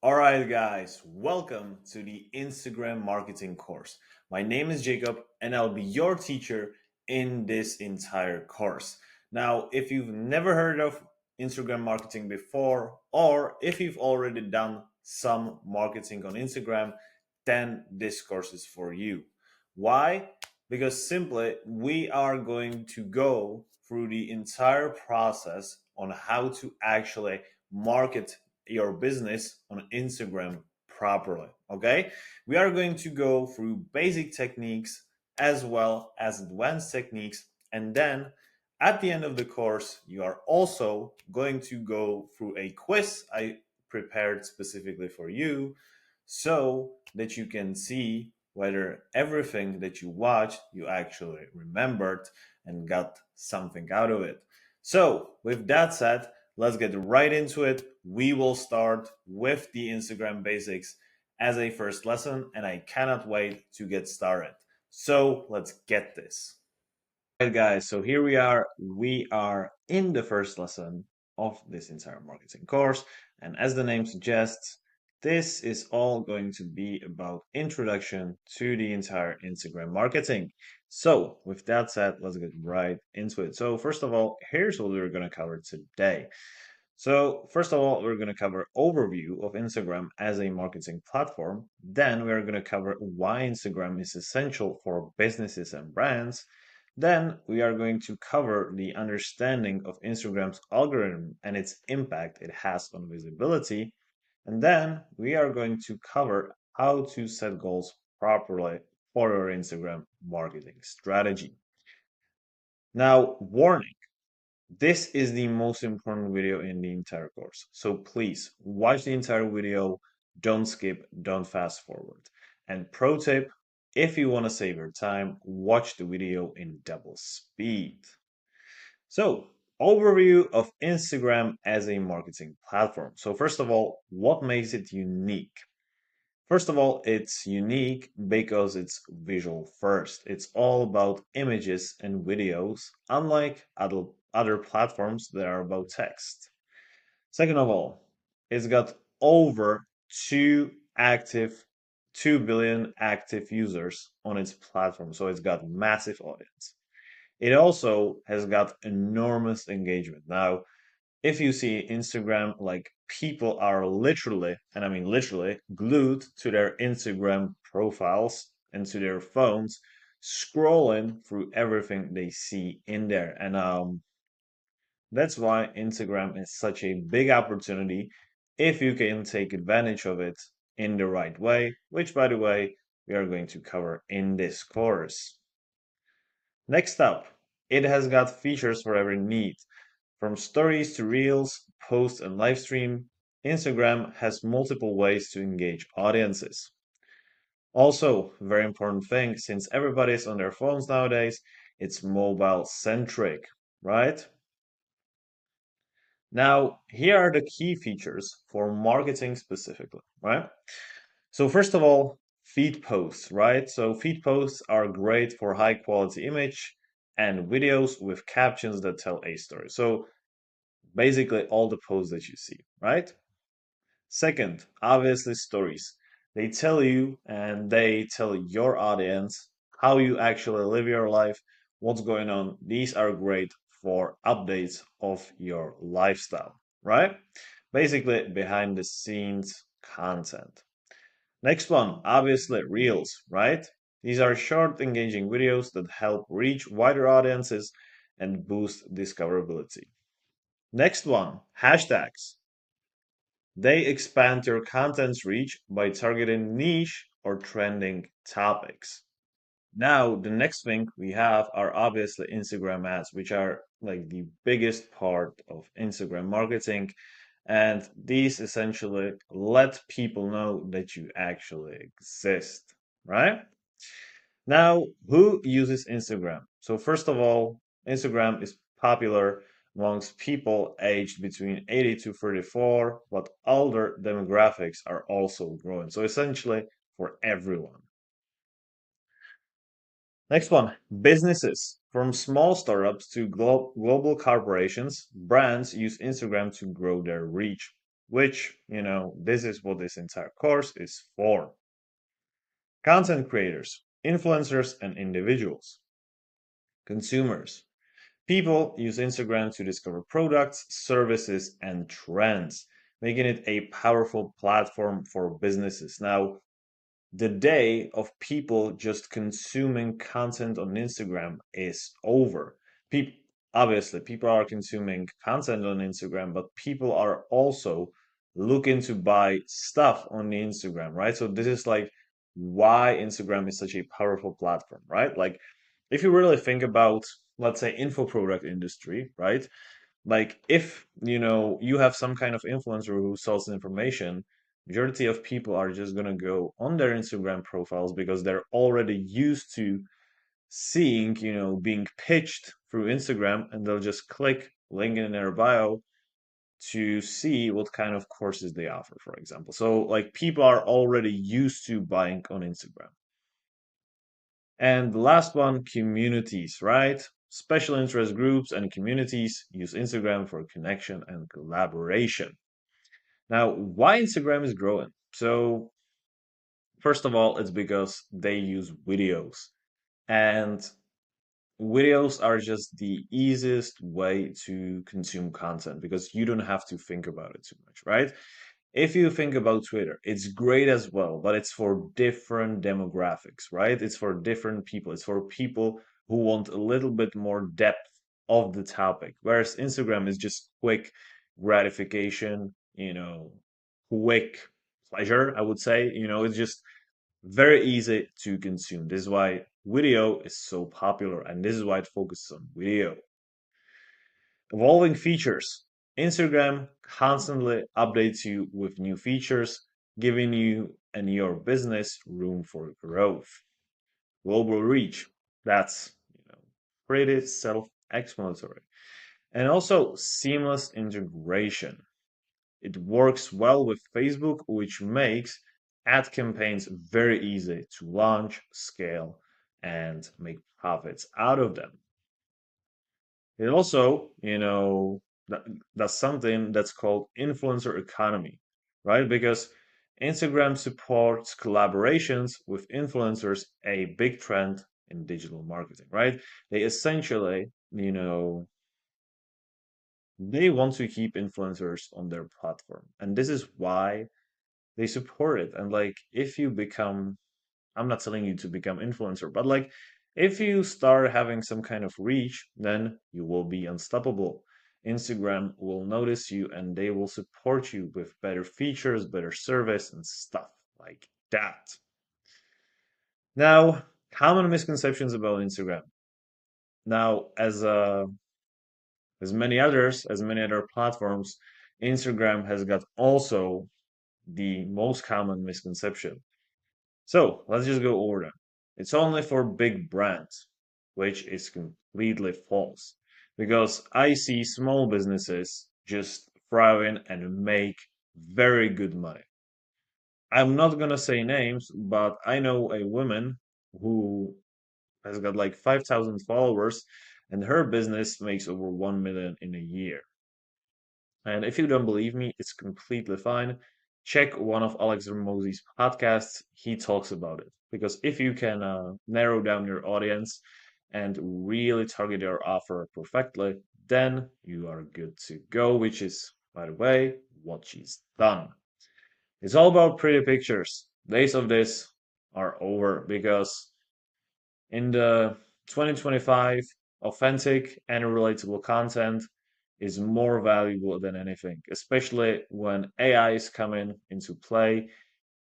All right, guys, welcome to the Instagram marketing course. My name is Jacob, and I'll be your teacher in this entire course. Now, if you've never heard of Instagram marketing before, or if you've already done some marketing on Instagram, then this course is for you. Why? Because simply we are going to go through the entire process on how to actually market your business on Instagram properly. Okay, we are going to go through basic techniques as well as advanced techniques, and then at the end of the course, you are also going to go through a quiz I prepared specifically for you so that you can see whether everything that you watched you actually remembered and got something out of it. So, with that said, let's get right into it. We will start with the Instagram basics as a first lesson, and I cannot wait to get started. So, let's get this. All right, guys, so here we are. We are in the first lesson of this entire marketing course. And as the name suggests, this is all going to be about introduction to the entire Instagram marketing. So, with that said, let's get right into it. So, first of all, here's what we're going to cover today. So, first of all, we're going to cover overview of Instagram as a marketing platform. Then we're going to cover why Instagram is essential for businesses and brands. Then we are going to cover the understanding of Instagram's algorithm and its impact it has on visibility. And then we are going to cover how to set goals properly for your Instagram marketing strategy. Now, warning. This is the most important video in the entire course. So please watch the entire video. Don't skip, don't fast forward. And pro tip, if you want to save your time, watch the video in double speed. So, overview of Instagram as a marketing platform. So, first of all, what makes it unique? First of all, it's unique because it's visual first. It's all about images and videos, unlike other platforms that are about text. Second of all, it's got over 2 billion active users on its platform. So it's got massive audience. It also has got enormous engagement. Now, if you see Instagram, like people are literally, and I mean literally, glued to their Instagram profiles and to their phones, scrolling through everything they see in there. And that's why Instagram is such a big opportunity if you can take advantage of it in the right way, which, by the way, we are going to cover in this course. Next up, it has got features for every need. From stories to reels, posts, and live stream, Instagram has multiple ways to engage audiences. Also, very important thing, since everybody's on their phones nowadays, it's mobile centric, right? Now, here are the key features for marketing specifically, right? So first of all, feed posts, right? So feed posts are great for high quality image and videos with captions that tell a story. So basically all the posts that you see, right? Second, obviously stories. They tell you and they tell your audience how you actually live your life, what's going on. These are great for updates of your lifestyle, right? Basically behind the scenes content. Next one, obviously reels, right? These are short, engaging videos that help reach wider audiences and boost discoverability. Next one, hashtags. They expand your content's reach by targeting niche or trending topics. Now, the next thing we have are obviously Instagram ads, which are like the biggest part of Instagram marketing. And these essentially let people know that you actually exist, right? Now, who uses Instagram? So, first of all, Instagram is popular amongst people aged between 80 to 34, but older demographics are also growing. So, essentially, for everyone. Next one, businesses. From small startups to global corporations, brands use Instagram to grow their reach. which, this is what this entire course is for. Content creators, influencers, and individuals. Consumers. People use Instagram to discover products, services, and trends, making it a powerful platform for businesses. Now, the day of people just consuming content on Instagram is over. People, obviously, people are consuming content on Instagram, but people are also looking to buy stuff on the Instagram, right? So this is like why Instagram is such a powerful platform, right? Like if you really think about, let's say, info product industry, right? Like if you have some kind of influencer who sells information, majority of people are just gonna go on their Instagram profiles because they're already used to seeing, being pitched through Instagram, and they'll just click link in their bio to see what kind of courses they offer, for example. So like people are already used to buying on Instagram. And the last one, communities, right? Special interest groups and communities use Instagram for connection and collaboration. Now, why Instagram is growing? So, first of all, it's because they use videos. And videos are just the easiest way to consume content because you don't have to think about it too much, right? If you think about Twitter, it's great as well, but it's for different demographics, right? It's for different people. It's for people who want a little bit more depth of the topic. Whereas Instagram is just quick gratification, quick pleasure, I would say. It's just very easy to consume. This is why video is so popular, and this is why it focuses on video. Evolving features. Instagram constantly updates you with new features, giving you and your business room for growth. Global reach. That's pretty self-explanatory. And also seamless integration. It works well with Facebook, which makes ad campaigns very easy to launch, scale, and make profits out of them. It also, that, that's something that's called influencer economy, right? Because Instagram supports collaborations with influencers, a big trend in digital marketing, right? They essentially, they want to keep influencers on their platform. And this is why they support it. And like, if you become, I'm not telling you to become influencer, but like if you start having some kind of reach, then you will be unstoppable. Instagram will notice you and they will support you with better features, better service, and stuff like that. Now, common misconceptions about Instagram. Now, as many other platforms, Instagram has got also the most common misconception. So let's just go over them. It's only for big brands, which is completely false. Because I see small businesses just thriving and make very good money. I'm not gonna say names, but I know a woman who has got like 5,000 followers and her business makes over 1 million in a year. And if you don't believe me, it's completely fine. Check one of Alex Ramosey's podcasts. He talks about it. Because if you can narrow down your audience and really target your offer perfectly, then you are good to go, which is, by the way, what she's done. It's all about pretty pictures. Days of this are over because in the 2025, authentic and relatable content is more valuable than anything, especially when AI is coming into play.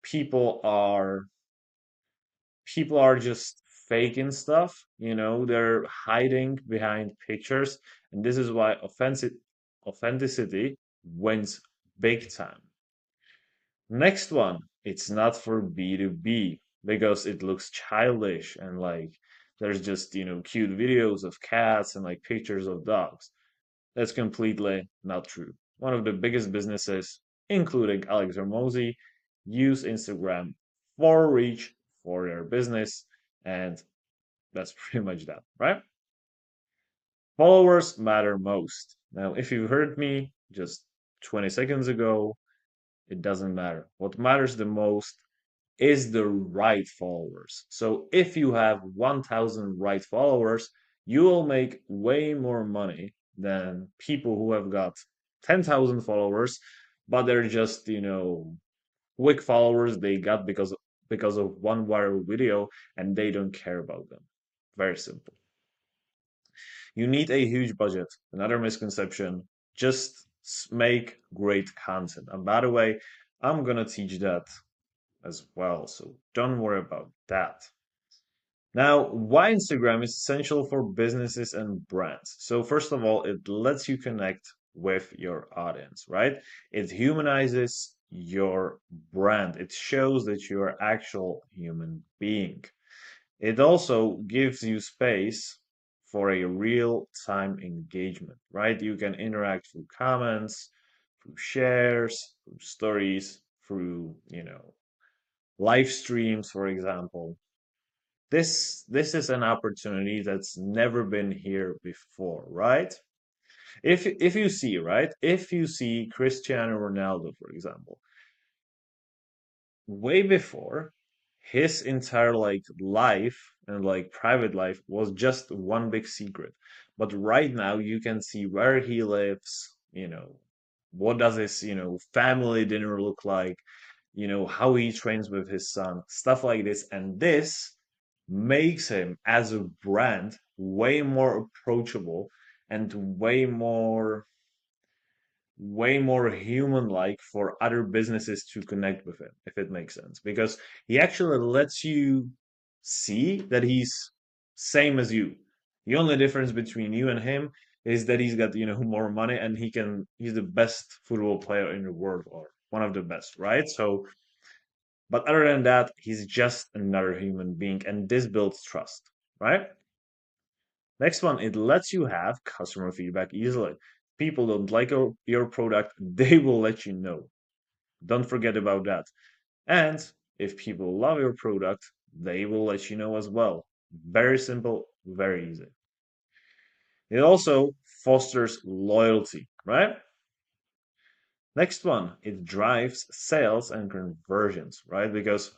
People are people are just faking stuff, they're hiding behind pictures, and this is why authenticity wins big time. Next one, it's not for B2B because it looks childish and like there's just, cute videos of cats and like pictures of dogs. That's completely not true. One of the biggest businesses, including Alex Hormozy, use Instagram for reach for their business, and that's pretty much that, right? Followers matter most. Now, if you heard me just 20 seconds ago, It doesn't matter. What matters the most is the right followers. So if you have 1,000 right followers, you will make way more money than people who have got 10,000 followers, but they're just, quick followers they got because of one viral video and they don't care about them. Very simple. You need a huge budget. Another misconception, just make great content. And by the way, I'm gonna teach that as well, so don't worry about that. Now, why Instagram is essential for businesses and brands? So, first of all, it lets you connect with your audience, right? It humanizes your brand. It shows that you're an actual human being. It also gives you space for a real-time engagement, right? You can interact through comments, through shares, through stories, through, live streams, for example. This is an opportunity that's never been here before, right? If you see, right? If you see Cristiano Ronaldo, for example, way before his entire life and private life was just one big secret. But right now you can see where he lives, what does his, family dinner look like, how he trains with his son, stuff like this. And this makes him as a brand way more approachable and way more human like for other businesses to connect with him, if it makes sense. Because he actually lets you see that he's same as you. The only difference between you and him is that he's got, more money and he's the best football player in the world or one of the best, right? So, but other than that, he's just another human being and this builds trust, right? Next one, it lets you have customer feedback easily. People don't like your product, they will let you know. Don't forget about that. And if people love your product, they will let you know as well. Very simple, very easy. It also fosters loyalty, right? Next one, it drives sales and conversions, right? Because,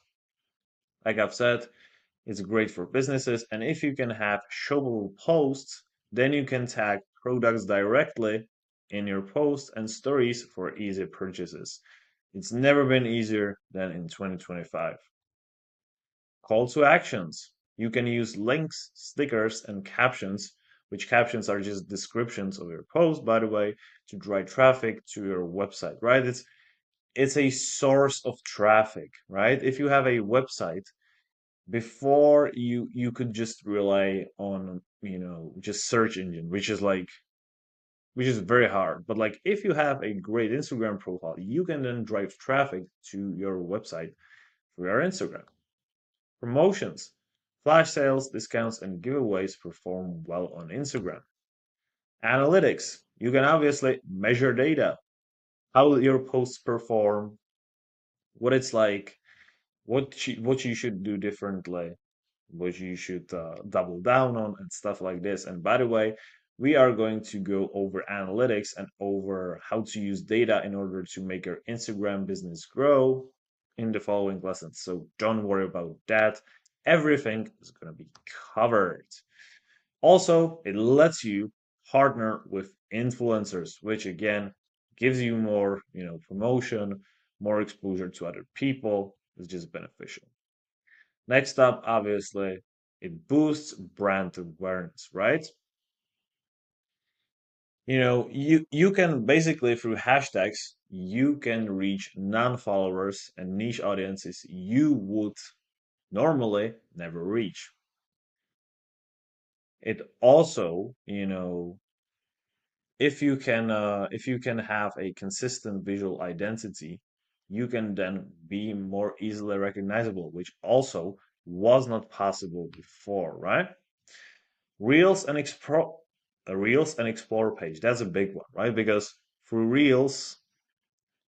like I've said, it's great for businesses. And if you can have showable posts, then you can tag products directly in your posts and stories for easy purchases. It's never been easier than in 2025. Call to actions. You can use links, stickers, and captions, which captions are just descriptions of your post, by the way, to drive traffic to your website, right? It's a source of traffic, right? If you have a website, before you could just rely on just search engine, which is very hard. But like if you have a great Instagram profile, you can then drive traffic to your website through your Instagram. Promotions, flash sales, discounts, and giveaways perform well on Instagram. Analytics, you can obviously measure data, how your posts perform, what it's like, what you should do differently, which you should double down on and stuff like this. And by the way, we are going to go over analytics and over how to use data in order to make your Instagram business grow in the following lessons. So don't worry about that. Everything is going to be covered. Also, it lets you partner with influencers, which again gives you more, promotion, more exposure to other people. It's just beneficial. Next up, obviously, it boosts brand awareness, right? You can basically through hashtags, you can reach non-followers and niche audiences you would normally never reach. It also, if you can have a consistent visual identity, you can then be more easily recognizable, which also was not possible before, right? Reels and explore Reels and explore page. That's a big one, right? Because through Reels,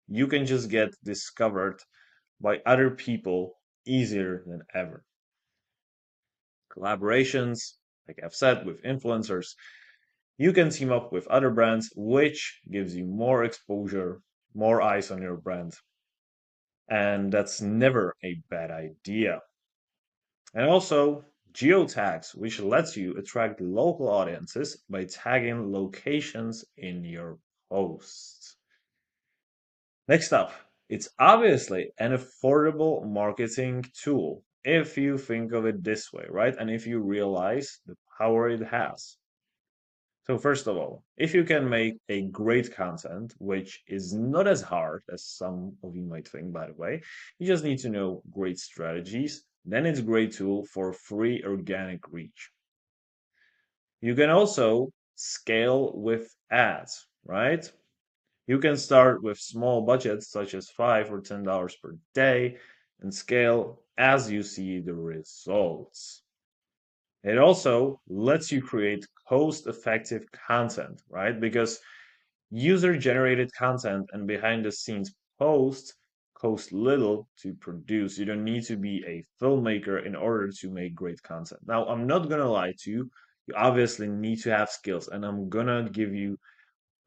you can just get discovered by other people easier than ever. Collaborations, like I've said, with influencers, you can team up with other brands, which gives you more exposure, more eyes on your brand. And that's never a bad idea. And also, geotags, which lets you attract local audiences by tagging locations in your posts. Next up, it's obviously an affordable marketing tool if you think of it this way, right? And if you realize the power it has. So, first of all, if you can make a great content, which is not as hard as some of you might think, by the way, you just need to know great strategies, then it's a great tool for free organic reach. You can also scale with ads, right? You can start with small budgets such as $5 or $10 per day and scale as you see the results. It also lets you create cost effective content, right? Because user generated content and behind the scenes posts cost little to produce. You don't need to be a filmmaker in order to make great content. Now, I'm not going to lie to you. You obviously need to have skills, and I'm going to give you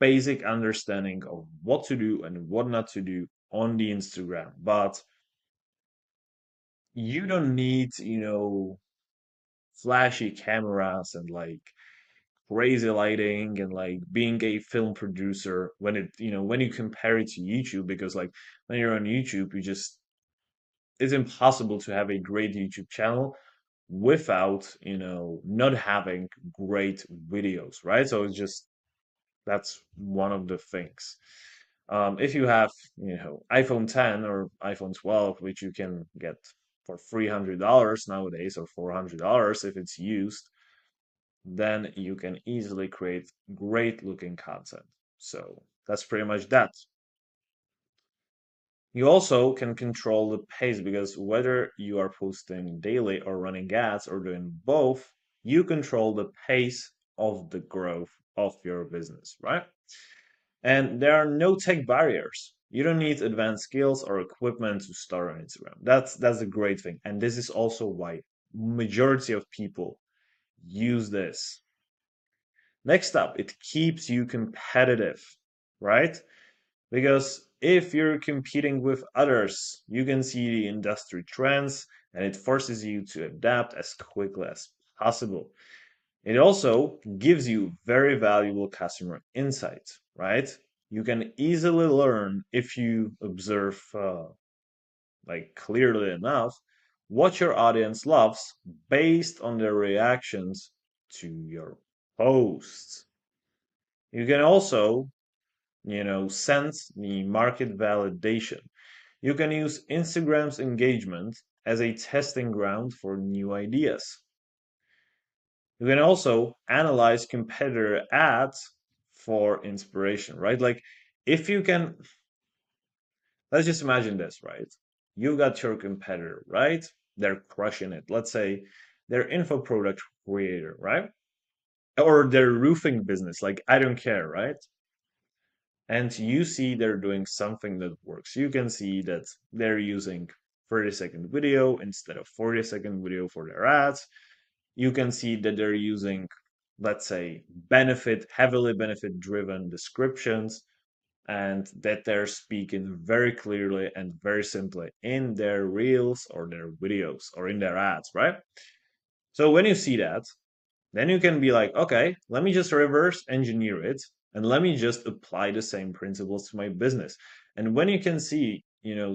basic understanding of what to do and what not to do on the Instagram. But you don't need, flashy cameras and like crazy lighting and like being a film producer when when you compare it to YouTube, because like when you're on YouTube, it's impossible to have a great YouTube channel without, not having great videos, right? So it's just that's one of the things. If you have, iPhone 10 or iPhone 12, which you can get for $300 nowadays or $400 if it's used, then you can easily create great looking content. So that's pretty much that. You also can control the pace because whether you are posting daily or running ads or doing both, you control the pace of the growth of your business, right? And there are no tech barriers. You don't need advanced skills or equipment to start on Instagram. That's a great thing. And this is also why majority of people use this. Next up, it keeps you competitive, right? Because if you're competing with others, you can see the industry trends and it forces you to adapt as quickly as possible. It also gives you very valuable customer insights, right? You can easily learn if you observe, like clearly enough, what your audience loves based on their reactions to your posts. You can also, sense the market validation. You can use Instagram's engagement as a testing ground for new ideas. You can also analyze competitor ads for inspiration, right? Like if you can, let's just imagine this, right? You got your competitor, right? They're crushing it. Let's say they're info product creator, right? Or their roofing business, like I don't care, right? And you see they're doing something that works. You can see that they're using 30-second video instead of 40-second video for their ads. You can see that they're using, let's say, heavily benefit driven descriptions, and that they're speaking very clearly and very simply in their reels or their videos or in their ads, right? So when you see that, then you can be like, okay, let me just reverse engineer it and let me just apply the same principles to my business. And when you can see,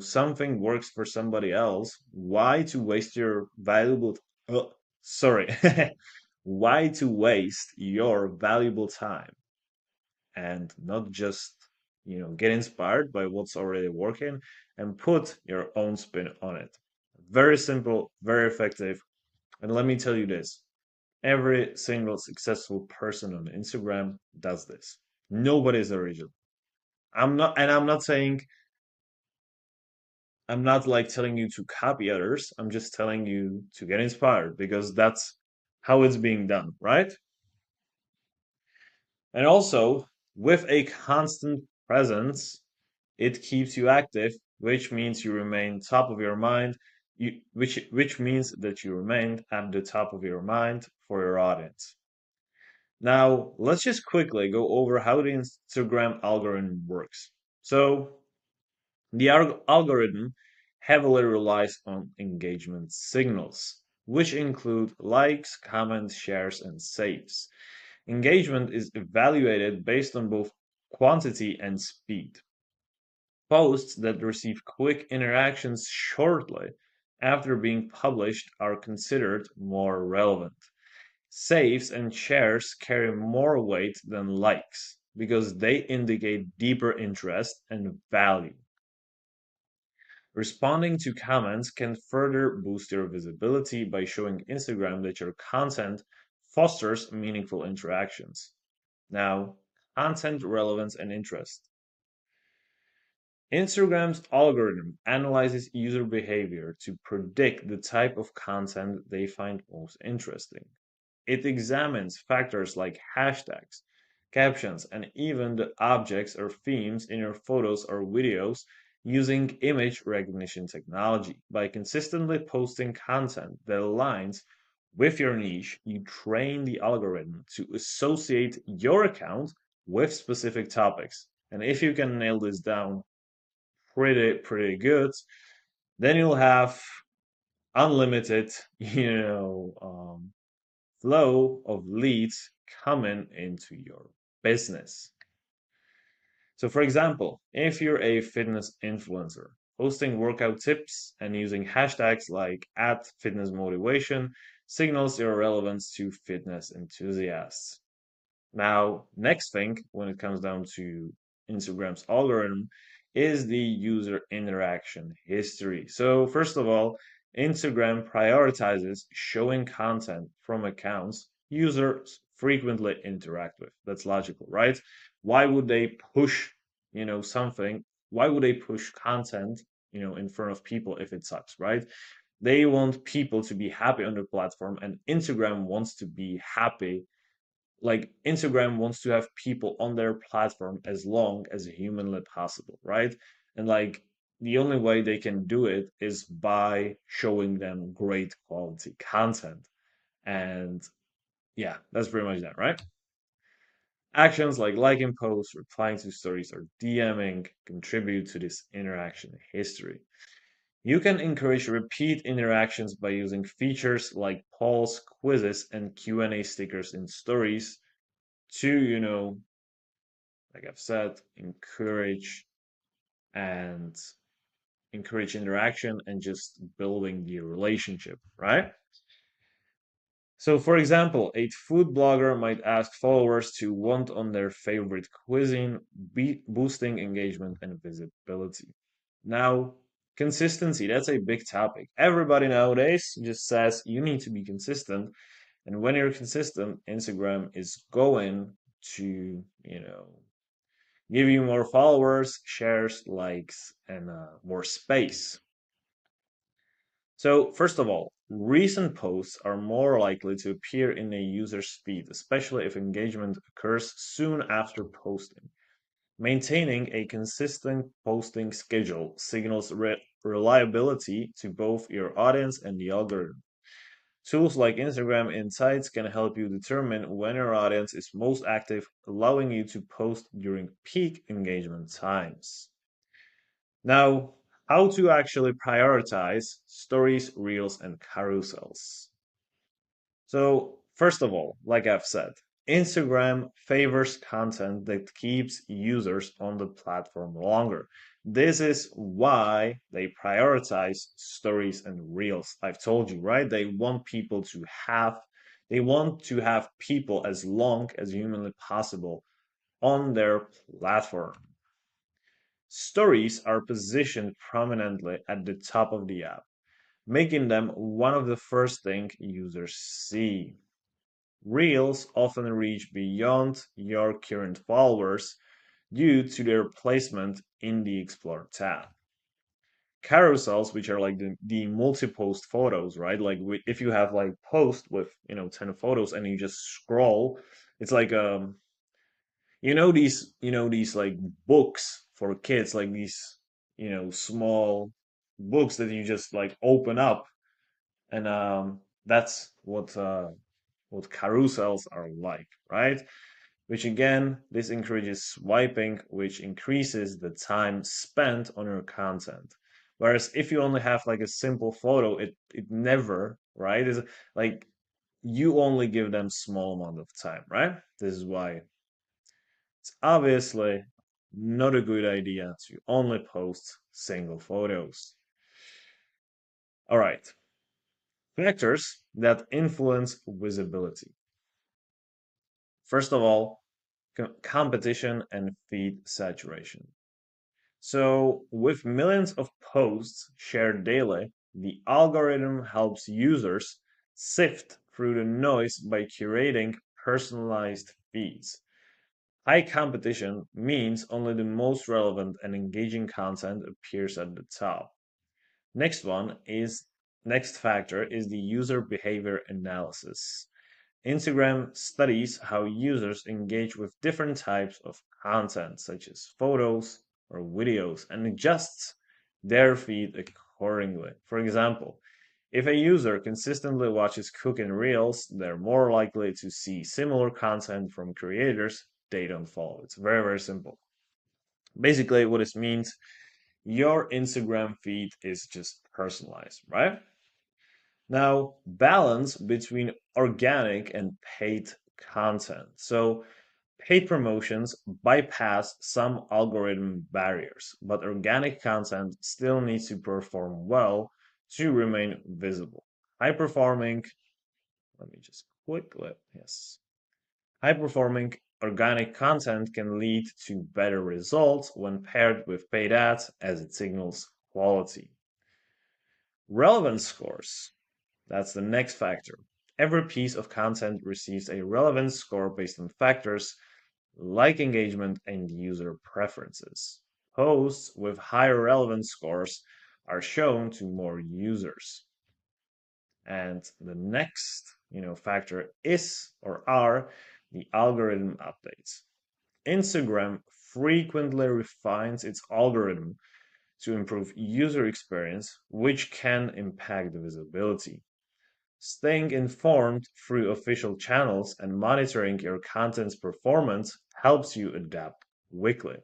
something works for somebody else, why to waste your valuable, oh, sorry, why to waste your valuable time and not just, get inspired by what's already working and put your own spin on it. Very simple, very effective. And let me tell you this. Every single successful person on Instagram does this. Nobody is original. I'm not like telling you to copy others. I'm just telling you to get inspired because that's how it's being done, right? And also, with a constant presence, it keeps you active, which means you remain top of your mind, which means that you remain at the top of your mind for your audience. Now, let's just quickly go over how the Instagram algorithm works. So, the algorithm heavily relies on engagement signals, which include likes, comments, shares, and saves. Engagement is evaluated based on both quantity and speed. Posts that receive quick interactions shortly after being published are considered more relevant. Saves and shares carry more weight than likes because they indicate deeper interest and value. Responding to comments can further boost your visibility by showing Instagram that your content fosters meaningful interactions. Now, content relevance and interest. Instagram's algorithm analyzes user behavior to predict the type of content they find most interesting. It examines factors like hashtags, captions, and even the objects or themes in your photos or videos using image recognition technology. By consistently posting content that aligns with your niche, you train the algorithm to associate your account with specific topics. And if you can nail this down pretty good, then you'll have unlimited, flow of leads coming into your business. So, for example, if you're a fitness influencer, posting workout tips and using hashtags like at fitness motivation signals your relevance to fitness enthusiasts. Now, next thing when it comes down to Instagram's algorithm is the user interaction history. So, first of all, Instagram prioritizes showing content from accounts users frequently interact with. That's logical, right? Why would they push, something? Why would they push content, in front of people if it sucks, right? They want people to be happy on the platform, and Instagram wants to be happy, like Instagram wants to have people on their platform as long as humanly possible, right? And like the only way they can do it is by showing them great quality content. And yeah, that's pretty much that, right? Actions like liking posts, replying to stories, or DMing contribute to this interaction history. You can encourage repeat interactions by using features like polls, quizzes, and Q&A stickers in stories to, like I've said, and encourage interaction and just building the relationship, right? So, for example, a food blogger might ask followers to want on their favorite cuisine, boosting engagement and visibility. Now, consistency, that's a big topic. Everybody nowadays just says you need to be consistent. And when you're consistent, Instagram is going to, give you more followers, shares, likes, and more space. So, first of all, recent posts are more likely to appear in a user's feed, especially if engagement occurs soon after posting. Maintaining a consistent posting schedule signals reliability to both your audience and the algorithm. Tools like Instagram Insights can help you determine when your audience is most active, allowing you to post during peak engagement times. Now, how to actually prioritize stories, reels, and carousels. So, first of all, like I've said, Instagram favors content that keeps users on the platform longer. This is why they prioritize stories and reels. I've told you, right? They want to have people as long as humanly possible on their platform. Stories are positioned prominently at the top of the app, making them one of the first things users see. Reels often reach beyond your current followers due to their placement in the Explore tab. Carousels, which are like the multi-post photos, right? Like if you have like post with 10 photos and you just scroll, it's like these like books for kids, like these small books that you just like open up, and that's what carousels are like, right? Which again, this encourages swiping, which increases the time spent on your content. Whereas if you only have like a simple photo, it never, right? Is like you only give them small amount of time, right? This is why it's obviously not a good idea to only post single photos. All right, factors that influence visibility. First of all, competition and feed saturation. So, with millions of posts shared daily, the algorithm helps users sift through the noise by curating personalized feeds. High competition means only the most relevant and engaging content appears at the top. Next one is next factor is the user behavior analysis. Instagram studies how users engage with different types of content, such as photos or videos, and adjusts their feed accordingly. For example, if a user consistently watches cooking reels, they're more likely to see similar content from creators they don't follow. It's very, very simple. Basically, what this means, your Instagram feed is just personalized, right? Now, balance between organic and paid content. So, paid promotions bypass some algorithm barriers, but organic content still needs to perform well to remain visible. High performing, let me just quickly, yes. High performing organic content can lead to better results when paired with paid ads as it signals quality. Relevance scores. That's the next factor. Every piece of content receives a relevance score based on factors like engagement and user preferences. Posts with higher relevance scores are shown to more users. And the next, factor is or are the algorithm updates. Instagram frequently refines its algorithm to improve user experience, which can impact the visibility. Staying informed through official channels and monitoring your content's performance helps you adapt quickly.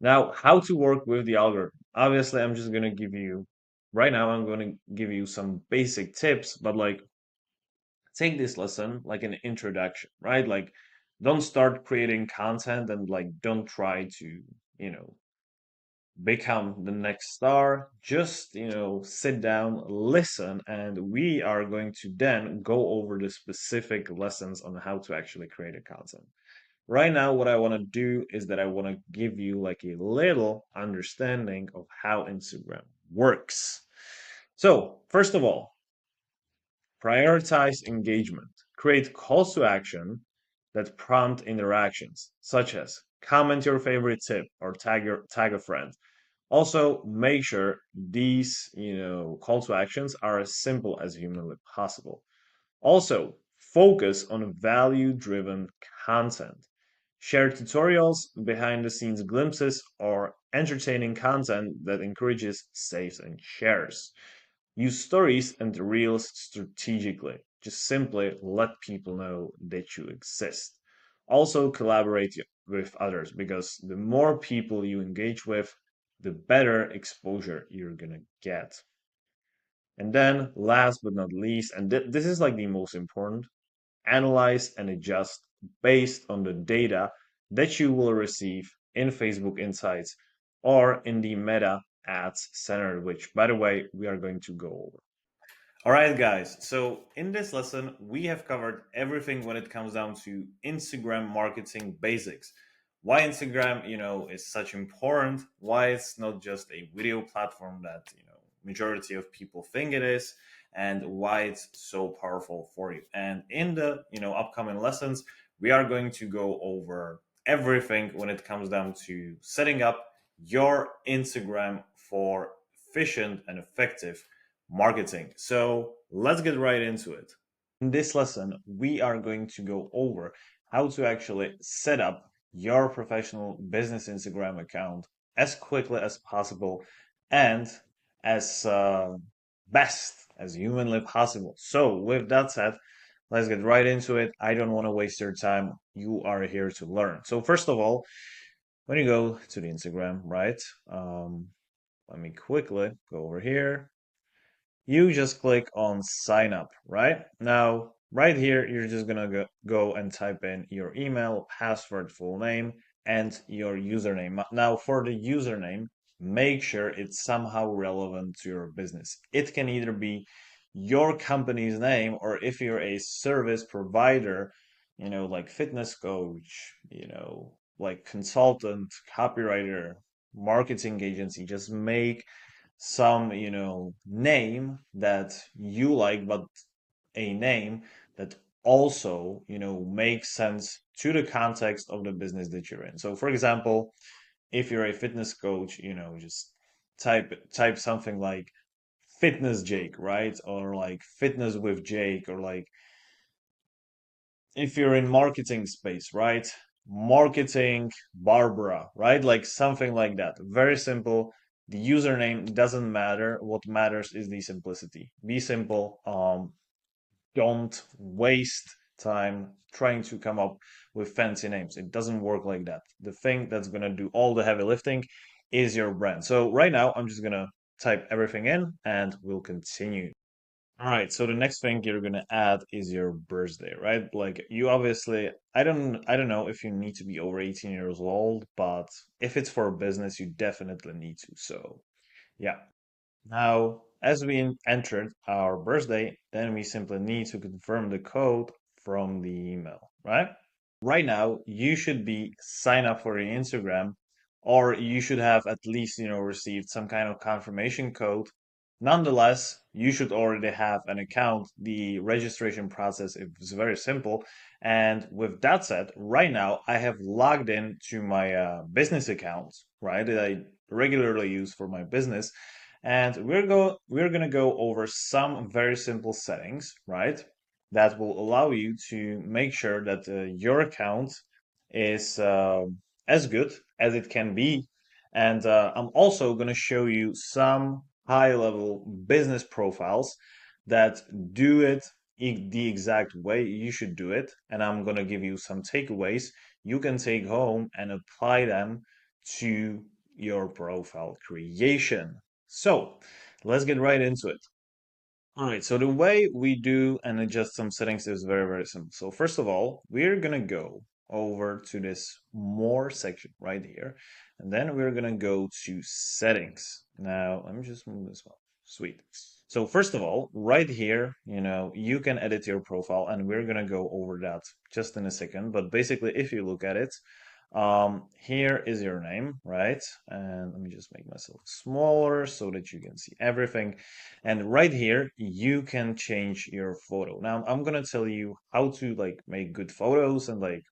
Now, how to work with the algorithm. Obviously, I'm just going to give you, right now, I'm going to give you some basic tips, but like, take this lesson like an introduction, right? Like, don't start creating content and like, don't try to, you know, become the next star. Just, sit down, listen, and we are going to then go over the specific lessons on how to actually create a content. Right now, what I want to do is that I want to give you like a little understanding of how Instagram works. So, first of all, prioritize engagement. Create calls to action that prompt interactions, such as comment your favorite tip or tag a friend. Also, make sure these, call to actions are as simple as humanly possible. Also, focus on value-driven content. Share tutorials, behind the scenes glimpses, or entertaining content that encourages saves and shares. Use stories and reels strategically. Just simply let people know that you exist. Also, collaborate with others because the more people you engage with, the better exposure you're gonna get. And then, last but not least, and this is like the most important, analyze and adjust based on the data that you will receive in Facebook Insights or in the Meta Ads Center, which, by the way, we are going to go over. All right, guys. So in this lesson, we have covered everything when it comes down to Instagram marketing basics. Why Instagram, is such important. Why it's not just a video platform that majority of people think it is, and why it's so powerful for you. And in the upcoming lessons, we are going to go over everything when it comes down to setting up your Instagram for efficient and effective marketing. So let's get right into it. In this lesson, we are going to go over how to actually set up your professional business Instagram account as quickly as possible and as best as humanly possible. So, with that said, let's get right into it. I don't want to waste your time. You are here to learn. So, first of all, when you go to the Instagram, right? let me quickly go over here. You just click on sign up, right? Now, right here, you're just gonna go and type in your email, password, full name, and your username. Now, for the username, make sure it's somehow relevant to your business. It can either be your company's name, or if you're a service provider, like fitness coach, like consultant, copywriter, marketing agency, just make some name that you like, but a name that also makes sense to the context of the business that you're in. So for example, if you're a fitness coach, just type something like fitness Jake, right? Or like fitness with Jake, or like if you're in marketing space, right? Marketing Barbara, right? Like something like that. Very simple. The username doesn't matter. What matters is the simplicity. Be simple. Don't waste time trying to come up with fancy names. It doesn't work like that. The thing that's gonna do all the heavy lifting is your brand. So right now, I'm just gonna type everything in and we'll continue. All right, so the next thing you're gonna add is your birthday, right? Like you obviously, I don't know if you need to be over 18 years old, but if it's for a business, you definitely need to. So yeah. Now, as we entered our birthday, then we simply need to confirm the code from the email, right? Right now, you should be signed up for the Instagram, or you should have at least, received some kind of confirmation code. Nonetheless, you should already have an account. The registration process is very simple. And with that said, right now I have logged in to my business account, right, that I regularly use for my business. And we're gonna go over some very simple settings, right? That will allow you to make sure that your account is as good as it can be. And I'm also going to show you some high level business profiles that do it the exact way you should do it. And I'm going to give you some takeaways you can take home and apply them to your profile creation. So let's get right into it. All right, so the way we do and adjust some settings is very, very simple. So first of all, we're gonna go over to this more section right here, and then we're gonna go to settings. Now, let me just move this one. Sweet. So first of all, right here, you can edit your profile, and we're gonna go over that just in a second. But basically, if you look at it, here is your name, right? And let me just make myself smaller so that you can see everything. And right here, you can change your photo. Now, I'm gonna tell you how to like make good photos and like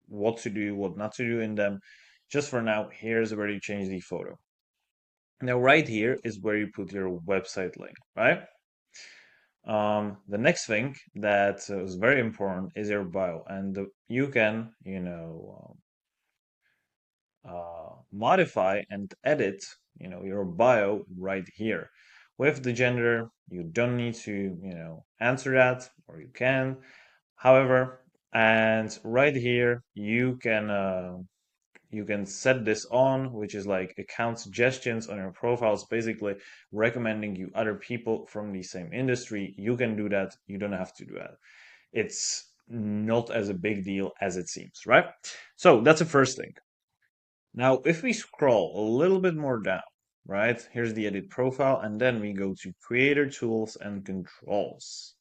what to do, what not to do in them. Just for now, here's where you change the photo. Now, right here is where you put your website link, right? The next thing that is very important is your bio, and you can, modify and edit, your bio right here. With the gender, you don't need to, answer that, or you can. However, and right here, you can set this on, which is like account suggestions on your profiles, basically recommending you other people from the same industry. You can do that. You don't have to do that. It's not as a big deal as it seems, right? So that's the first thing. Now, if we scroll a little bit more down, right, here's the edit profile, and then we go to creator tools and controls.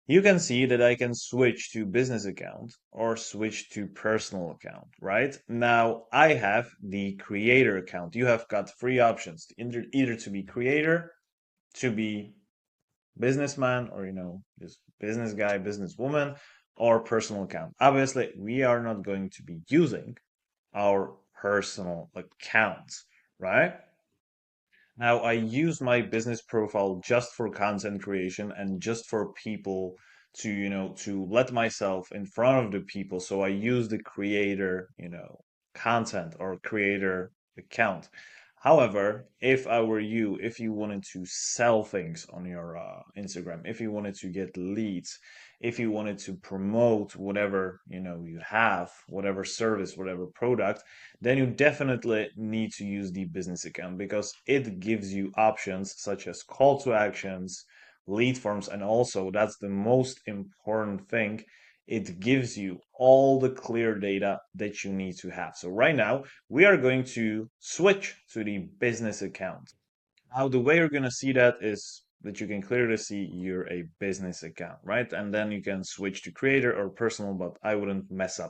You can see that I can switch to business account or switch to personal account, right? Now I have the creator account. You have got three options, either to be creator, to be businessman, or, just business guy, businesswoman, or personal account. Obviously, we are not going to be using our personal accounts, right? Now, I use my business profile just for content creation and just for people to, to let myself in front of the people. So I use the creator, content or creator account. However, if I were you, if you wanted to sell things on your Instagram, if you wanted to get leads, if you wanted to promote whatever you have, whatever service, whatever product, then you definitely need to use the business account because it gives you options such as call to actions, lead forms, and also that's the most important thing. It gives you all the clear data that you need to have. So right now, we are going to switch to the business account. Now, the way you're going to see that is that you can clearly see you're a business account, right? And then you can switch to creator or personal, but I wouldn't mess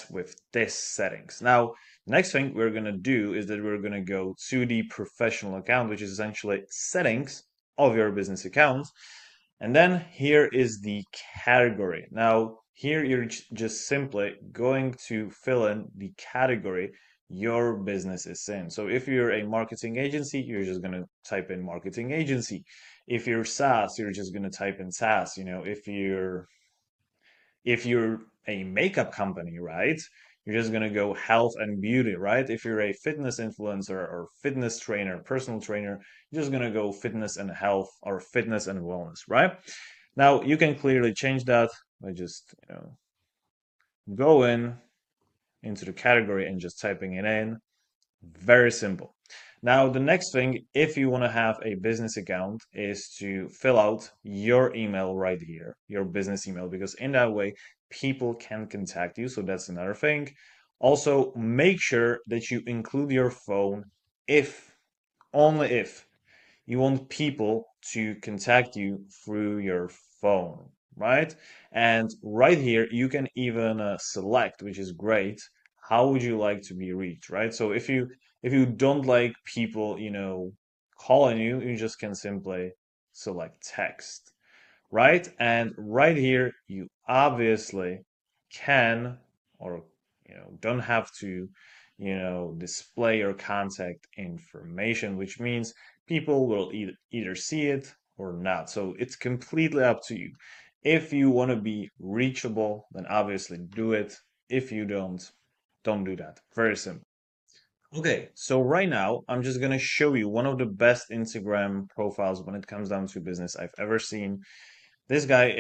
with this settings. Now, the next thing we're going to do is that we're going to go to the professional account, which is essentially settings of your business account. And then here is the category. Now, here you're just simply going to fill in the category your business is in. So if you're a marketing agency, you're just going to type in marketing agency. If you're SaaS, you're just going to type in SaaS. If you're a makeup company, right? You're just going to go health and beauty, right? If you're a fitness influencer or fitness trainer, personal trainer, you're just going to go fitness and health or fitness and wellness, right? Now you can clearly change that by just, go into the category and just typing it in. Very simple. Now, the next thing, if you want to have a business account, is to fill out your email right here, your business email, because in that way, people can contact you. So that's another thing. Also, make sure that you include your phone if, only if, you want people to contact you through your phone, right? And right here, you can even select, which is great. How would you like to be reached, right? So if you don't like people, calling you, you just can simply select text, right? And right here, you obviously can or don't have to, display your contact information, which means people will either see it or not. So it's completely up to you. If you want to be reachable, then obviously do it. If you don't do that. Very simple. Okay, so right now I'm just gonna show you one of the best Instagram profiles when it comes down to business I've ever seen. This guy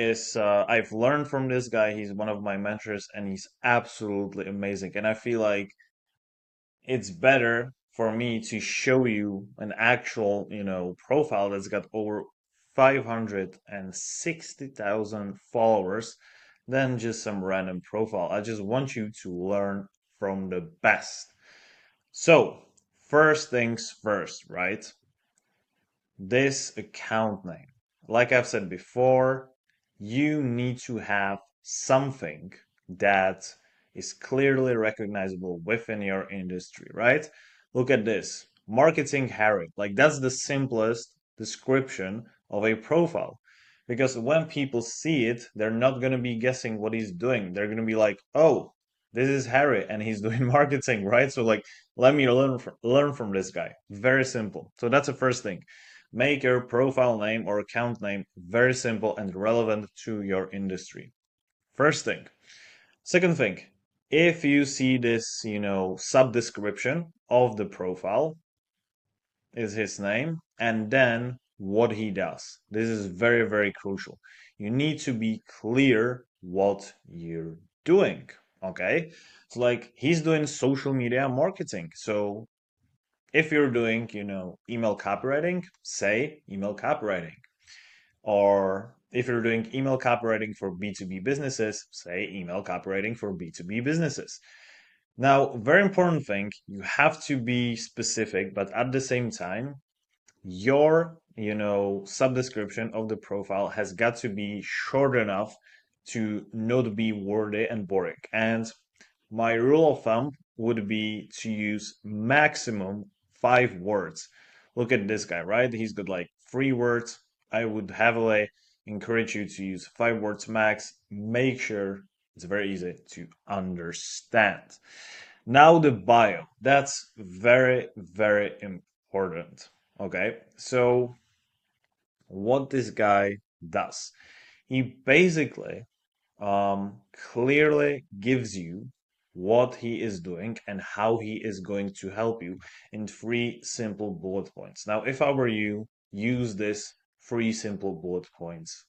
I've learned from this guy. He's one of my mentors and he's absolutely amazing. And I feel like it's better for me to show you an actual, profile that's got over 560,000 followers than just some random profile. I just want you to learn from the best. So, first things first, right? This account name. Like I've said before, you need to have something that is clearly recognizable within your industry, right? Look at this. Marketing Harry. Like that's the simplest description of a profile. Because when people see it, they're not going to be guessing what he's doing. They're going to be like, "Oh, this is Harry and he's doing marketing, right?" So like, let me learn from this guy. Very simple. So that's the first thing. Make your profile name or account name very simple and relevant to your industry. First thing. Second thing, if you see this, sub description of the profile is his name and then what he does. This is very, very crucial. You need to be clear what you're doing. Okay. So like he's doing social media marketing. So if you're doing, email copywriting, say email copywriting. Or if you're doing email copywriting for B2B businesses, say email copywriting for B2B businesses. Now, very important thing, you have to be specific, but at the same time, your, subdescription of the profile has got to be short enough to not be wordy and boring. And my rule of thumb would be to use maximum 5 words. Look at this guy, right? He's got like 3 words. I would heavily encourage you to use 5 words max. Make sure it's very easy to understand. Now the bio. That's very, very important. Okay, so what this guy does, he basically clearly gives you what he is doing and how he is going to help you in three simple bullet points. Now, if I were you, use this three simple bullet points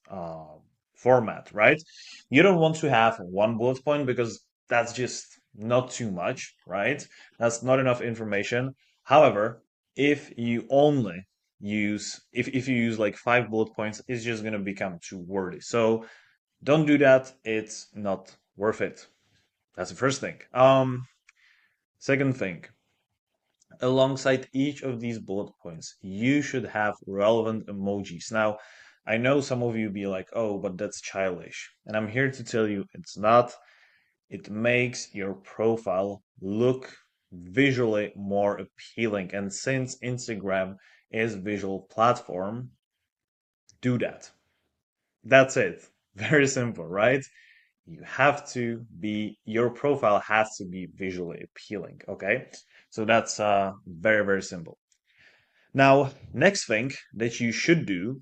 format, right? You don't want to have one bullet point because that's just not too much, right? That's not enough information. However, if you only if you use like five bullet points, it's just going to become too wordy. So don't do that. It's not worth it. That's the first thing. Second thing, alongside each of these bullet points, you should have relevant emojis. Now, I know some of you be like, oh, but that's childish. And I'm here to tell you it's not. It makes your profile look visually more appealing. And since Instagram is visual platform, do that. That's it. Very simple, right? You have to be, your profile has to be visually appealing, okay? So that's very, very simple. Now, next thing that you should do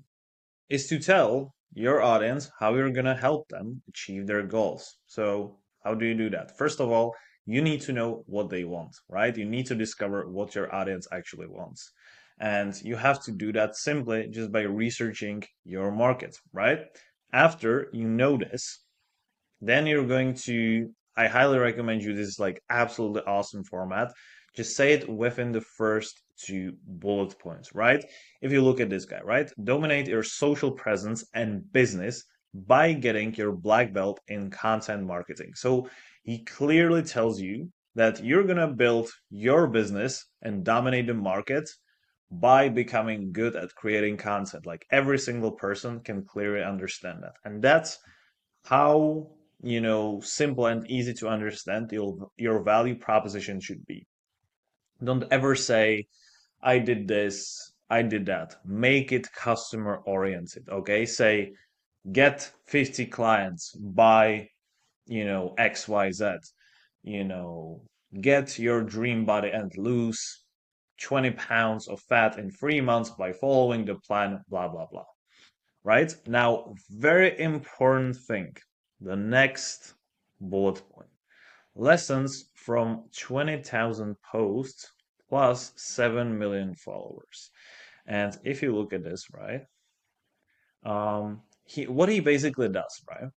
is to tell your audience how you're going to help them achieve their goals. So, how do you do that? First of all, you need to know what they want, right? You need to discover what your audience actually wants. And you have to do that simply just by researching your market, right? After you know this, then you're going to, I highly recommend you, this is like absolutely awesome format. Just say it within the first two bullet points, right? If you look at this guy, right? Dominate your social presence and business by getting your black belt in content marketing. So he clearly tells you that you're going to build your business and dominate the market by becoming good at creating content. Like every single person can clearly understand that. And that's how simple and easy to understand your value proposition should be. Don't ever say I did this, I did that. Make it customer oriented. Okay, say get 50 clients by XYZ, you know get your dream body and lose 20 pounds of fat in 3 months by following the plan, blah blah blah. Right? Now, very important thing, the next bullet point. Lessons from 20,000 posts plus 7 million followers. And if you look at this, right, what he basically does, right?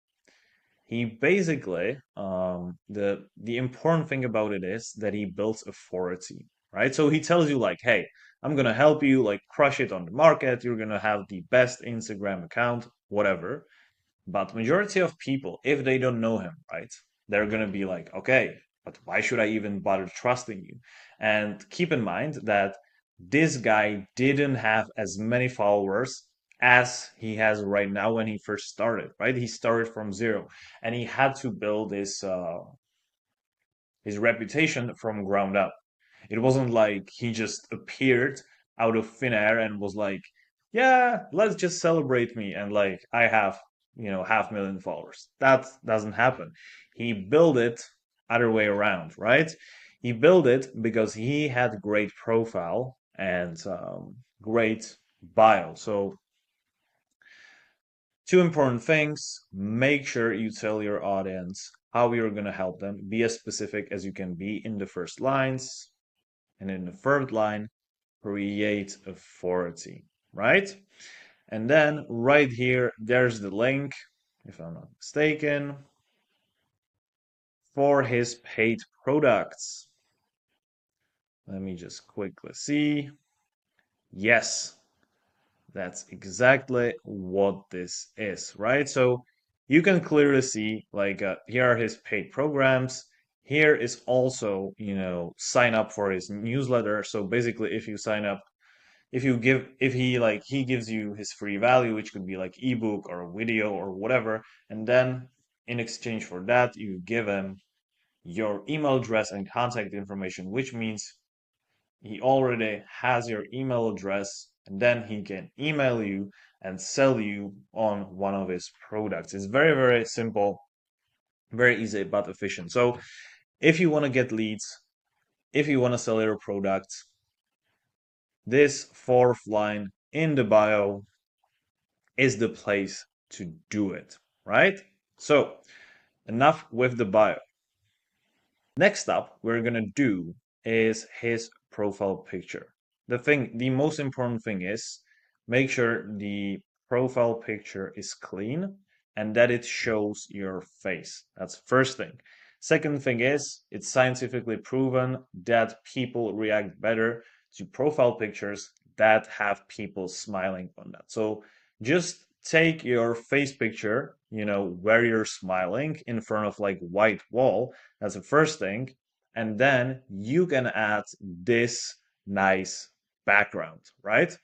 He basically, the important thing about it is that he builds authority, right? So he tells you like, hey, I'm gonna help you like crush it on the market. You're gonna have the best Instagram account, whatever. But majority of people, if they don't know him, right, they're gonna be like, okay, but why should I even bother trusting you? And keep in mind that this guy didn't have as many followers as he has right now when he first started, right? He started from zero, and he had to build his reputation from ground up. It wasn't like he just appeared out of thin air and was like, yeah, let's just celebrate me and like I have, 500,000 followers. That doesn't happen. He built it other way around, right? He built it because he had great profile and great bio. So two important things. Make sure you tell your audience how you're going to help them. Be as specific as you can be in the first lines. And in the third line, create authority, right? And then right here, there's the link, if I'm not mistaken, for his paid products. Let me just quickly see. Yes, that's exactly what this is, right? So you can clearly see like here are his paid programs. Here is also, sign up for his newsletter. So basically, if you sign up, if he gives you his free value, which could be like ebook or a video or whatever, and then in exchange for that, you give him your email address and contact information, which means he already has your email address and then he can email you and sell you on one of his products. It's very, very simple, very easy, but efficient. So if you want to get leads, if you want to sell your products, this fourth line in the bio is the place to do it, right? So enough with the bio. Next up, we're gonna do is his profile picture. The most important thing is make sure the profile picture is clean and that it shows your face. That's first thing. Second thing is it's scientifically proven that people react better to profile pictures that have people smiling on that. So just take your face picture, where you're smiling in front of like white wall. That's the first thing. And then you can add this nice background, right?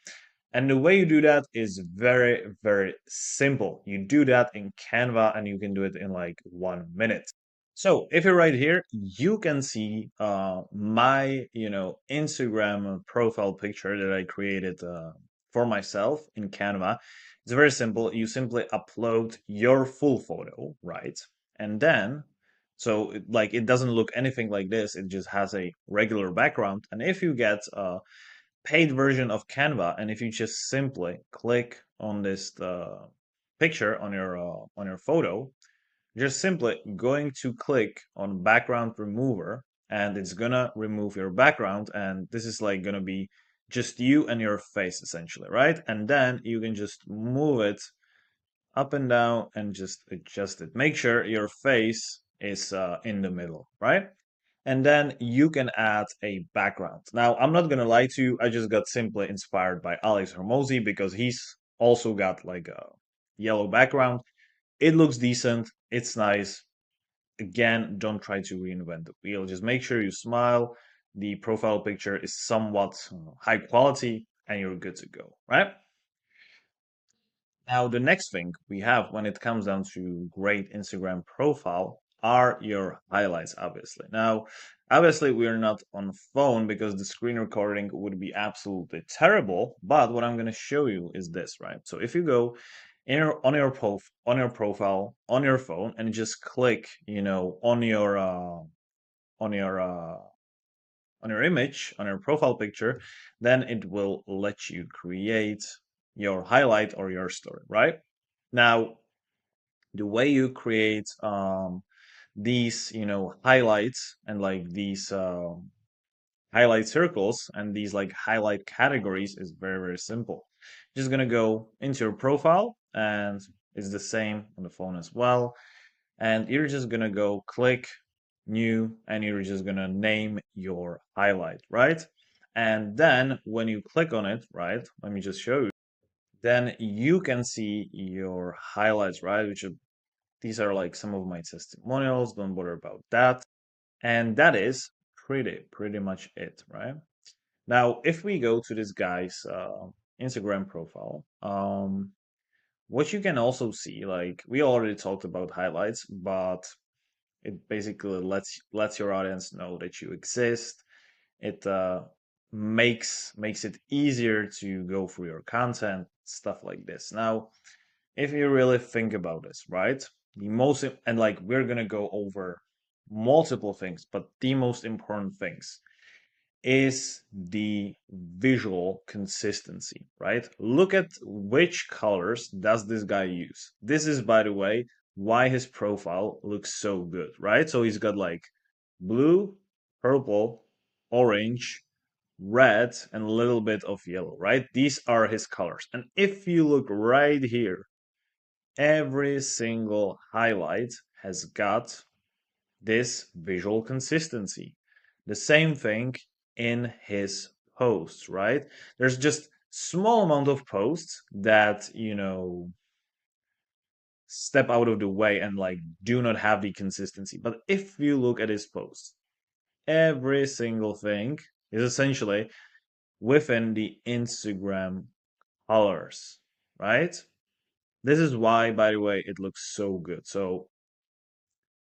And the way you do that is very, very simple. You do that in Canva and you can do it in like 1 minute. So if you're right here, you can see my, Instagram profile picture that I created for myself in Canva. It's very simple. You simply upload your full photo, right? And then, so like it doesn't look anything like this. It just has a regular background. And if you get a paid version of Canva, and if you just simply click on this picture on your photo, just simply going to click on background remover and it's gonna remove your background, and this is like gonna be just you and your face essentially, right? And then you can just move it up and down and just adjust it. Make sure your face is in the middle, right? And then you can add a background. Now, I'm not gonna lie to you, I just got simply inspired by Alex Hormozy because he's also got like a yellow background. It looks decent, it's nice. Again, don't try to reinvent the wheel. Just make sure you smile. The profile picture is somewhat high quality and you're good to go, right? Now, the next thing we have when it comes down to great Instagram profile are your highlights, obviously. Now, obviously, we are not on phone because the screen recording would be absolutely terrible. But what I'm going to show you is this, right? So if you go on your profile on your phone and just click, on your on your image, on your profile picture, then it will let you create your highlight or your story, right? Now, the way you create these, highlights and like these highlight circles and these like highlight categories is very, very simple. Just gonna go into your profile and it's the same on the phone as well. And you're just gonna go click new and you're just gonna name your highlight, right? And then when you click on it, right, let me just show you, then you can see your highlights, right? These are like some of my testimonials, don't bother about that. And that is pretty much it, right? Now, if we go to this guy's Instagram profile, what you can also see, like we already talked about highlights, but it basically lets your audience know that you exist. It makes it easier to go through your content, stuff like this. Now, if you really think about this, right? The most and like we're gonna go over multiple things, but the most important things is the visual consistency, right? Look at which colors does this guy use. This is, by the way, why his profile looks so good, right? So he's got like blue, purple, orange, red, and a little bit of yellow, right? These are his colors. And if you look right here, every single highlight has got this visual consistency. The same thing in his posts, right? There's just small amount of posts that, step out of the way and like do not have the consistency. But if you look at his posts, every single thing is essentially within the Instagram colors, right? This is why, by the way, it looks so good. So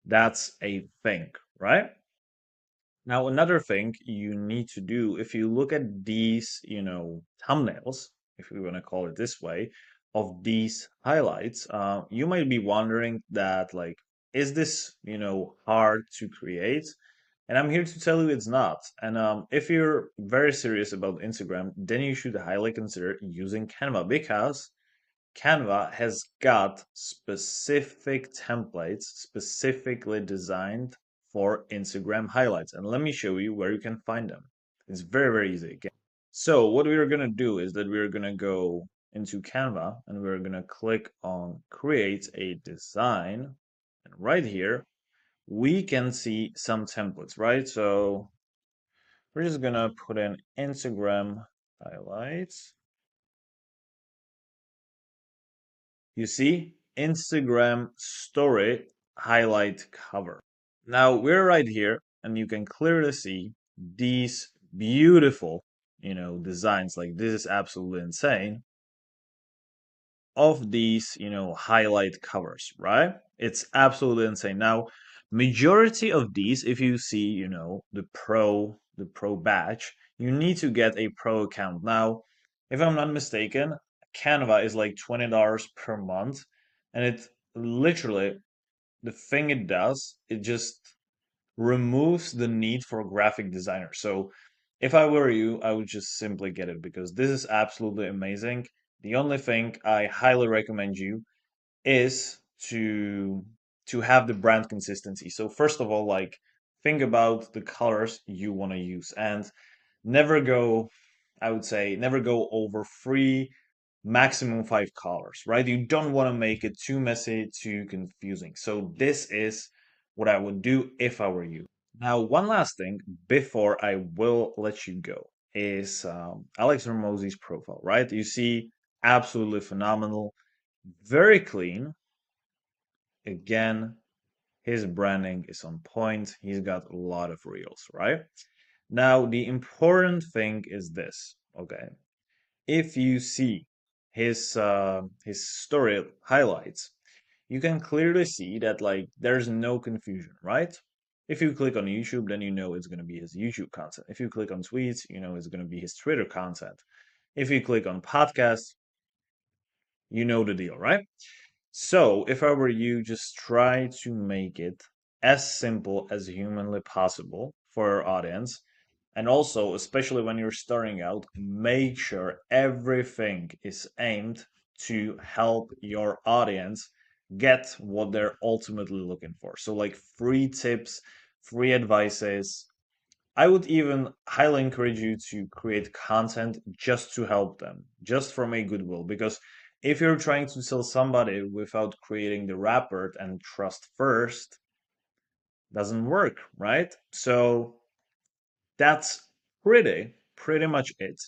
that's a thing, right? Now, another thing you need to do, if you look at these, thumbnails, if we want to call it this way, of these highlights, you might be wondering that, like, is this, hard to create? And I'm here to tell you it's not. And if you're very serious about Instagram, then you should highly consider using Canva because Canva has got specific templates specifically designed for Instagram highlights. And let me show you where you can find them. It's very, very easy. Okay. So what we're going to do is that we're going to go into Canva and we're going to click on create a design. And right here, we can see some templates, right? So we're just going to put in Instagram highlights. You see, Instagram story highlight cover. Now we're right here, and you can clearly see these beautiful, designs. Like this is absolutely insane of these, highlight covers, right? It's absolutely insane. Now, majority of these, if you see, the pro badge, you need to get a pro account. Now, if I'm not mistaken, Canva is like $20 per month, and it literally the thing it does, it just removes the need for a graphic designer. So if I were you, I would just simply get it because this is absolutely amazing. The only thing I highly recommend you is to have the brand consistency. So first of all, like think about the colors you want to use and never go, I would say, never go over three, maximum five colors, right? You don't want to make it too messy, too confusing. So this is what I would do if I were you. Now, one last thing before I will let you go is Alex Hormozi's profile, right? You see, absolutely phenomenal, very clean. Again, his branding is on point. He's got a lot of reels, right? Now, the important thing is this, okay? If you see his story highlights, you can clearly see that like there's no confusion, right? If you click on YouTube, then you know it's going to be his YouTube content. If you click on tweets, you know it's going to be his Twitter content. If you click on podcasts, you know the deal, right? So if I were you, just try to make it as simple as humanly possible for your audience. And also, especially when you're starting out, make sure everything is aimed to help your audience get what they're ultimately looking for. So, like free tips, free advices. I would even highly encourage you to create content just to help them, just from a goodwill. Because if you're trying to sell somebody without creating the rapport and trust first, doesn't work, right? So that's pretty much it.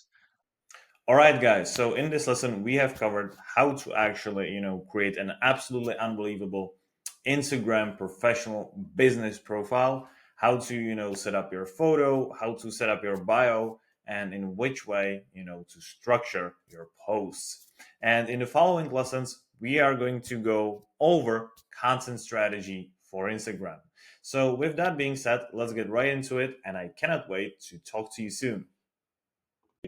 All right, guys. So in this lesson, we have covered how to actually, create an absolutely unbelievable Instagram professional business profile, how to, set up your photo, how to set up your bio, and in which way, to structure your posts. And in the following lessons, we are going to go over content strategy for Instagram. So with that being said, let's get right into it, and I cannot wait to talk to you soon.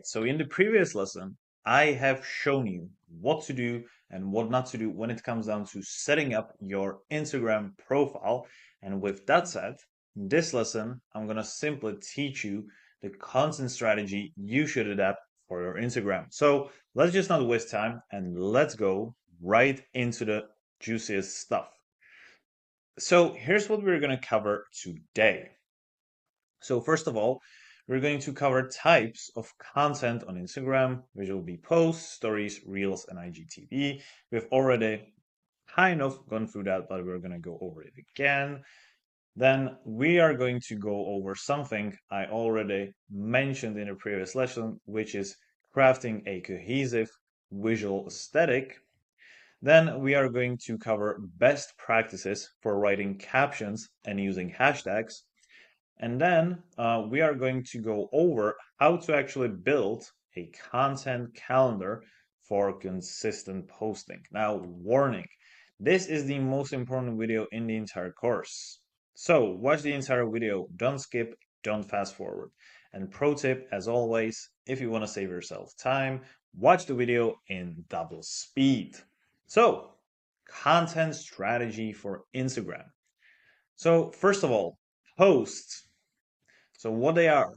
So in the previous lesson, I have shown you what to do and what not to do when it comes down to setting up your Instagram profile. And with that said, in this lesson, I'm going to simply teach you the content strategy you should adapt for your Instagram. So let's just not waste time and let's go right into the juiciest stuff. So here's what we're going to cover today. So first of all, we're going to cover types of content on Instagram, which will be posts, stories, reels, and IGTV. We've already kind of gone through that, but we're going to go over it again. Then we are going to go over something I already mentioned in a previous lesson, which is crafting a cohesive visual aesthetic. Then we are going to cover best practices for writing captions and using hashtags. And then we are going to go over how to actually build a content calendar for consistent posting. Now, warning, this is the most important video in the entire course. So watch the entire video, don't skip, don't fast forward. And pro tip, as always, if you want to save yourself time, watch the video in double speed. So, content strategy for Instagram. So first of all, posts. So what they are,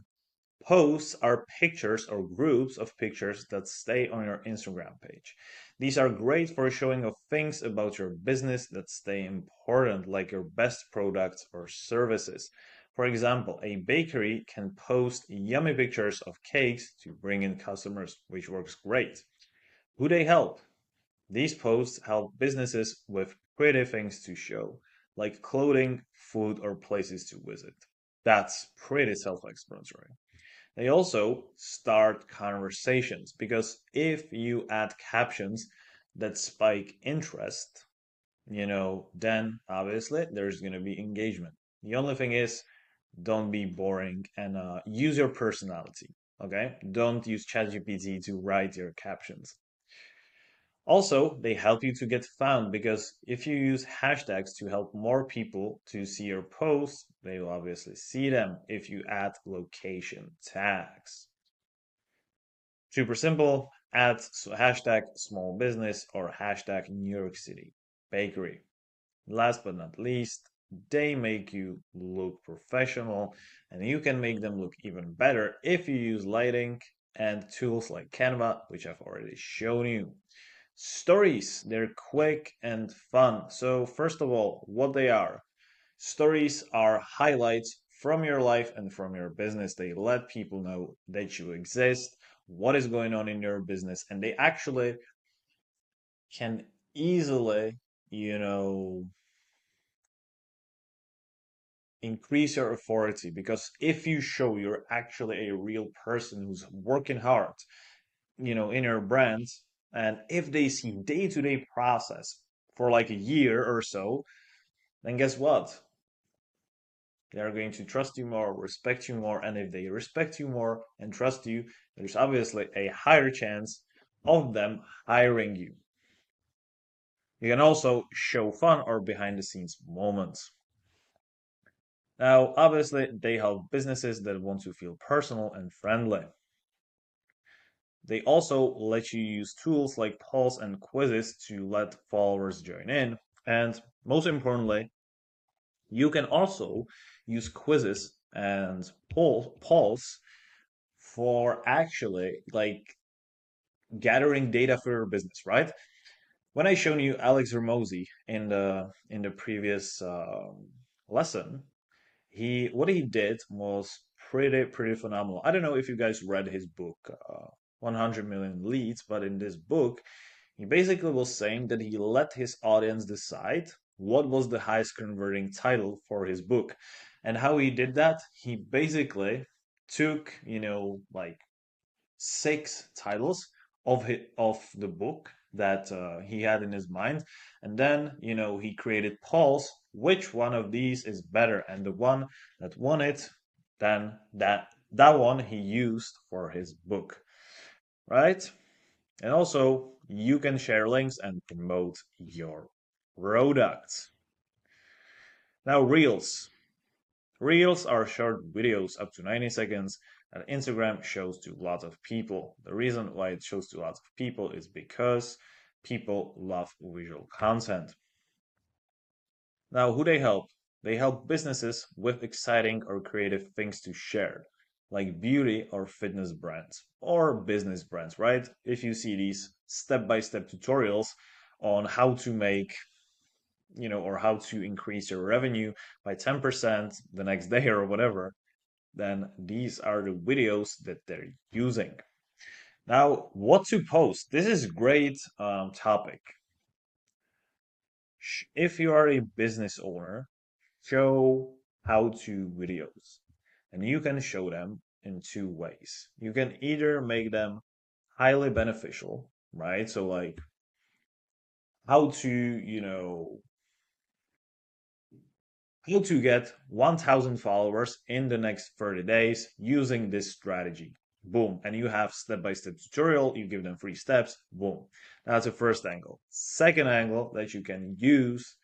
Posts are pictures or groups of pictures that stay on your Instagram page. These are great for showing off things about your business that stay important, like your best products or services. For example, a bakery can post yummy pictures of cakes to bring in customers, which works great. Who they help? These posts help businesses with pretty things to show, like clothing, food, or places to visit. That's pretty self-explanatory. They also start conversations because if you add captions that spike interest, then obviously there's going to be engagement. The only thing is, don't be boring and use your personality. Okay? Don't use ChatGPT to write your captions. Also, they help you to get found because if you use hashtags to help more people to see your posts, they will obviously see them if you add location tags. Super simple. Add hashtag small business or hashtag New York City bakery. Last but not least, they make you look professional and you can make them look even better if you use lighting and tools like Canva, which I've already shown you. Stories, they're quick and fun. So, first of all, what they are. Stories are highlights from your life and from your business. They let people know that you exist, what is going on in your business, and they actually can easily, you know, increase your authority because if you show you're actually a real person who's working hard, in your brand, and if they see day-to-day process for like a year or so, then guess what? They are going to trust you more, respect you more, and if they respect you more and trust you, there's obviously a higher chance of them hiring you. You can also show fun or behind the scenes moments. Now, obviously, they help businesses that want to feel personal and friendly. They also let you use tools like polls and quizzes to let followers join in. And most importantly, you can also use quizzes and polls for actually like gathering data for your business, right? When I shown you Alex Ramosi in the previous lesson, he what he did was pretty phenomenal. I don't know if you guys read his book, 100 Million Leads, but in this book, he basically was saying that he let his audience decide what was the highest converting title for his book. And how he did that, he basically took, like six titles of the book that he had in his mind, and then he created polls. Which one of these is better? And the one that won it, then that one he used for his book, right? And also you can share links and promote your products. Now Reels. Reels are short videos up to 90 seconds that Instagram shows to lots of people. The reason why it shows to lots of people is because people love visual content. Now, who they help? They help businesses with exciting or creative things to share, like beauty or fitness brands or business brands, right? If you see these step-by-step tutorials on how to make or how to increase your revenue by 10% the next day or whatever, then these are the videos that they're using. Now, what to post? This is a great topic. If you are a business owner, show how-to videos. And you can show them in two ways. You can either make them highly beneficial, right? So like how to, how to get 1,000 followers in the next 30 days using this strategy. Boom. And you have step-by-step tutorial. You give them 3 steps. Boom. That's the first angle. Second angle that you can use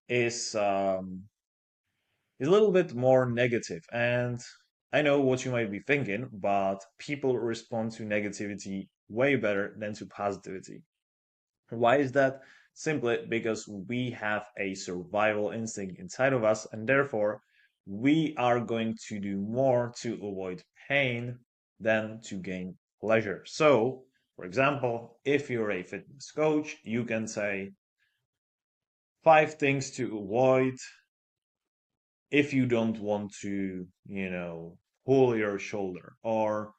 is is a little bit more negative. And I know what you might be thinking, but people respond to negativity way better than to positivity. Why is that? Simply because we have a survival instinct inside of us, and therefore we are going to do more to avoid pain than to gain pleasure. So, for example, if you're a fitness coach, you can say 5 things to avoid if you don't want to, pull your shoulder, or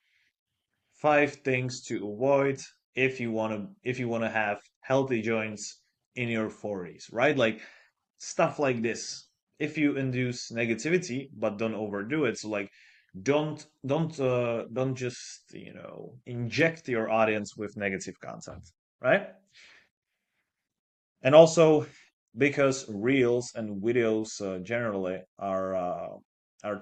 5 things to avoid if you want to have healthy joints in your 40s, right? Like stuff like this. If you induce negativity but don't overdo it, so like don't just inject your audience with negative content, right? And also because reels and videos generally are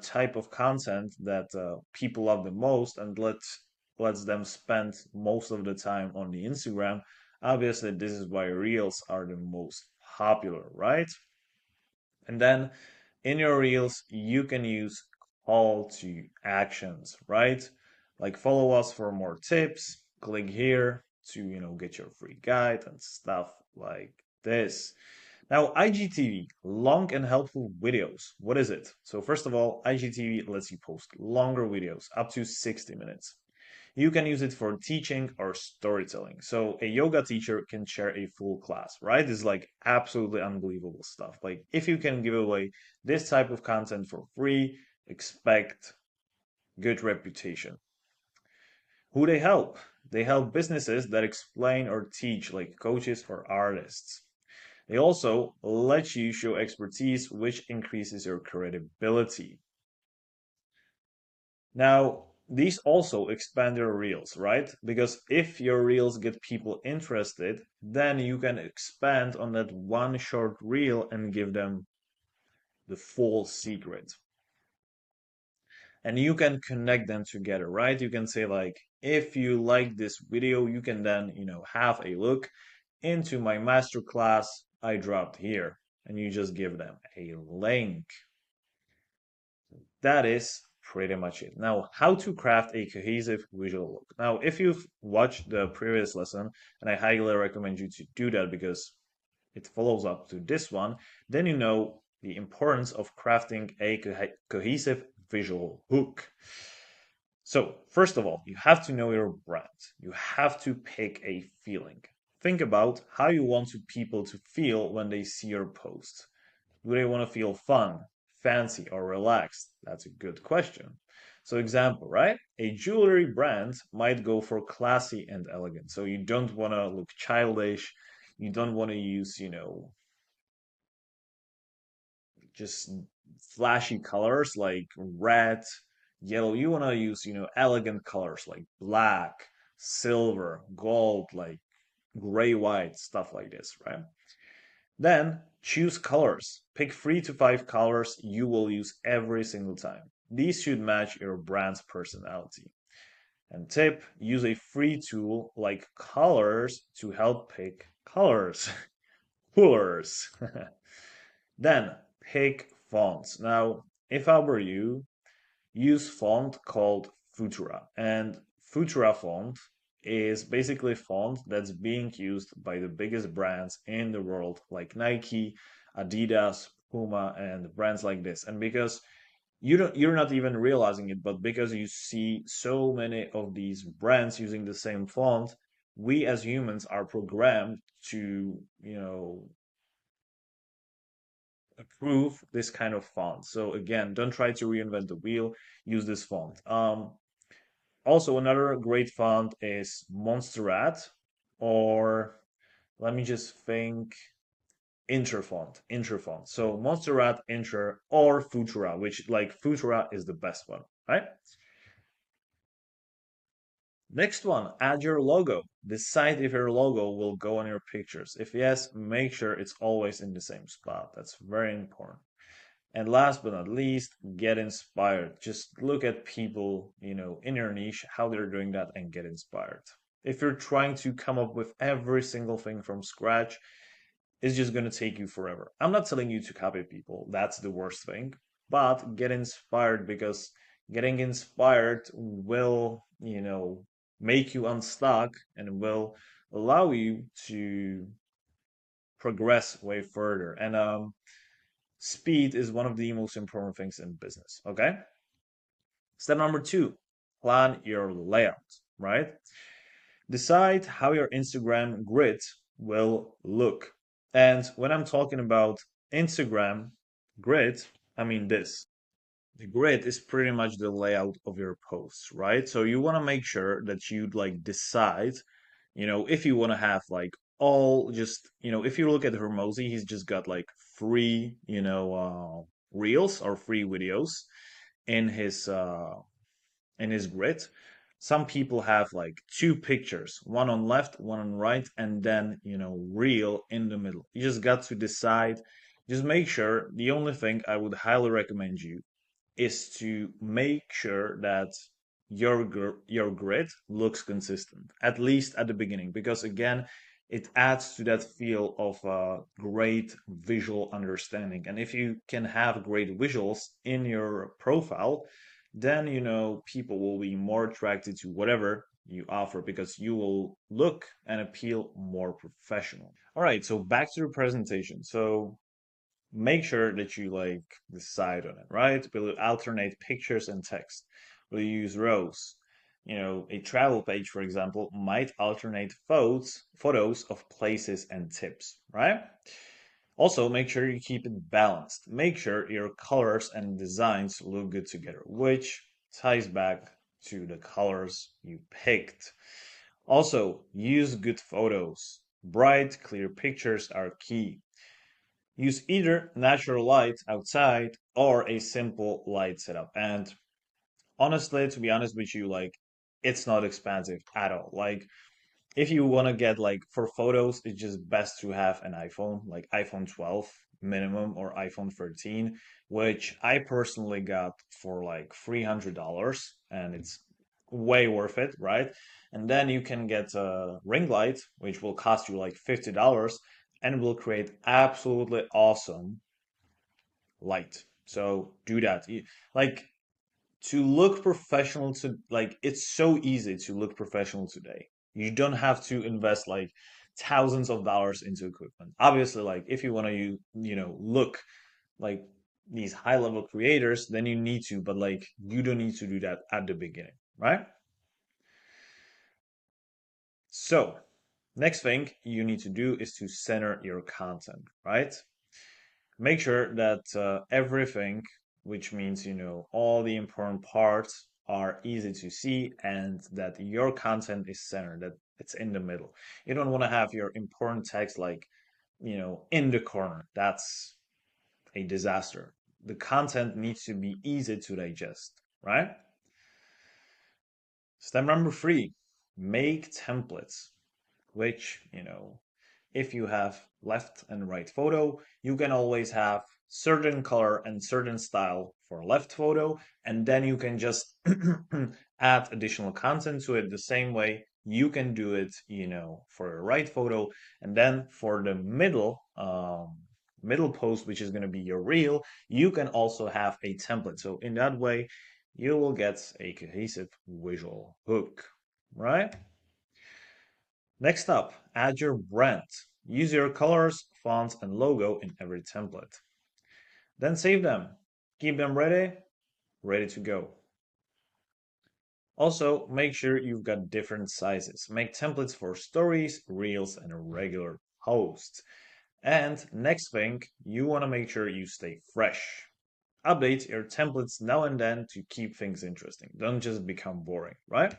type of content that people love the most and lets them spend most of the time on the Instagram. Obviously, this is why reels are the most popular, right? And then in your reels, you can use call to actions, right? Like follow us for more tips, click here to, get your free guide and stuff like this. Now, IGTV, long and helpful videos. What is it? So first of all, IGTV lets you post longer videos, up to 60 minutes. You can use it for teaching or storytelling. So a yoga teacher can share a full class, right? It's like absolutely unbelievable stuff. Like if you can give away this type of content for free, expect good reputation. Who they help? They help businesses that explain or teach, like coaches or artists. They also let you show expertise, which increases your credibility. Now, these also expand your reels, right? Because if your reels get people interested, then you can expand on that one short reel and give them the full secret. And you can connect them together, right? You can say like, if you like this video, you can then, have a look into my masterclass I dropped here. And you just give them a link. That is pretty much it. Now, how to craft a cohesive visual look. Now, if you've watched the previous lesson, and I highly recommend you to do that because it follows up to this one, then you know the importance of crafting a cohesive visual hook. So, first of all, you have to know your brand. You have to pick a feeling. Think about how you want people to feel when they see your post. Do they want to feel fun, fancy, or relaxed? That's a good question. So, example, right? A jewelry brand might go for classy and elegant. So, you don't want to look childish. You don't want to use, just flashy colors like red, yellow. You want to use, elegant colors like black, silver, gold, like gray, white, stuff like this, right? Then choose colors. Pick 3 to 5 colors you will use every single time. These should match your brand's personality. And tip, use a free tool like Colors to help pick colors. Colors. Then pick fonts. Now, if I were you, use font called Futura. And Futura font is basically a font that's being used by the biggest brands in the world, like Nike, Adidas, Puma, and brands like this. And because you're not even realizing it, but because you see so many of these brands using the same font, we as humans are programmed to, approve this kind of font. So again, don't try to reinvent the wheel. Use this font. Also, another great font is Montserrat, or let me just think, Interfont. Interfont. So Montserrat, Inter, or Futura, which like Futura is the best one, right? Next one, add your logo. Decide if your logo will go on your pictures. If yes, make sure it's always in the same spot. That's very important. And last but not least, get inspired. Just look at people, in your niche, how they're doing that and get inspired. If you're trying to come up with every single thing from scratch, it's just going to take you forever. I'm not telling you to copy people, that's the worst thing, but get inspired because getting inspired will, make you unstuck and will allow you to progress way further. And speed is one of the most important things in business. Okay. Step number two, Plan your layout, right? Decide how your Instagram grid will look. And when I'm talking about Instagram grid, I mean this. The grid is pretty much the layout of your posts, right? So you want to make sure that you like decide, if you want to have like all just, if you look at Hermosi, he's just got like free, reels or free videos in his grid. Some people have like two pictures, one on left, one on right, and then, reel in the middle. You just got to decide. Just make sure. The only thing I would highly recommend you is to make sure that your grid looks consistent, at least at the beginning, because again, it adds to that feel of great visual understanding. And if you can have great visuals in your profile, then people will be more attracted to whatever you offer because you will look and appeal more professional. All right, so back to the presentation. So make sure that you like decide on it, right? Will you alternate pictures and text? Will you use rows? A travel page, for example, might alternate photos of places and tips, right? Also, make sure you keep it balanced. Make sure your colors and designs look good together, which ties back to the colors you picked. Also, use good photos. Bright, clear pictures are key. Use either natural light outside or a simple light setup. And honestly, to be honest with you, like it's not expensive at all. Like if you want to get like for photos, it's just best to have an iPhone, like iPhone 12 minimum or iPhone 13, which I personally got for like $300 and it's way worth it, right? And then you can get a ring light, which will cost you like $50 and will create absolutely awesome light. So do that. Like to look professional to like it's so easy to look professional today. You don't have to invest like thousands of dollars into equipment. Obviously, like if you want to look like these high level creators, then you need to, but like you don't need to do that at the beginning, right? So, next thing you need to do is to center your content, right? Make sure that everything, which means, all the important parts are easy to see and that your content is centered, that it's in the middle. You don't want to have your important text like, in the corner. That's a disaster. The content needs to be easy to digest, right? Step number three, make templates, which, if you have left and right photo, you can always have certain color and certain style for left photo, and then you can just add additional content to it the same way you can do it, for a right photo, and then for the middle post, which is going to be your reel, you can also have a template. So in that way, you will get a cohesive visual hook, right? Next up, add your brand. Use your colors, fonts, and logo in every template. Then save them. Keep them ready to go. Also, make sure you've got different sizes. Make templates for stories, reels, and regular posts. And next thing, you want to make sure you stay fresh. Update your templates now and then to keep things interesting. Don't just become boring, right?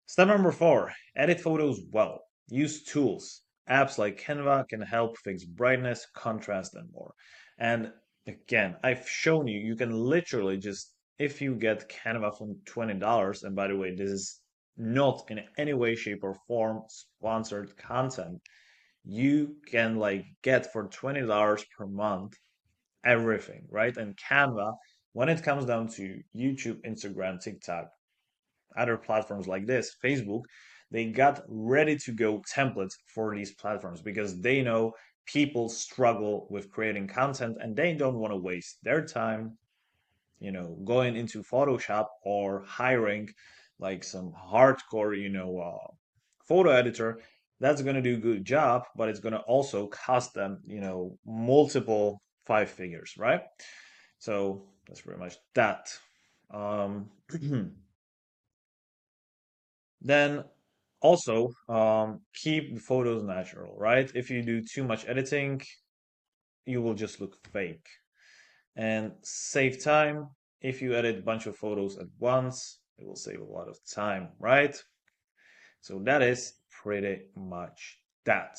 Step number four, edit photos well. Use tools. Apps like Canva can help fix brightness, contrast, and more. And again, I've shown you, you can literally just, if you get Canva for $20, and by the way, this is not in any way, shape, or form sponsored content, you can like get for $20 per month everything, right? And Canva, when it comes down to YouTube, Instagram, TikTok, other platforms like this, Facebook, they got ready to go templates for these platforms because they know people struggle with creating content and they don't want to waste their time, going into Photoshop or hiring like some hardcore, photo editor that's going to do a good job, but it's going to also cost them, multiple five figures, right? So that's pretty much that. Um, then also keep the photos natural, right? If you do too much editing, you will just look fake. And save time. If you edit a bunch of photos at once, it will save a lot of time, right? So that is pretty much that.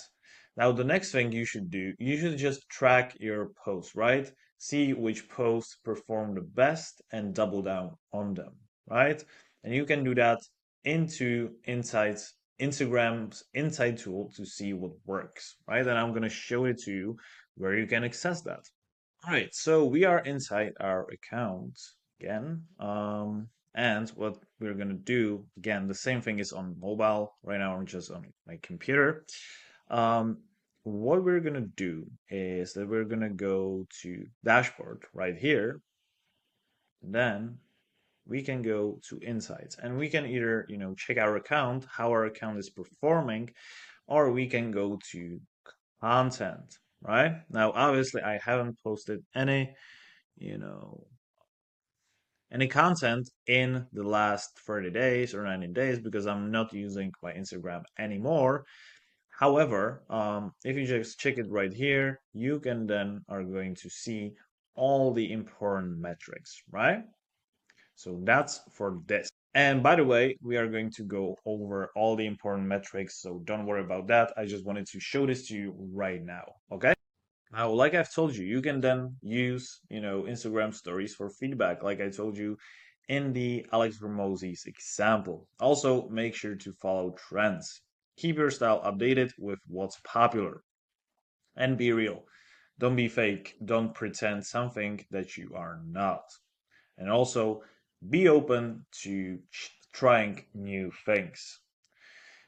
Now, the next thing you should do, you should just track your posts, right? See which posts perform the best and double down on them, right? And you can do that into Insights, Instagram's Insight tool to see what works, right? And I'm going to show it to you where you can access that. All right, so we are inside our account again. And what we're gonna do, again, the same thing is on mobile. Right now I'm just on my computer. Um, what we're gonna do is that we're gonna go to dashboard right here. Then we can go to insights and we can either, check our account, how our account is performing, or we can go to content, right? Now, obviously I haven't posted you know, any content in the last 30 days or 90 days because I'm not using my Instagram anymore. However, if you just check it right here, you can then are going to see all the important metrics, right? So that's for this. And by the way, we are going to go over all the important metrics, so don't worry about that. I just wanted to show this to you right now, okay? Now, like I've told you, you can then use, Instagram stories for feedback, like I told you in the Alex Hormozzi's example. Also, make sure to follow trends. Keep your style updated with what's popular and be real. Don't be fake. Don't pretend something that you are not. And also, be open to trying new things.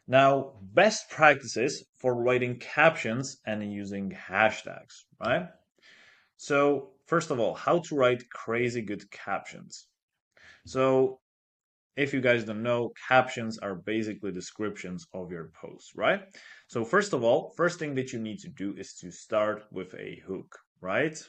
Now, best practices for writing captions and using hashtags, right? So, first of all, how to write crazy good captions. So, if you guys don't know, captions are basically descriptions of your post, right? So, first of all, first thing that you need to do is to start with a hook, right?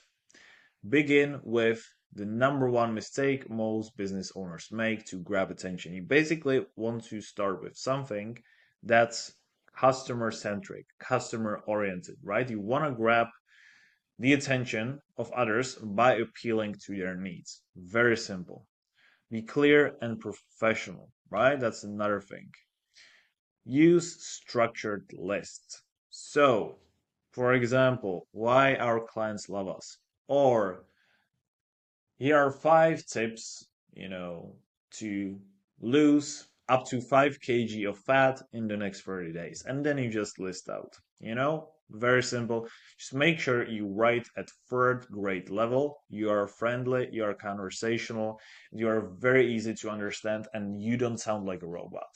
Begin with the number one mistake most business owners make to grab attention. You basically want to start with something that's customer centric, customer oriented, right? You want to grab the attention of others by appealing to their needs. Very simple. Be clear and professional, right? That's another thing. Use structured lists. So, for example, why our clients love us. Or here are 5 tips, to lose up to 5 kg of fat in the next 30 days. And then you just list out, very simple. Just make sure you write at third grade level. You are friendly, you are conversational, you are very easy to understand, and you don't sound like a robot.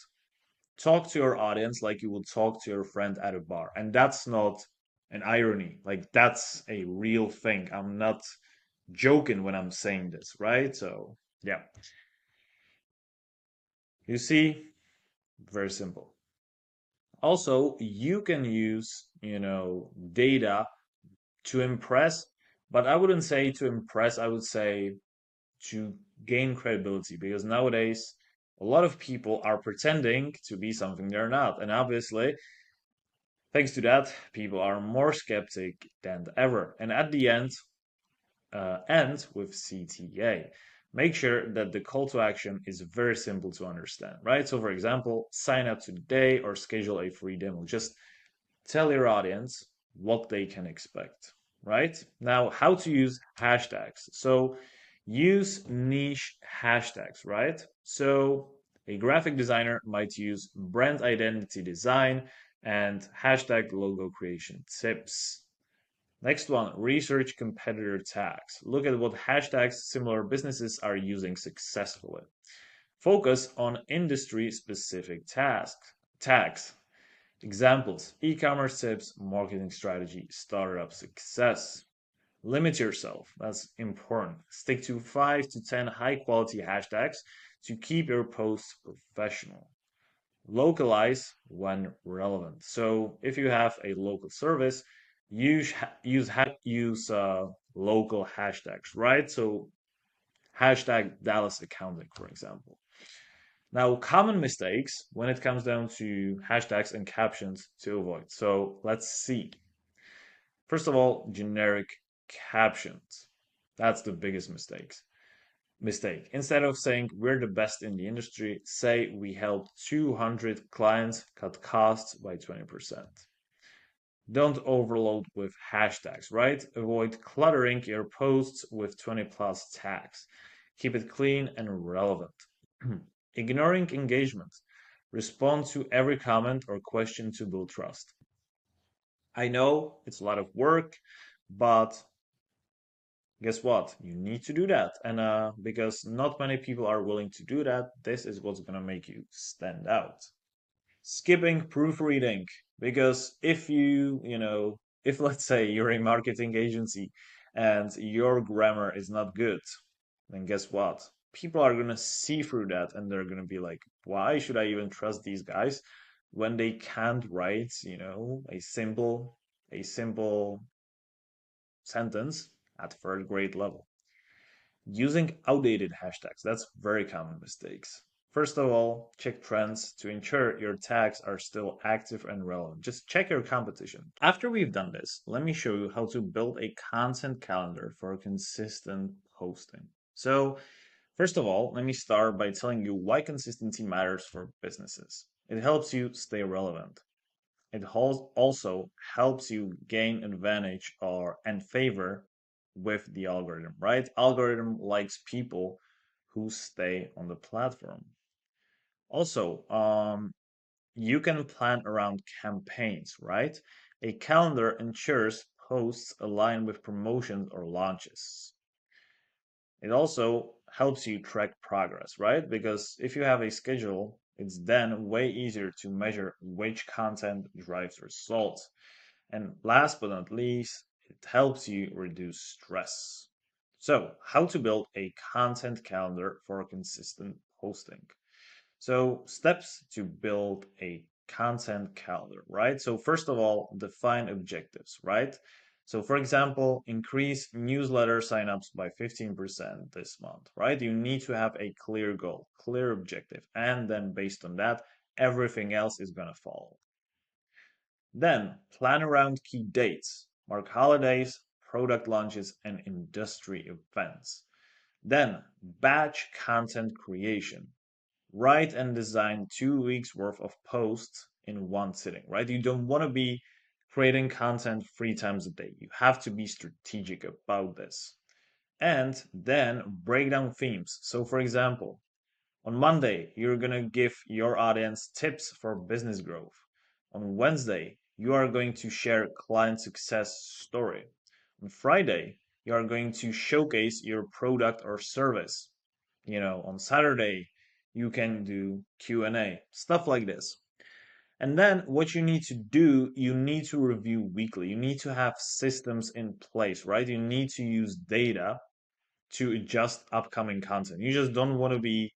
Talk to your audience like you would talk to your friend at a bar. And that's not an irony. Like, that's a real thing. I'm not joking when I'm saying this, right? So, yeah, you see, very simple. Also, you can use, data to impress, but I wouldn't say to impress, I would say to gain credibility because nowadays a lot of people are pretending to be something they're not. And obviously, thanks to that, people are more skeptic than ever. And at the end with CTA. Make sure that the call to action is very simple to understand, right? So, for example, sign up today or schedule a free demo. Just tell your audience what they can expect, right? Now, how to use hashtags. So, use niche hashtags, right? So, a graphic designer might use brand identity design and hashtag logo creation tips. Next one, research competitor tags. Look at what hashtags similar businesses are using successfully. Focus on industry specific tags. Examples, e-commerce tips, marketing strategy, startup success. Limit yourself. That's important. Stick to 5 to 10 high quality hashtags to keep your posts professional. Localize when relevant. So if you have a local service, use local hashtags, right? So Hashtag Dallas accounting, for example. Now, common mistakes when it comes down to hashtags and captions to avoid. So let's see. First of all, generic captions. That's the biggest mistake. Instead of saying we're the best in the industry, say we helped 200 clients cut costs by 20%. Don't overload with hashtags, right? Avoid cluttering your posts with 20 plus tags. Keep it clean and relevant. Ignoring engagement. Respond to every comment or question to build trust. I know it's a lot of work, but guess what? You need to do that. And because not many people are willing to do that, this is what's going to make you stand out. Skipping proofreading. Because if let's say you're a marketing agency and your grammar is not good, then guess what? People are going to see through that and they're going to be like, why should I even trust these guys when they can't write, a simple sentence at third grade level? Using outdated hashtags, that's very common mistakes. First of all, check trends to ensure your tags are still active and relevant. Just check your competition. After we've done this, let me show you how to build a content calendar for consistent posting. So, first of all, let me start by telling you why consistency matters for businesses. It helps you stay relevant. It also helps you gain advantage or and favor with the algorithm, right? Algorithm likes people who stay on the platform. Also, you can plan around campaigns, right? A calendar ensures posts align with promotions or launches. It also helps you track progress, right? Because if you have a schedule, it's then way easier to measure which content drives results. And last but not least, it helps you reduce stress. So, how to build a content calendar for consistent posting. So, steps to build a content calendar, right? So, first of all, define objectives, right? So, for example, increase newsletter signups by 15% this month, right? You need to have a clear goal, clear objective, and then based on that, everything else is going to follow. Then, plan around key dates, mark holidays, product launches, and industry events. Then, batch content creation. Write and design 2 weeks worth of posts in one sitting, right? You don't want to be creating content 3 times a day. You have to be strategic about this. And then break down themes. So, for example, on Monday, you're going to give your audience tips for business growth. On Wednesday, you are going to share client success story. On Friday, you are going to showcase your product or service. On Saturday, you can do Q&A, stuff like this. And then what you need to do, you need to review weekly. You need to have systems in place, right? You need to use data to adjust upcoming content. You just don't want to be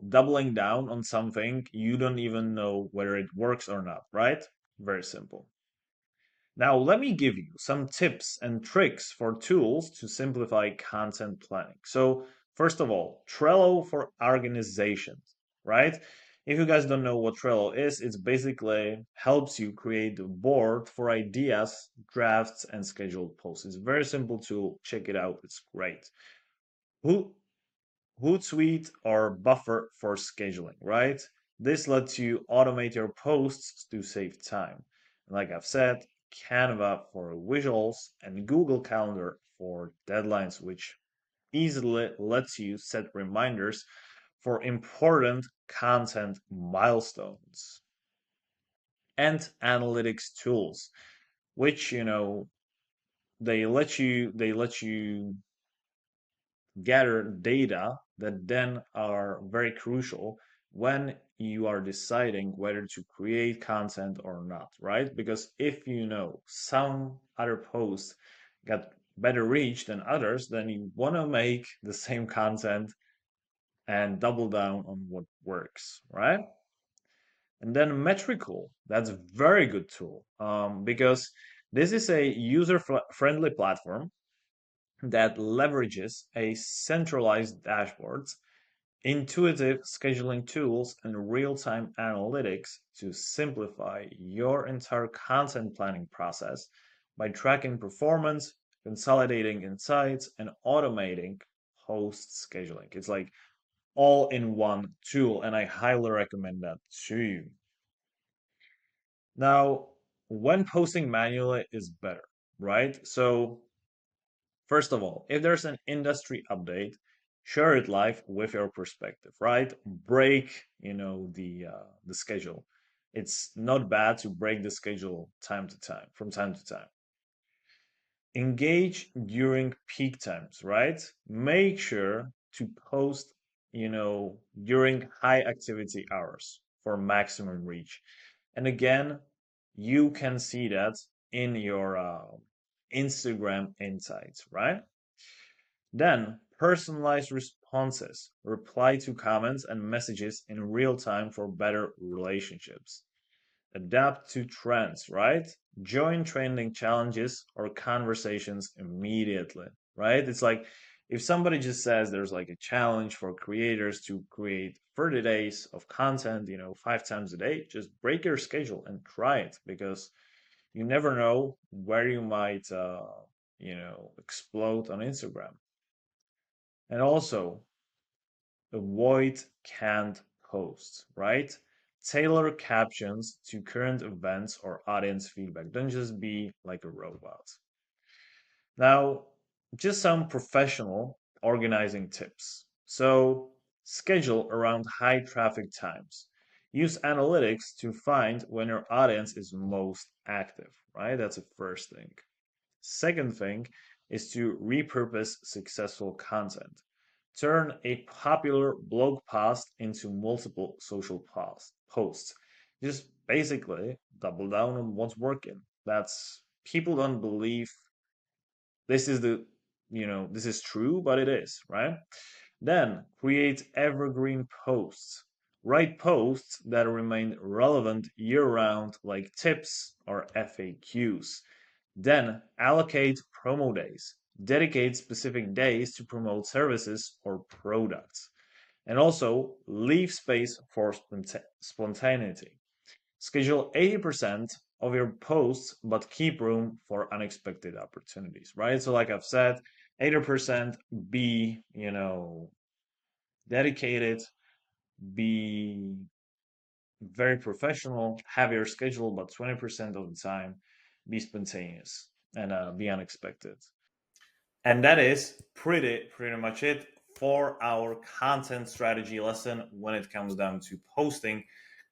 doubling down on something you don't even know whether it works or not, right? Very simple. Now, let me give you some tips and tricks for tools to simplify content planning. So, first of all, Trello for organization, right? If you guys don't know what Trello is, it's basically helps you create a board for ideas, drafts, and scheduled posts. It's a very simple tool. Check it out. It's great. Who Hootsuite or Buffer for scheduling, right? This lets you automate your posts to save time. And like I've said, Canva for visuals and Google Calendar for deadlines, which easily lets you set reminders for important content milestones. And analytics tools, which they let you gather data that then are very crucial when you are deciding whether to create content or not, right? Because if you know some other posts got better reach than others, then you want to make the same content and double down on what works, right? And then Metricool, that's a very good tool because this is a user friendly platform that leverages a centralized dashboard, intuitive scheduling tools, and real-time analytics to simplify your entire content planning process by tracking performance, consolidating insights, and automating post scheduling. It's like all in one tool, and I highly recommend that to you. Now, when posting manually is better, right? So first of all, if there's an industry update, share it live with your perspective, right? Break, the schedule. It's not bad to break the schedule time to time, from time to time. Engage during peak times, right? Make sure to post, during high activity hours for maximum reach. And again, you can see that in your Instagram insights, right? Then, personalized responses. Reply to comments and messages in real time for better relationships. Adapt to trends, right? Join trending challenges or conversations immediately, right? It's like if somebody just says there's like a challenge for creators to create 30 days of content, 5 times a day, just break your schedule and try it because you never know where you might, explode on Instagram. And also, avoid canned posts, right? Tailor captions to current events or audience feedback. Don't just be like a robot. Now, just some professional organizing tips. So, schedule around high traffic times. Use analytics to find when your audience is most active, right? That's the first thing. Second thing is to repurpose successful content. Turn a popular blog post into multiple social posts. Just basically double down on what's working. That's people don't believe this is this is true, but it is, right? Then create evergreen posts. Write posts that remain relevant year round, like tips or FAQs. Then allocate promo days. Dedicate specific days to promote services or products. And also leave space for spontaneity. Schedule 80% of your posts, but keep room for unexpected opportunities, right? So, like I've said, 80% be, dedicated, be very professional, have your schedule, but 20% of the time be spontaneous and be unexpected. And that is pretty much it for our content strategy lesson when it comes down to posting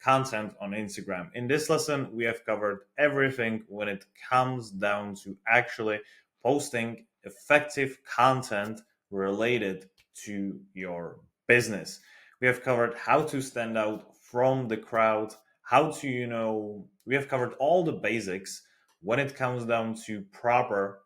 content on Instagram. In this lesson, we have covered everything when it comes down to actually posting effective content related to your business. We have covered how to stand out from the crowd, how to, we have covered all the basics when it comes down to proper,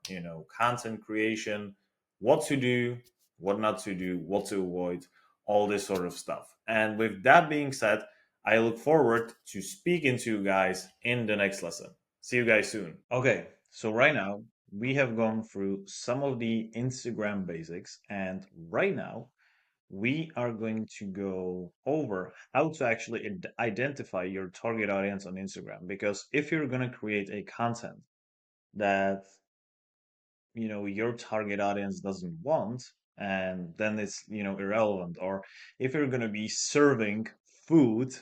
content creation, what to do, what not to do, what to avoid, all this sort of stuff. And with that being said, I look forward to speaking to you guys in the next lesson. See you guys soon. Okay, so right now we have gone through some of the Instagram basics, and right now we are going to go over how to actually identify your target audience on Instagram. Because if you're going to create a content that your target audience doesn't want, and then it's irrelevant, or if you're going to be serving food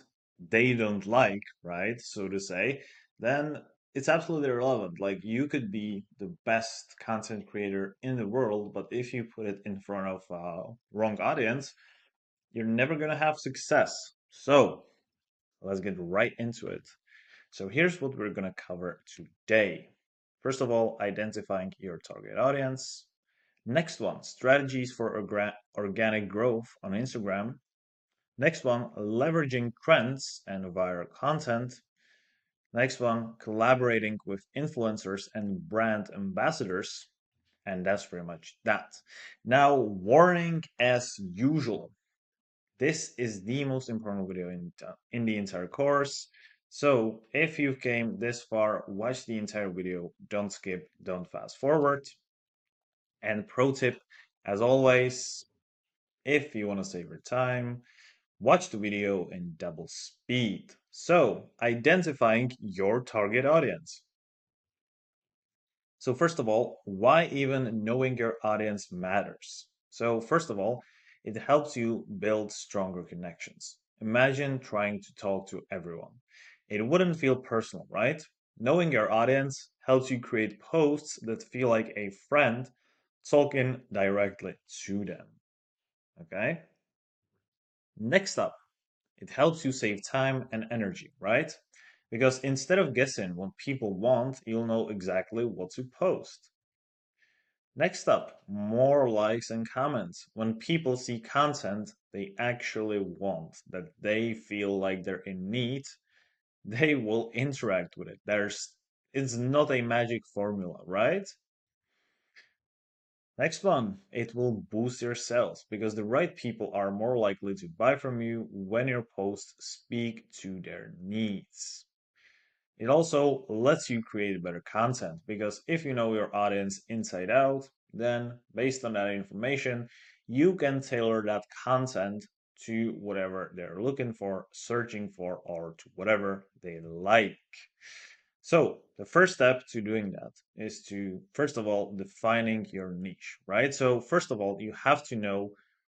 they don't like, right, so to say, then it's absolutely irrelevant. Like, you could be the best content creator in the world, but if you put it in front of wrong audience, you're never going to have success. So let's get right into it. So here's what we're going to cover today. First of all, identifying your target audience. Next one, strategies for organic growth on Instagram. Next one, leveraging trends and viral content. Next one, collaborating with influencers and brand ambassadors. And that's pretty much that. Now, warning as usual. This is the most important video in the entire course. So if you came this far, watch the entire video. Don't skip, don't fast forward. And pro tip, as always, if you want to save your time, watch the video in double speed. So, identifying your target audience. So, first of all, why even knowing your audience matters? So, first of all, it helps you build stronger connections. Imagine trying to talk to everyone. It wouldn't feel personal, right? Knowing your audience helps you create posts that feel like a friend talking directly to them. Okay? Next up, it helps you save time and energy, right? Because instead of guessing what people want, you'll know exactly what to post. Next up, more likes and comments. When people see content they actually want, that they feel like they're in need, they will interact with it. It's not a magic formula, right? Next one, it will boost your sales because the right people are more likely to buy from you when your posts speak to their needs. It also lets you create better content because if you know your audience inside out, then based on that information, you can tailor that content to whatever they're looking for, searching for, or to whatever they like. So, the first step to doing that is to, first of all, defining your niche, right? So, first of all, you have to know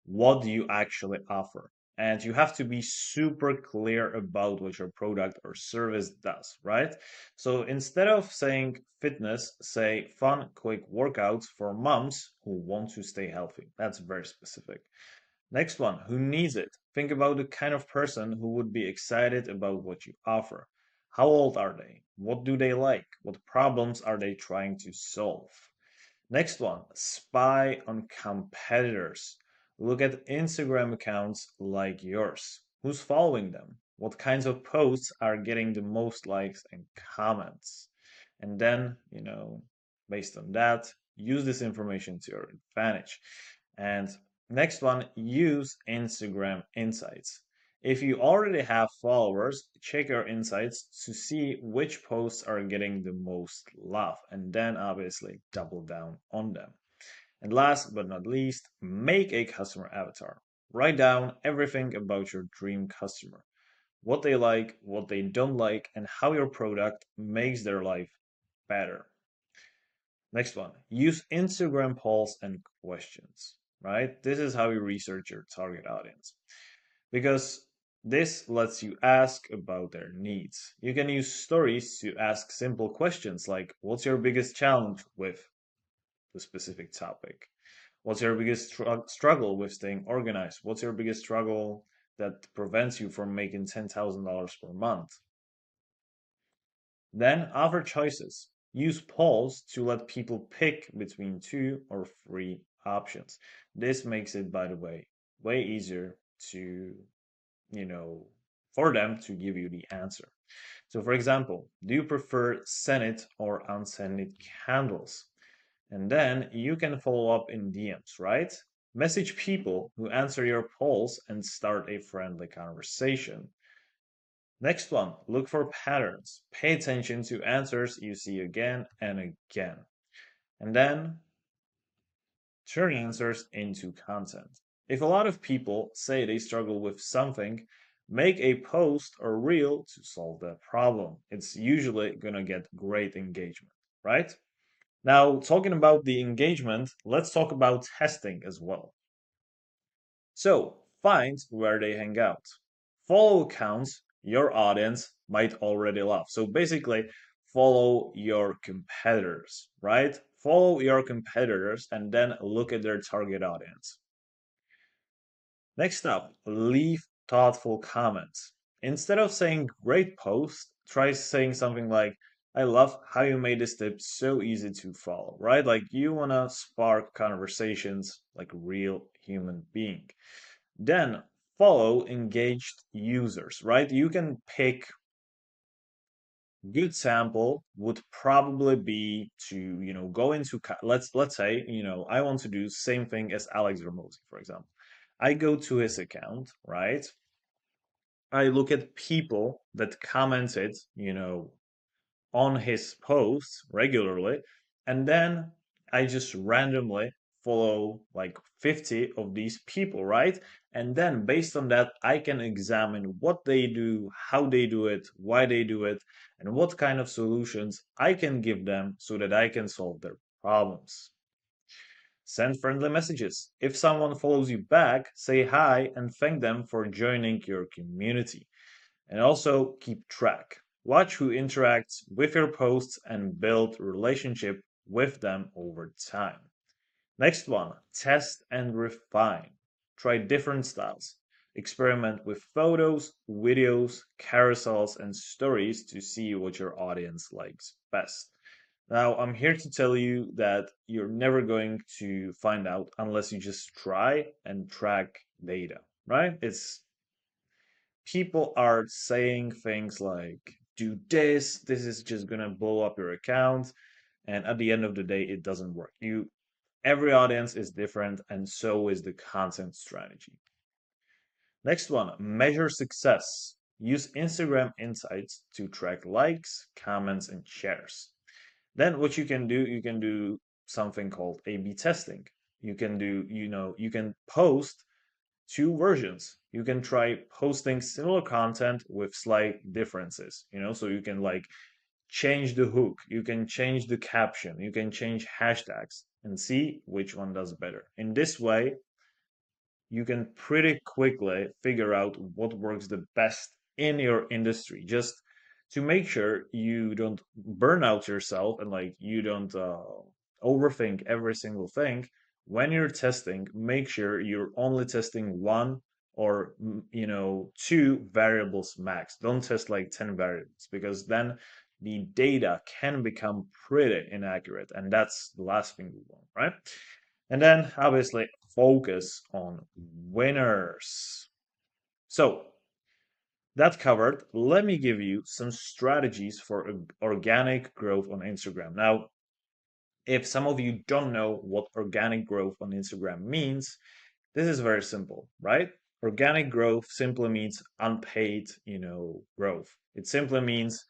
what do you actually offer. And you have to be super clear about what your product or service does, right? So instead of saying fitness, say fun, quick workouts for moms who want to stay healthy. That's very specific. Next one, who needs it? Think about the kind of person who would be excited about what you offer. How old are they? What do they like? What problems are they trying to solve? Next one, spy on competitors. Look at Instagram accounts like yours. Who's following them? What kinds of posts are getting the most likes and comments? And then, based on that, use this information to your advantage. And next one, use Instagram Insights. If you already have followers, check your insights to see which posts are getting the most love and then obviously double down on them. And last but not least, make a customer avatar. Write down everything about your dream customer, what they like, what they don't like, and how your product makes their life better. Next one, use Instagram polls and questions, right? This is how you research your target audience because this lets you ask about their needs. You can use stories to ask simple questions like, what's your biggest challenge with the specific topic? What's your biggest struggle with staying organized? What's your biggest struggle that prevents you from making $10,000 per month? Then offer choices. Use polls to let people pick between two or three options. This makes it, by the way, way easier to, you know, for them to give you the answer. So, for example, do you prefer scented or unscented candles? And then you can follow up in DMs, right? Message people who answer your polls and start a friendly conversation. Next one, look for patterns. Pay attention to answers you see again and again. And then turn answers into content. If a lot of people say they struggle with something, make a post or reel to solve that problem. It's usually going to get great engagement, right? Now, talking about the engagement, let's talk about testing as well. So, find where they hang out. Follow accounts your audience might already love. So, basically, follow your competitors, right? Follow your competitors and then look at their target audience. Next up, leave thoughtful comments. Instead of saying great post, try saying something like, I love how you made this tip so easy to follow, right? Like you want to spark conversations like a real human being. Then follow engaged users, right? You can pick good sample would probably be to, go into let's say, I want to do same thing as Alex Ramosi, for example. I go to his account, right? I look at people that commented, on his posts regularly, and then I just randomly follow like 50 of these people, right? And then based on that, I can examine what they do, how they do it, why they do it, and what kind of solutions I can give them so that I can solve their problems. Send friendly messages. If someone follows you back, say hi and thank them for joining your community. And also keep track. Watch who interacts with your posts and build relationship with them over time. Next one, test and refine. Try different styles. Experiment with photos, videos, carousels, and stories to see what your audience likes best. Now, I'm here to tell you that you're never going to find out unless you just try and track data, right? It's people are saying things like, do this is just gonna blow up your account. And at the end of the day, it doesn't work. Every audience is different, and so is the content strategy. Next one, measure success. Use Instagram Insights to track likes, comments, and shares. Then what you can do something called A/B testing. You can you can post two versions. You can try posting similar content with slight differences, so you can like change the hook, you can change the caption, you can change hashtags and see which one does better. In this way, you can pretty quickly figure out what works the best in your industry, just to make sure you don't burn out yourself and like you don't overthink every single thing. When you're testing, make sure you're only testing one or two variables max. Don't test like 10 variables, because then the data can become pretty inaccurate, and that's the last thing we want, right? And then obviously focus on winners. So that covered. Let me give you some strategies for organic growth on Instagram. Now, if some of you don't know what organic growth on Instagram means, this is very simple, right? Organic growth simply means unpaid, growth. It simply means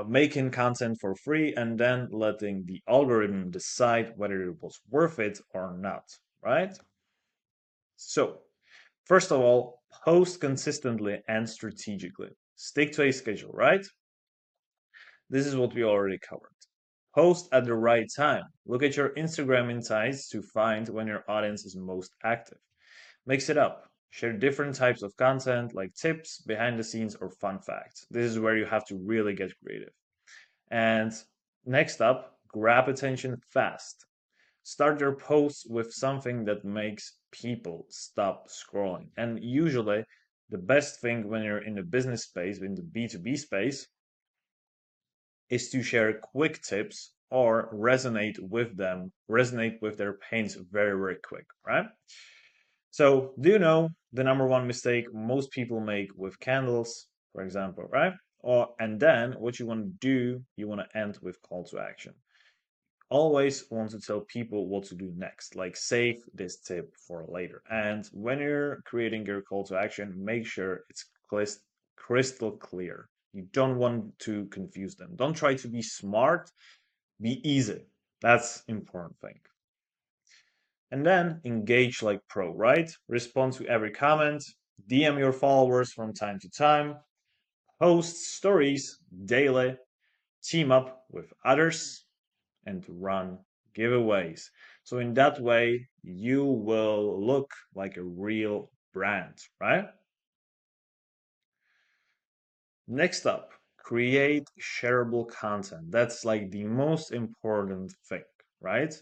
making content for free and then letting the algorithm decide whether it was worth it or not, right? So, first of all, post consistently and strategically. Stick to a schedule, right? This is what we already covered. Post at the right time. Look at your Instagram insights to find when your audience is most active. Mix it up. Share different types of content like tips, behind the scenes, or fun facts. This is where you have to really get creative. And next up, grab attention fast. Start your posts with something that makes people stop scrolling. And usually, the best thing when you're in the business space, in the B2B space, is to share quick tips or resonate with their pains very, very quick, right? So, do you know the number one mistake most people make with candles, for example, right? And then what you want to do, you want to end with call to action. Always want to tell people what to do next, like save this tip for later. And when you're creating your call to action, make sure it's crystal clear. You don't want to confuse them. Don't try to be smart, be easy. That's important thing. And then engage like pro, right? Respond to every comment, DM your followers from time to time, post stories daily, team up with others, and run giveaways. So in that way, you will look like a real brand, right? Next up, create shareable content. That's like the most important thing, right?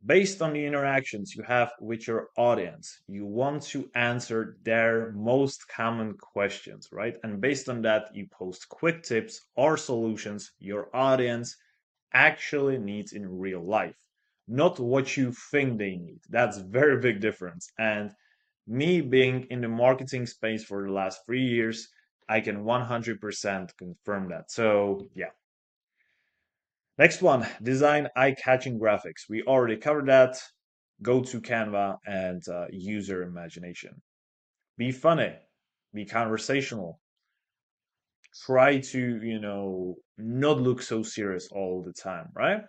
Based on the interactions you have with your audience, you want to answer their most common questions, right? And based on that, you post quick tips or solutions your audience actually needs in real life, not what you think they need. That's very big difference. And me being in the marketing space for the last 3 years, I can 100% confirm that. So yeah. Next one, design eye-catching graphics. We already covered that. Go to Canva and use your imagination. Be funny, be conversational, try to, not look so serious all the time, right?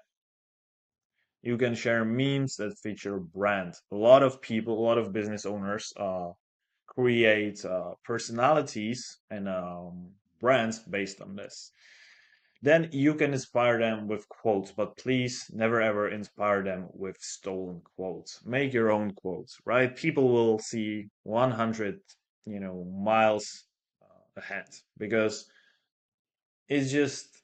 You can share memes that feature brand. A lot of people, a lot of business owners create personalities and brands based on this. Then you can inspire them with quotes, but please never ever inspire them with stolen quotes. Make your own quotes, right? People will see 100, miles ahead because it's just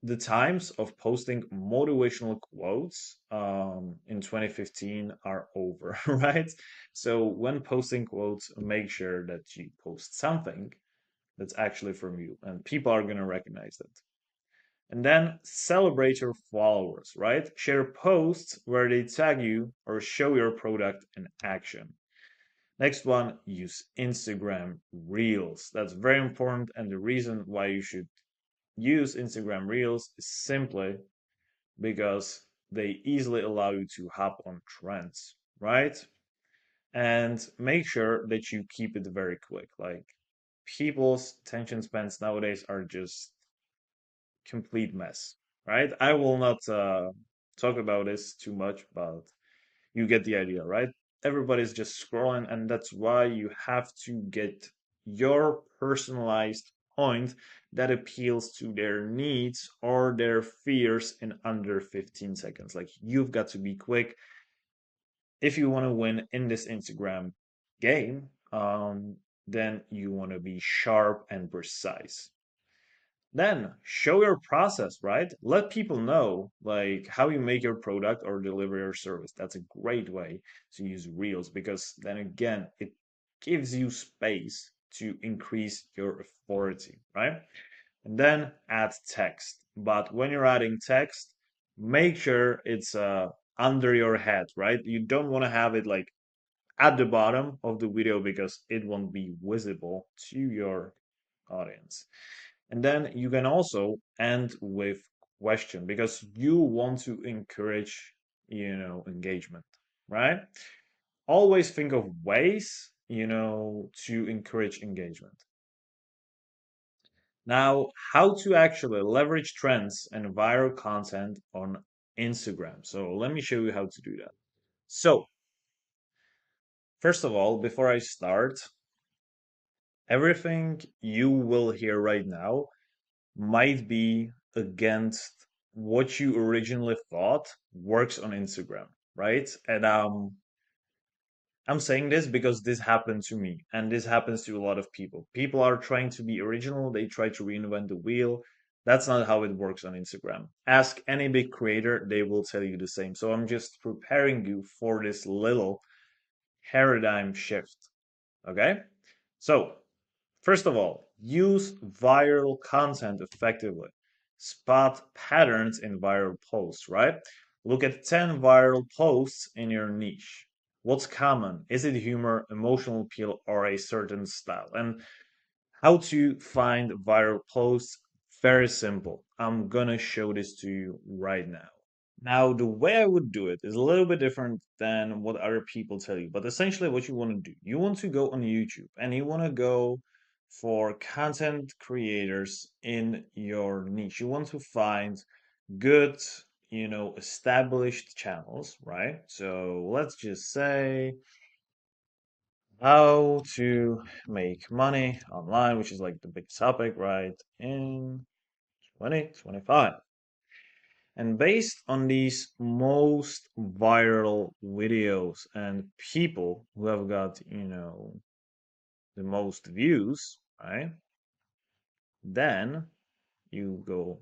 the times of posting motivational quotes in 2015 are over, right? So when posting quotes, make sure that you post something that's actually from you, and people are going to recognize that. And then celebrate your followers, right? Share posts where they tag you or show your product in action. Next one, use Instagram Reels. That's very important. And the reason why you should use Instagram Reels is simply because they easily allow you to hop on trends, right? And make sure that you keep it very quick. Like people's attention spans nowadays are just complete mess, right? I will not talk about this too much, but you get the idea, right? Everybody's just scrolling, and that's why you have to get your personalized point that appeals to their needs or their fears in under 15 seconds. Like you've got to be quick if you want to win in this Instagram game. Then you want to be sharp and precise. Then show your process, right? Let people know like how you make your product or deliver your service. That's a great way to use Reels because then again, it gives you space to increase your authority, right? And then add text. But when you're adding text, make sure it's under your head, right? You don't want to have it like at the bottom of the video because it won't be visible to your audience. And then you can also end with question because you want to encourage, engagement, right? Always think of ways, to encourage engagement. Now, how to actually leverage trends and viral content on Instagram. So let me show you how to do that. So, first of all, before I start, everything you will hear right now might be against what you originally thought works on Instagram, right? And I'm saying this because this happened to me and this happens to a lot of people. People are trying to be original, they try to reinvent the wheel. That's not how it works on Instagram. Ask any big creator, they will tell you the same. So I'm just preparing you for this little paradigm shift, okay? So, first of all, use viral content effectively. Spot patterns in viral posts, right? Look at 10 viral posts in your niche. What's common? Is it humor, emotional appeal, or a certain style? And how to find viral posts? Very simple. I'm gonna show this to you right now. Now, the way I would do it is a little bit different than what other people tell you, but essentially, what you want to do, you want to go on YouTube and you want to go for content creators in your niche. You want to find good, established channels, right? So let's just say how to make money online, which is like the big topic, right? In 2025. And based on these most viral videos and people who have got, the most views, right? Then you go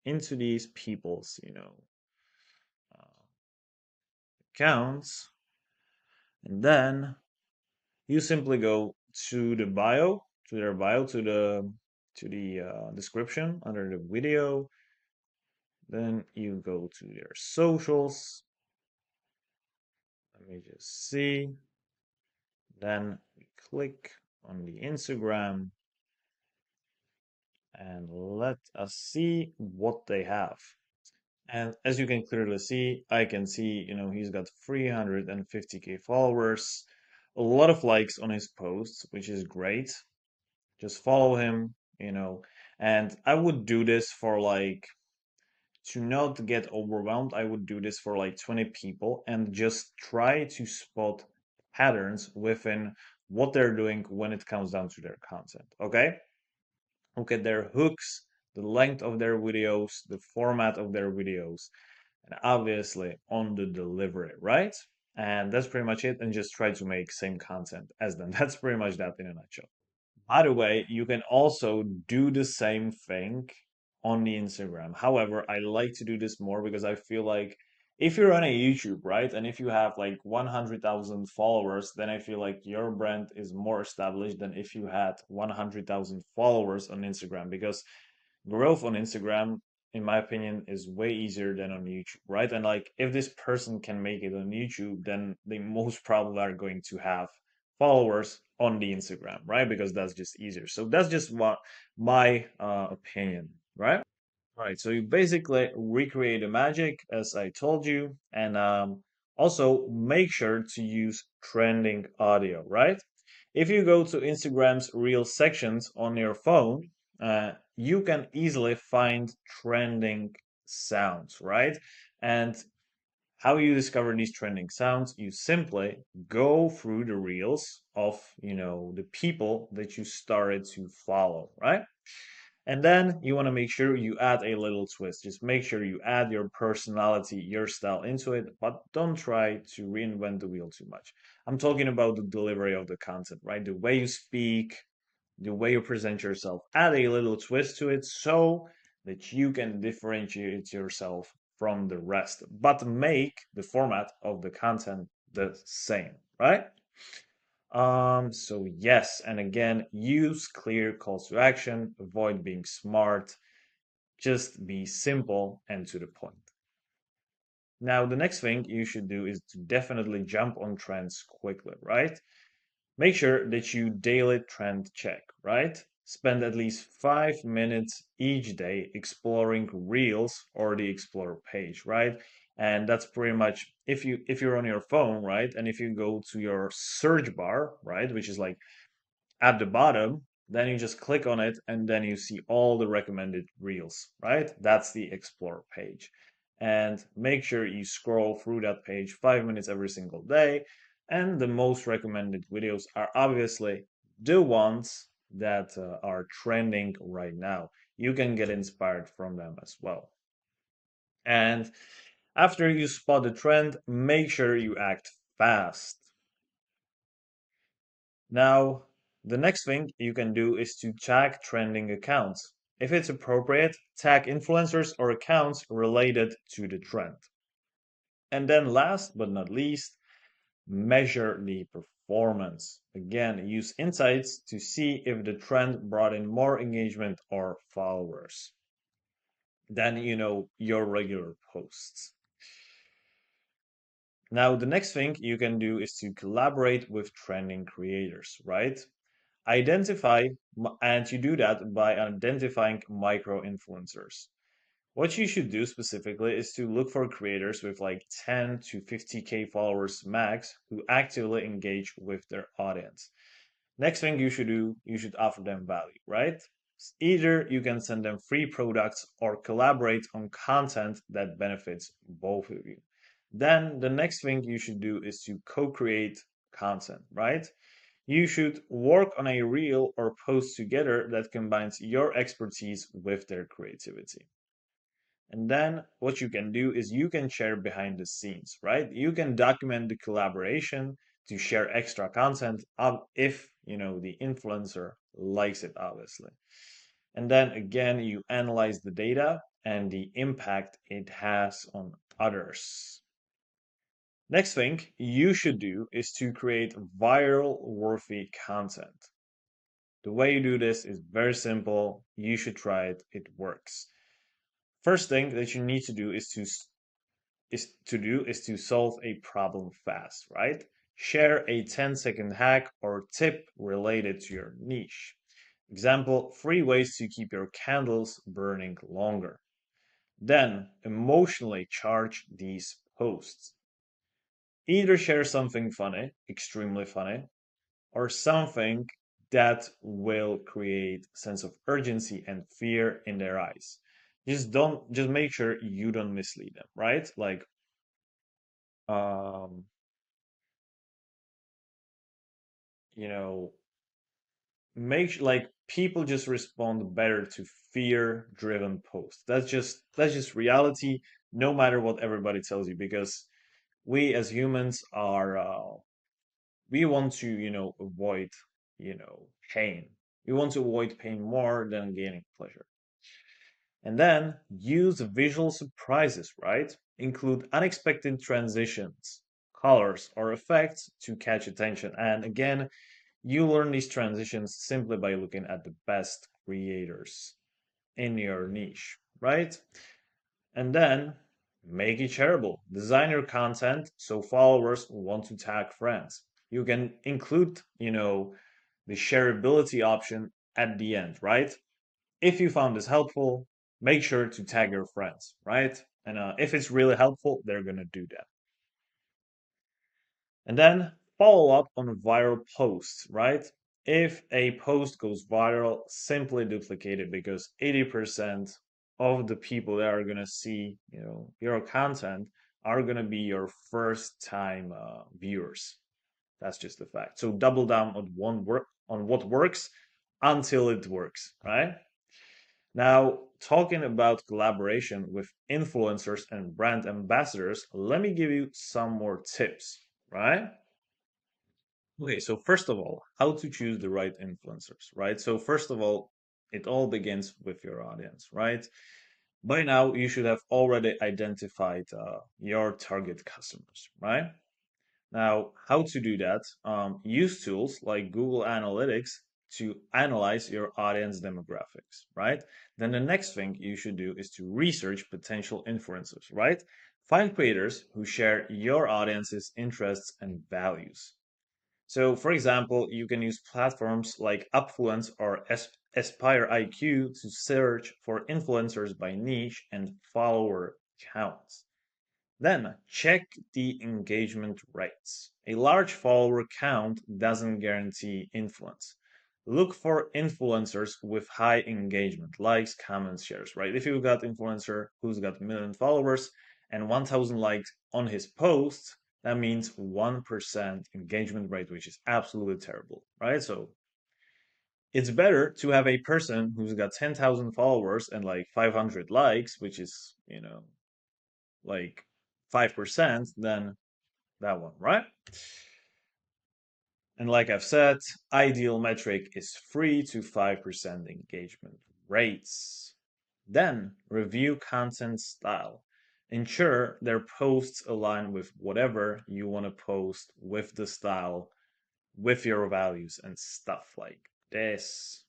into these people's, uh, accounts, and then you simply go to the bio, to their bio, to the description under the video. Then you go to their socials. Let me just see. Then we click on the Instagram and let us see what they have. And as you can clearly see, I can see, he's got 350K followers, a lot of likes on his posts, which is great. Just follow him, you know. And I would do this for like, to not get overwhelmed, I would do this for like 20 people and just try to spot patterns within what they're doing when it comes down to their content. Okay? Look at their hooks, the length of their videos, the format of their videos, and obviously on the delivery, right? And that's pretty much it. And just try to make same content as them. That's pretty much that in a nutshell. By the way, you can also do the same thing on the Instagram. However, I like to do this more because I feel like if you're on a YouTube, right, and if you have like 100,000 followers, then I feel like your brand is more established than if you had 100,000 followers on Instagram, because growth on Instagram, in my opinion, is way easier than on YouTube, right? And like if this person can make it on YouTube, then they most probably are going to have followers on the Instagram, right? Because that's just easier. So that's just what my opinion, right? Right. So you basically recreate the magic as I told you, and also make sure to use trending audio, right? If you go to Instagram's reel sections on your phone, you can easily find trending sounds, right? And how you discover these trending sounds, you simply go through the reels of, the people that you started to follow, right? And then you want to make sure you add a little twist. Just make sure you add your personality, your style into it, but don't try to reinvent the wheel too much. I'm talking about the delivery of the content, right? The way you speak, the way you present yourself. Add a little twist to it so that you can differentiate yourself from the rest, but make the format of the content the same, right? So yes, and again, use clear calls to action, avoid being smart, just be simple and to the point. Now, the next thing you should do is to definitely jump on trends quickly, right? Make sure that you daily trend check, right? Spend at least 5 minutes each day exploring Reels or the Explore page, right? And that's pretty much if you're on your phone, right? And if you go to your search bar, right, which is like at the bottom, then you just click on it and then you see all the recommended reels, right? That's the explore page. And make sure you scroll through that page 5 minutes every single day. And the most recommended videos are obviously the ones that are trending right now. You can get inspired from them as well. And after you spot the trend, make sure you act fast. Now, the next thing you can do is to tag trending accounts. If it's appropriate, tag influencers or accounts related to the trend. And then last but not least, measure the performance. Again, use insights to see if the trend brought in more engagement or followers than your regular posts. Now, the next thing you can do is to collaborate with trending creators, right? And you do that by identifying micro influencers. What you should do specifically is to look for creators with like 10 to 50K followers max who actively engage with their audience. Next thing you should do, you should offer them value, right? Either you can send them free products or collaborate on content that benefits both of you. Then the next thing you should do is to co create content, right? You should work on a reel or post together that combines your expertise with their creativity. And then what you can do is you can share behind the scenes, right? You can document the collaboration to share extra content if, the influencer likes it, obviously. And then again, you analyze the data and the impact it has on others. Next thing you should do is to create viral worthy content. The way you do this is very simple. You should try it. It works. First thing that you need to do is to solve a problem fast, right? Share a 10-second hack or tip related to your niche. Example, 3 ways to keep your candles burning longer. Then emotionally charge these posts. Either share something funny, extremely funny, or something that will create sense of urgency and fear in their eyes. Just make sure you don't mislead them, right? Like um, you know, like people just respond better to fear-driven posts. That's just reality, no matter what everybody tells you, because we as humans are we want to, avoid, pain. We want to avoid pain more than gaining pleasure. And then use visual surprises, right? Include unexpected transitions, colors, or effects to catch attention. And again, you learn these transitions simply by looking at the best creators in your niche, right? And then make it shareable. Design your content so followers want to tag friends. You can include, the shareability option at the end, right? If you found this helpful, make sure to tag your friends, right? And if it's really helpful, they're going to do that. And then follow up on viral posts, right? If a post goes viral, simply duplicate it, because 80% of the people that are going to see, your content are going to be your first time viewers. That's just a fact. So double down on what works until it works, right? Now, talking about collaboration with influencers and brand ambassadors, let me give you some more tips, right? Okay, so first of all, how to choose the right influencers, right? So, first of all, it all begins with your audience, right? By now, you should have already identified your target customers, right? Now, how to do that? Use tools like Google Analytics to analyze your audience demographics, right? Then the next thing you should do is to research potential influencers, right? Find creators who share your audience's interests and values. So, for example, you can use platforms like Upfluence or Aspire IQ to search for influencers by niche and follower counts. Then check the engagement rates. A large follower count doesn't guarantee influence. Look for influencers with high engagement, likes, comments, shares, right? If you've got influencer who's got 1 million followers and 1,000 likes on his posts, that means 1% engagement rate, which is absolutely terrible, right? So it's better to have a person who's got 10,000 followers and like 500 likes, which is, like 5% than that one, right? And like I've said, ideal metric is 3 to 5% engagement rates. Then review content style. Ensure their posts align with whatever you want to post, with the style, with your values and stuff like this.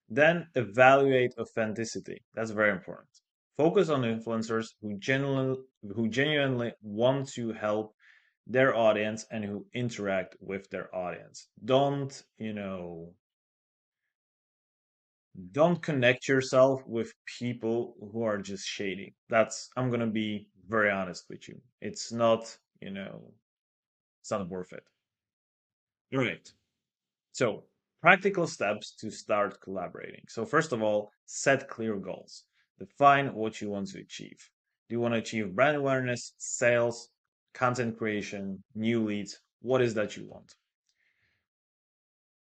Then evaluate authenticity. That's very important. Focus on influencers who genuinely want to help their audience and who interact with their audience. Don't connect yourself with people who are just shady. I'm going to be very honest with you. It's not worth it. Right. So, practical steps to start collaborating. So, first of all, set clear goals. Define what you want to achieve. Do you want to achieve brand awareness, sales, content creation, new leads? What is that you want?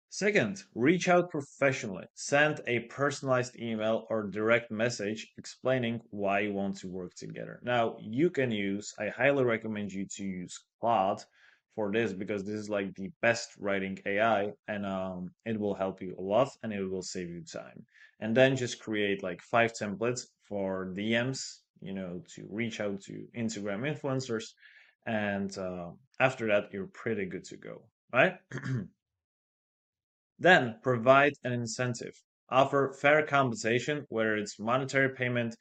Second, reach out professionally. Send a personalized email or direct message explaining why you want to work together. Now, I highly recommend you to use Claude for this, because this is like the best writing AI, and it will help you a lot and it will save you time. And then just create like 5 templates for DMs, to reach out to Instagram influencers. And after that, you're pretty good to go, right? Then provide an incentive. Offer fair compensation, whether it's monetary payment,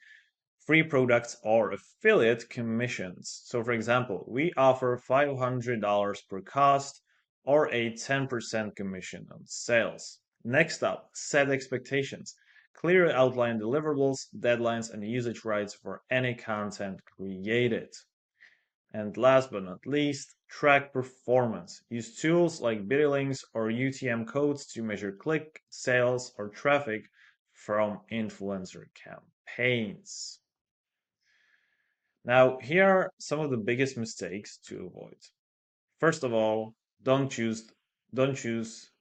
free products, or affiliate commissions. So, for example, we offer $500 per cost or a 10% commission on sales. Next up, set expectations. Clearly outline deliverables, deadlines, and usage rights for any content created. And last but not least, track performance. Use tools like Bitty or UTM codes to measure click, sales, or traffic from influencer campaigns. Now, here are some of the biggest mistakes to avoid. First of all, don't choose don't choose,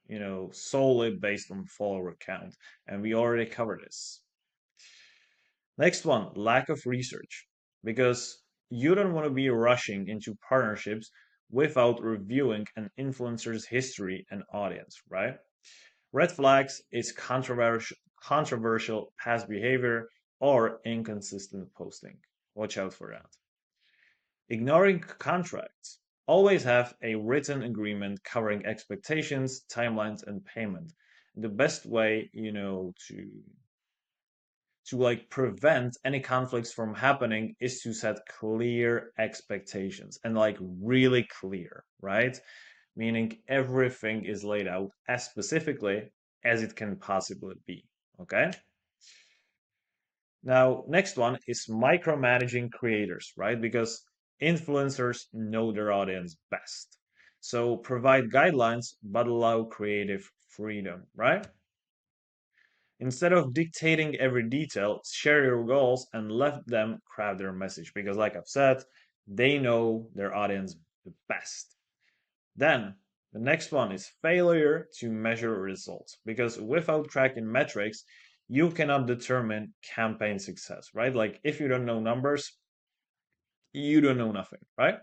solely based on follower count, and we already covered this. Next one, lack of research, because you don't want to be rushing into partnerships without reviewing an influencer's history and audience, right? Red flags is controversial past behavior or inconsistent posting. Watch out for that. Ignoring contracts. Always have a written agreement covering expectations, timelines, and payment. The best way, to like prevent any conflicts from happening is to set clear expectations and like really clear, right? Meaning everything is laid out as specifically as it can possibly be. Okay. Now, next one is micromanaging creators, right? Because influencers know their audience best. So provide guidelines, but allow creative freedom, right? Instead of dictating every detail, share your goals and let them craft their message. Because, like I've said, they know their audience the best. Then, the next one is failure to measure results. Because without tracking metrics, you cannot determine campaign success, right? Like if you don't know numbers, you don't know nothing, right?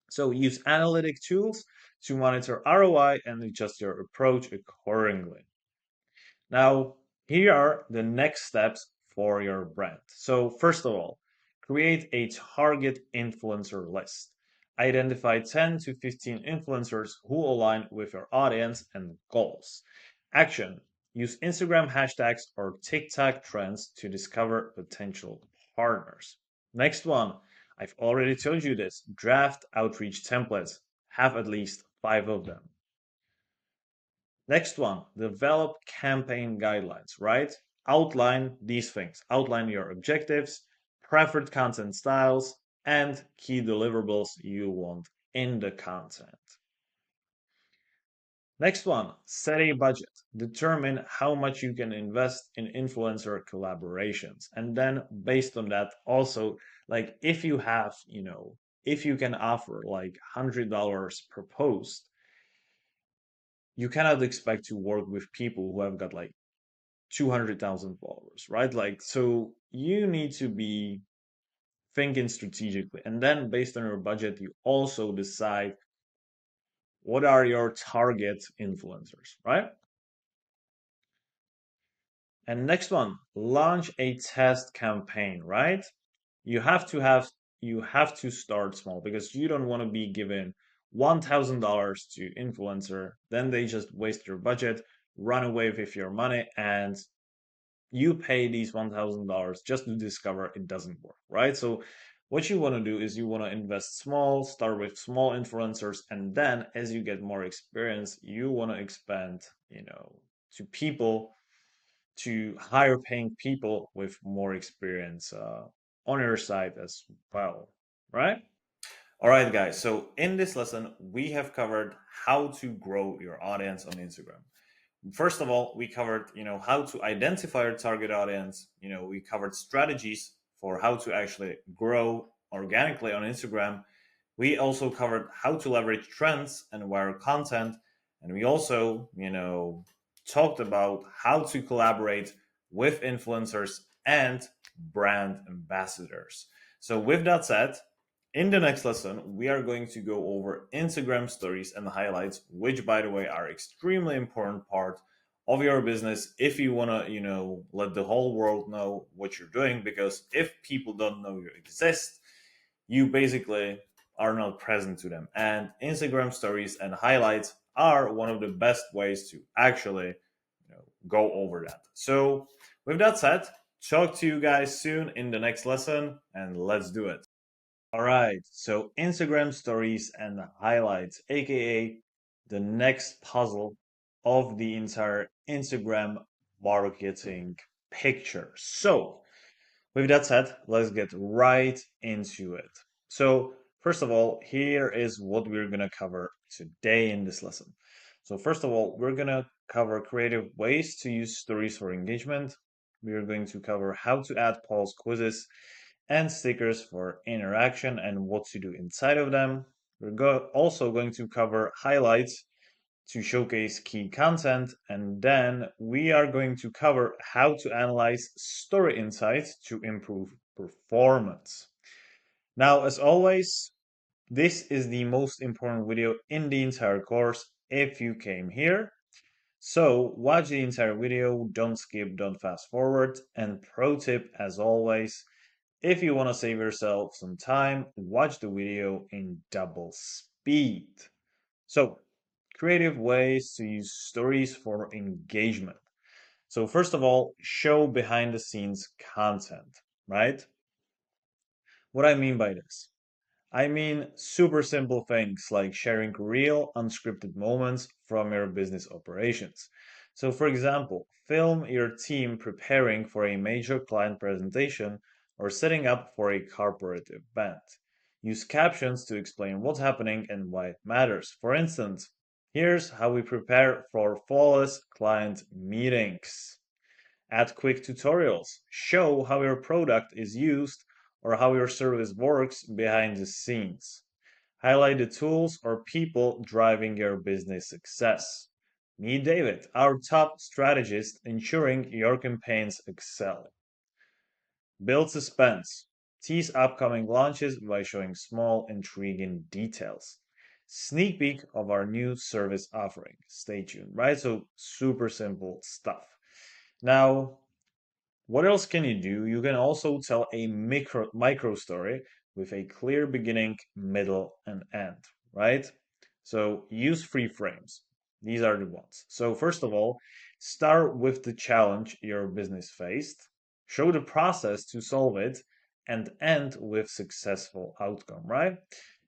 So use analytic tools to monitor ROI and adjust your approach accordingly. Now, here are the next steps for your brand. So, first of all, create a target influencer list. Identify 10 to 15 influencers who align with your audience and goals. Action. Use Instagram hashtags or TikTok trends to discover potential partners. Next one. I've already told you this. Draft outreach templates. Have at least 5 of them. Next one, develop campaign guidelines, right? Outline these things. Outline your objectives, preferred content styles, and key deliverables you want in the content. Next one, set a budget. Determine how much you can invest in influencer collaborations. And then based on that, also, like if you have, if you can offer like $100 per post, you cannot expect to work with people who have got like 200,000 followers, right? Like, so you need to be thinking strategically. And then based on your budget, you also decide what are your target influencers, right? And next one, launch a test campaign, right? You have to have you have to start small because you don't want to be given $1,000 to influencer, then they just waste your budget, run away with your money, and you pay these $1,000 just to discover it doesn't work, right? So what you want to do is you want to invest small, start with small influencers, and then as you get more experience, you want to expand, to people, to higher paying people with more experience on your side as well, right? All right, guys. So in this lesson, we have covered how to grow your audience on Instagram. First of all, we covered, how to identify your target audience. We covered strategies for how to actually grow organically on Instagram. We also covered how to leverage trends and viral content. And we also, talked about how to collaborate with influencers and brand ambassadors. So with that said, in the next lesson, we are going to go over Instagram stories and highlights, which, by the way, are extremely important part of your business if you want to, let the whole world know what you're doing. Because if people don't know you exist, you basically are not present to them. And Instagram stories and highlights are one of the best ways to actually, go over that. So, with that said, talk to you guys soon in the next lesson, and let's do it. All right, so Instagram stories and highlights, aka the next puzzle of the entire Instagram marketing picture. So, with that said, let's get right into it. So, First of all, here is what we're going to cover today in this lesson. So, first of all, we're going to cover creative ways to use stories for engagement. We are going to cover how to add polls, quizzes, and stickers for interaction and what to do inside of them. Also going to cover highlights to showcase key content, and then we are going to cover how to analyze story insights to improve performance. Now, as always, this is the most important video in the entire course if you came here. So watch the entire video, don't skip, don't fast forward. And pro tip, as always, if you want to save yourself some time, watch the video in double speed. So, creative ways to use stories for engagement. So, first of all, show behind the scenes content, right? What I mean by this? I mean super simple things like sharing real unscripted moments from your business operations. So, for example, film your team preparing for a major client presentation or setting up for a corporate event. Use captions to explain what's happening and why it matters. For instance, here's how we prepare for flawless client meetings. Add quick tutorials. Show how your product is used or how your service works behind the scenes. Highlight the tools or people driving your business success. Meet David, our top strategist, ensuring your campaigns excel. Build suspense. Tease upcoming launches by showing small, intriguing details. Sneak peek of our new service offering. Stay tuned, right? So, super simple stuff. Now, what else can you do? You can also tell a micro story with a clear beginning, middle, and end, right? So use free frames. These are the ones. So first of all, start with the challenge your business faced, show the process to solve it, and end with successful outcome, right?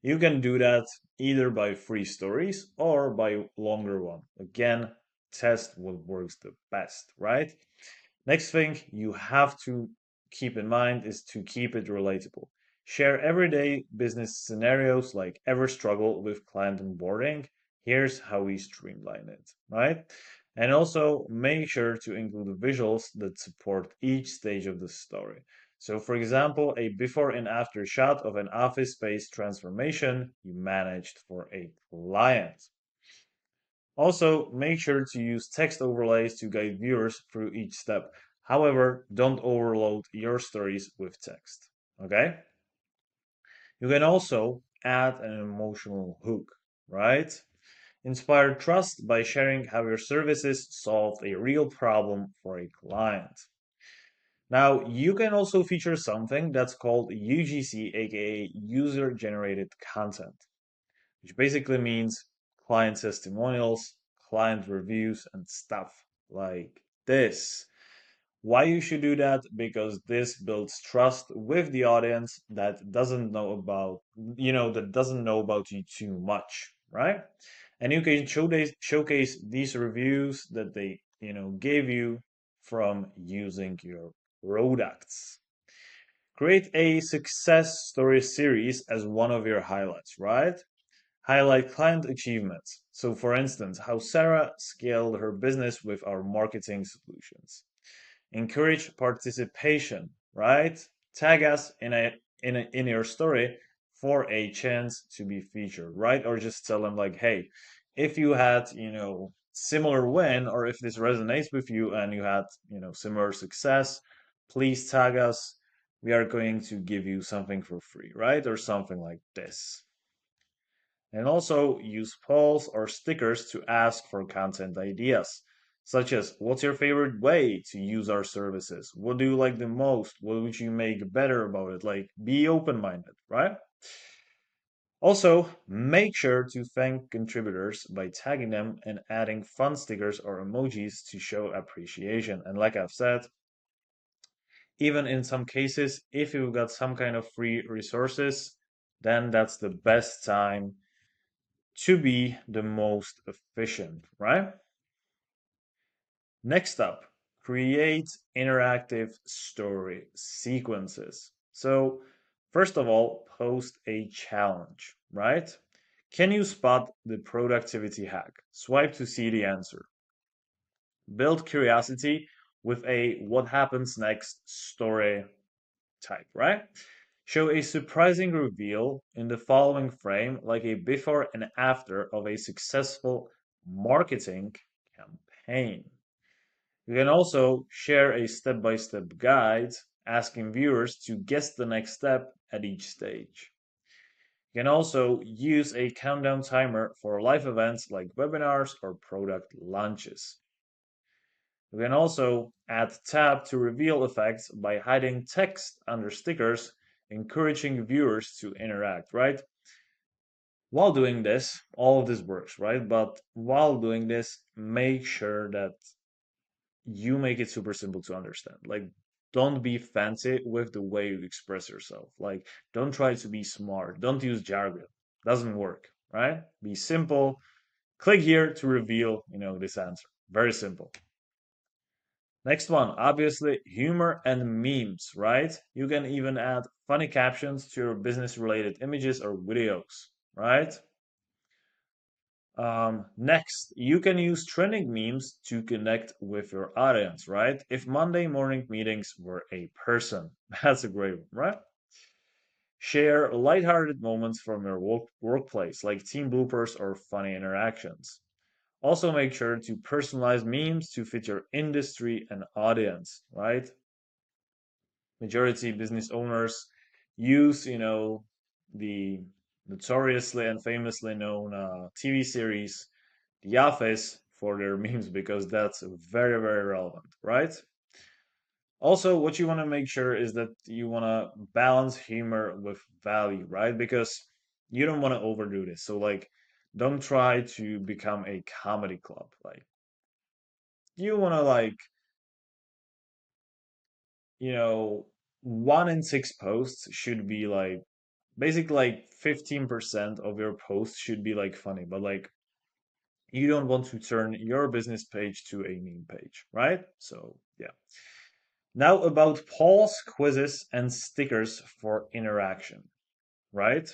You can do that either by free stories or by longer one. Again, test what works the best, right? Next thing you have to keep in mind is to keep it relatable. Share everyday business scenarios like ever struggle with client onboarding. Here's how we streamline it, right? And also make sure to include visuals that support each stage of the story. So, for example, a before and after shot of an office space transformation you managed for a client. Also, make sure to use text overlays to guide viewers through each step. However, don't overload your stories with text. Okay? You can also add an emotional hook, right? Inspire trust by sharing how your services solved a real problem for a client. Now, you can also feature something that's called UGC, aka user generated content, which basically means client testimonials, client reviews, and stuff like this. Why you should do that? Because this builds trust with the audience that doesn't know about, that doesn't know about you too much, right? And you can showcase these reviews that they, gave you from using your products. Create a success story series as one of your highlights, right? Highlight client achievements. So, for instance, how Sarah scaled her business with our marketing solutions. Encourage participation, right? Tag us in your story for a chance to be featured, right? Or just tell them like, hey, if you had, similar win, or if this resonates with you and you had, similar success, please tag us. We are going to give you something for free, right? Or something like this. And also use polls or stickers to ask for content ideas, such as what's your favorite way to use our services? What do you like the most? What would you make better about it? Like, be open minded, right? Also, make sure to thank contributors by tagging them and adding fun stickers or emojis to show appreciation. And like I've said, even in some cases, if you've got some kind of free resources, then that's the best time to be the most efficient, right? Next up, create interactive story sequences. So, First of all, post a challenge, right? Can you spot the productivity hack? Swipe to see the answer. Build curiosity with a what happens next story type, right? Show a surprising reveal in the following frame, like a before and after of a successful marketing campaign. You can also share a step by step guide, asking viewers to guess the next step at each stage. You can also use a countdown timer for live events like webinars or product launches. You can also add tab to reveal effects by hiding text under stickers, encouraging viewers to interact, right? While doing this, all of this works, right? But while doing this, make sure that you make it super simple to understand. Like, don't be fancy with the way you express yourself. Like, don't try to be smart. Don't use jargon. Doesn't work, right? Be simple. Click here to reveal, this answer. Very simple. Next one, obviously, humor and memes, right? You can even add funny captions to your business related images or videos, right? Next, you can use trending memes to connect with your audience, right? If Monday morning meetings were a person, that's a great one, right? Share lighthearted moments from your workplace, like team bloopers or funny interactions. Also, make sure to personalize memes to fit your industry and audience, right? Majority business owners use, the notoriously and famously known TV series The Office for their memes because that's very, very relevant, right? Also, what you want to make sure is that you want to balance humor with value, right? Because you don't want to overdo this. So, like, don't try to become a comedy club. Like, you want to, like, you know, 1 in 6 posts should be like basically like 15% of your posts should be like funny, but like you don't want to turn your business page to a meme page, right? So, yeah. Now about polls, quizzes, and stickers for interaction, right?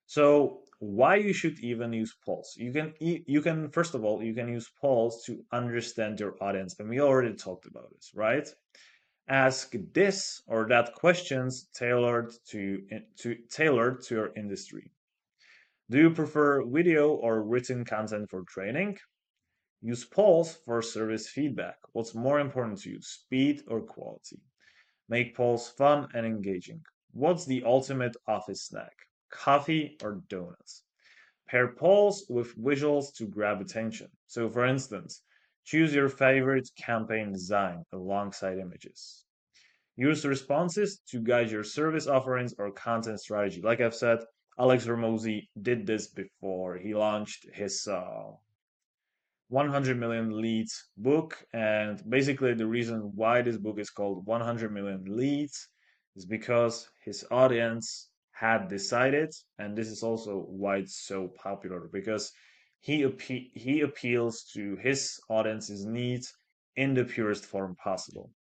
So, why you should even use polls? You can first of all, you can use polls to understand your audience, and we already talked about this, right? Ask this or that questions tailored to your industry. Do you prefer video or written content for training? Use polls for service feedback. What's more important to you, speed or quality? Make polls fun and engaging. What's the ultimate office snack? Coffee or donuts? Pair polls with visuals to grab attention. So, for instance, choose your favorite campaign design alongside images. Use responses to guide your service offerings or content strategy. Like I've said, Alex Ramosi did this before. He launched his 100 million leads book. And basically, the reason why this book is called 100 million leads is because his audience had decided, and this is also why it's so popular because he appeals to his audience's needs in the purest form possible.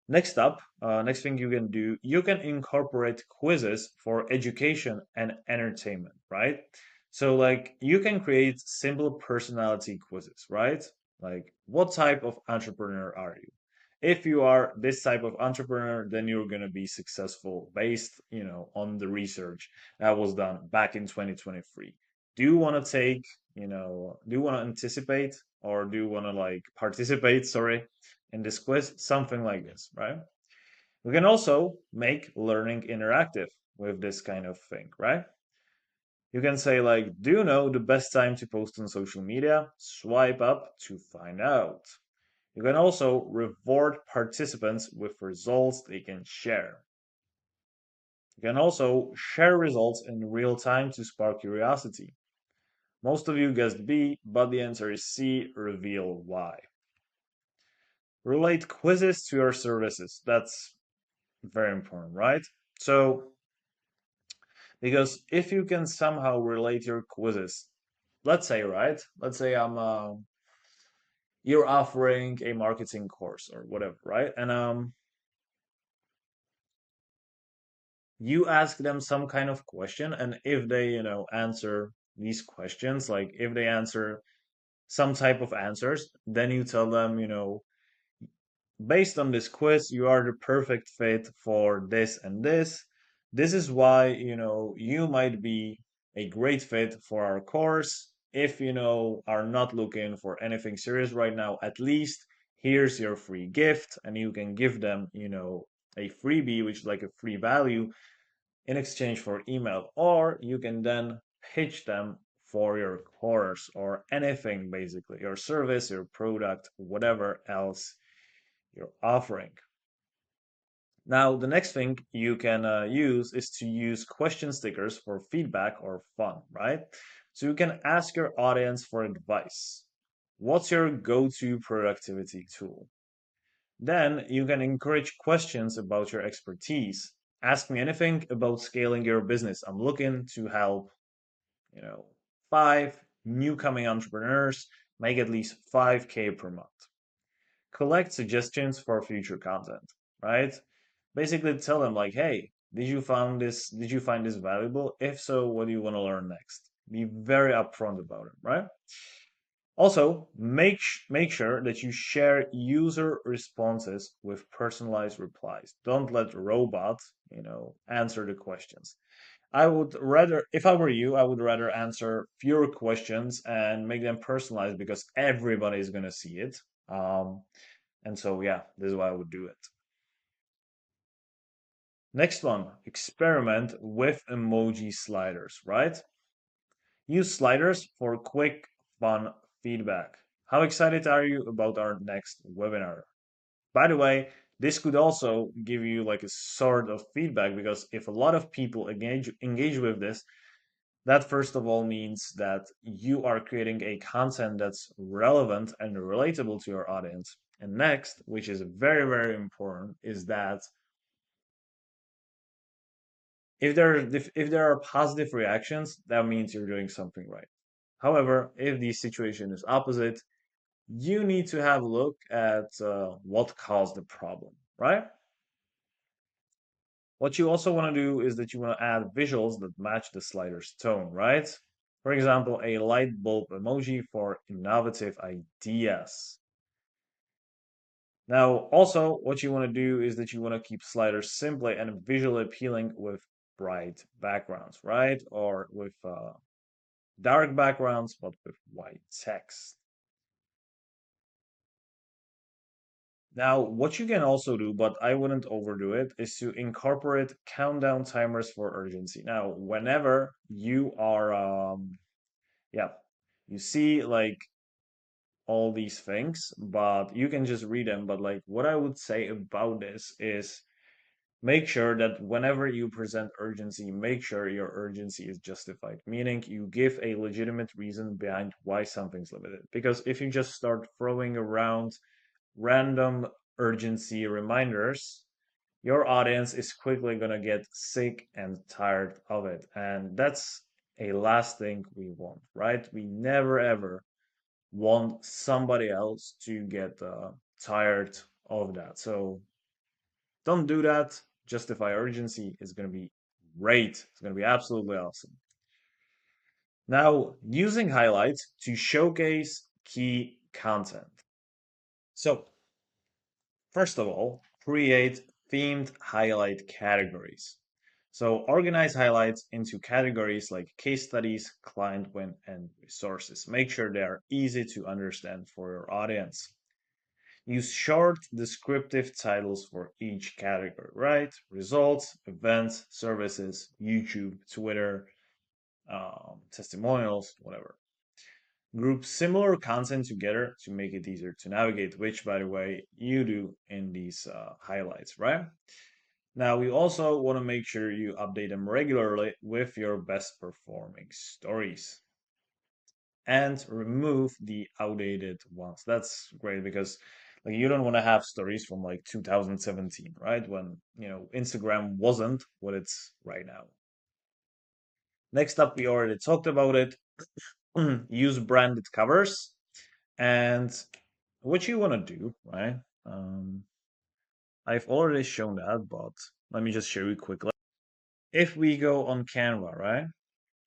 Next thing you can do, you can incorporate quizzes for education and entertainment, right? So, like, you can create simple personality quizzes, right? Like, what type of entrepreneur are you? If you are this type of entrepreneur, then you're going to be successful based, on the research that was done back in 2023. Do you want to do you want to anticipate or do you want to like participate, sorry, in this quiz, something like this, right? We can also make learning interactive with this kind of thing, right? You can say like, do you know the best time to post on social media? Swipe up to find out. You can also reward participants with results they can share. You can also share results in real time to spark curiosity. Most of you guessed B, but the answer is C, reveal why. Relate quizzes to your services. That's very important, right? So, because if you can somehow relate your quizzes, let's say, right? Let's say you're offering a marketing course or whatever, right? And You ask them some kind of question, and if they, answer these questions, like if they answer some type of answers, then you tell them, based on this quiz, you are the perfect fit for this and this. This is why, you might be a great fit for our course. If, are not looking for anything serious right now, at least here's your free gift, and you can give them, a freebie, which is like a free value in exchange for email, or you can then pitch them for your course or anything, basically, your service, your product, whatever else you're offering. Now, the next thing you can use is to use question stickers for feedback or fun, right? So you can ask your audience for advice. What's your go-to productivity tool? Then you can encourage questions about your expertise. Ask me anything about scaling your business. I'm looking to help, you know, five new coming entrepreneurs make at least 5K per month. Collect suggestions for future content, right? Basically tell them like, hey, did you find this valuable? If so, what do you want to learn next? Be very upfront about it, right? Also, make sure that you share user responses with personalized replies. Don't let robots, answer the questions. I would rather, if I were you, I would rather answer fewer questions and make them personalized because everybody is going to see it. And so, yeah, this is why I would do it. Next one, experiment with emoji sliders, right? Use sliders for quick, fun feedback. How excited are you about our next webinar? By the way, this could also give you like a sort of feedback because if a lot of people engage with this, that first of all means that you are creating a content that's relevant and relatable to your audience. And next, which is very, very important, is that if there are positive reactions, that means you're doing something right. However, if the situation is opposite, you need to have a look at what caused the problem, right? What you also want to do is that you want to add visuals that match the slider's tone, right? For example, a light bulb emoji for innovative ideas. Now, also, what you want to do is that you want to keep sliders simple and visually appealing with bright backgrounds, right? Or with dark backgrounds, but with white text. Now, what you can also do, but I wouldn't overdo it, is to incorporate countdown timers for urgency. Now, whenever you are, yeah, you see like all these things, but you can just read them. But like what I would say about this is make sure that whenever you present urgency, make sure your urgency is justified, meaning you give a legitimate reason behind why something's limited. Because if you just start throwing around random urgency reminders, your audience is quickly going to get sick and tired of it. And that's a last thing we want, right? We never ever want somebody else to get tired of that. So don't do that. Justify urgency is going to be great. It's going to be absolutely awesome. Now, using highlights to showcase key content. So, first of all, create themed highlight categories. So, organize highlights into categories like case studies, client win, and resources. Make sure they are easy to understand for your audience. Use short descriptive titles for each category, right? Results, events, services, YouTube, Twitter, testimonials, whatever. Group similar content together to make it easier to navigate, which, by the way, you do in these highlights, right? Now, we also want to make sure you update them regularly with your best performing stories and remove the outdated ones. That's great because like you don't want to have stories from like 2017, right? When, Instagram wasn't what it's right now. Next up, we already talked about it. Use branded covers. And what you want to do, right? I've already shown that, but let me just show you quickly. if we go on Canva, right,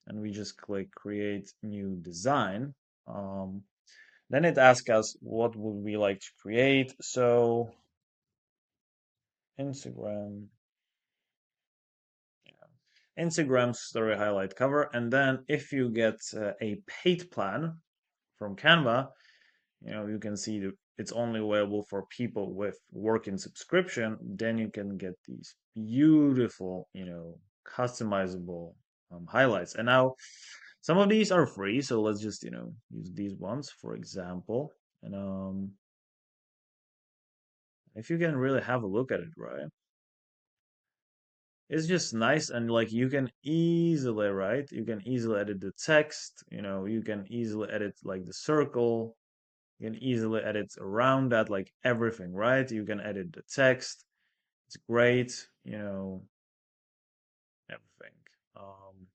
and we just click create new design, um, then it asks us what would we like to create. So Instagram, Instagram story highlight cover, and then if you get a paid plan from Canva, you can see that it's only available for people with working subscription. Then you can get these beautiful, customizable highlights. And now some of these are free, so let's just use these ones for example. And if you can really have a look at it, right, it's just nice. And like you can easily, right, you can easily edit the text, you can easily edit like the circle. You can easily edit around that, like everything, right? You can edit the text. It's great, everything. Um,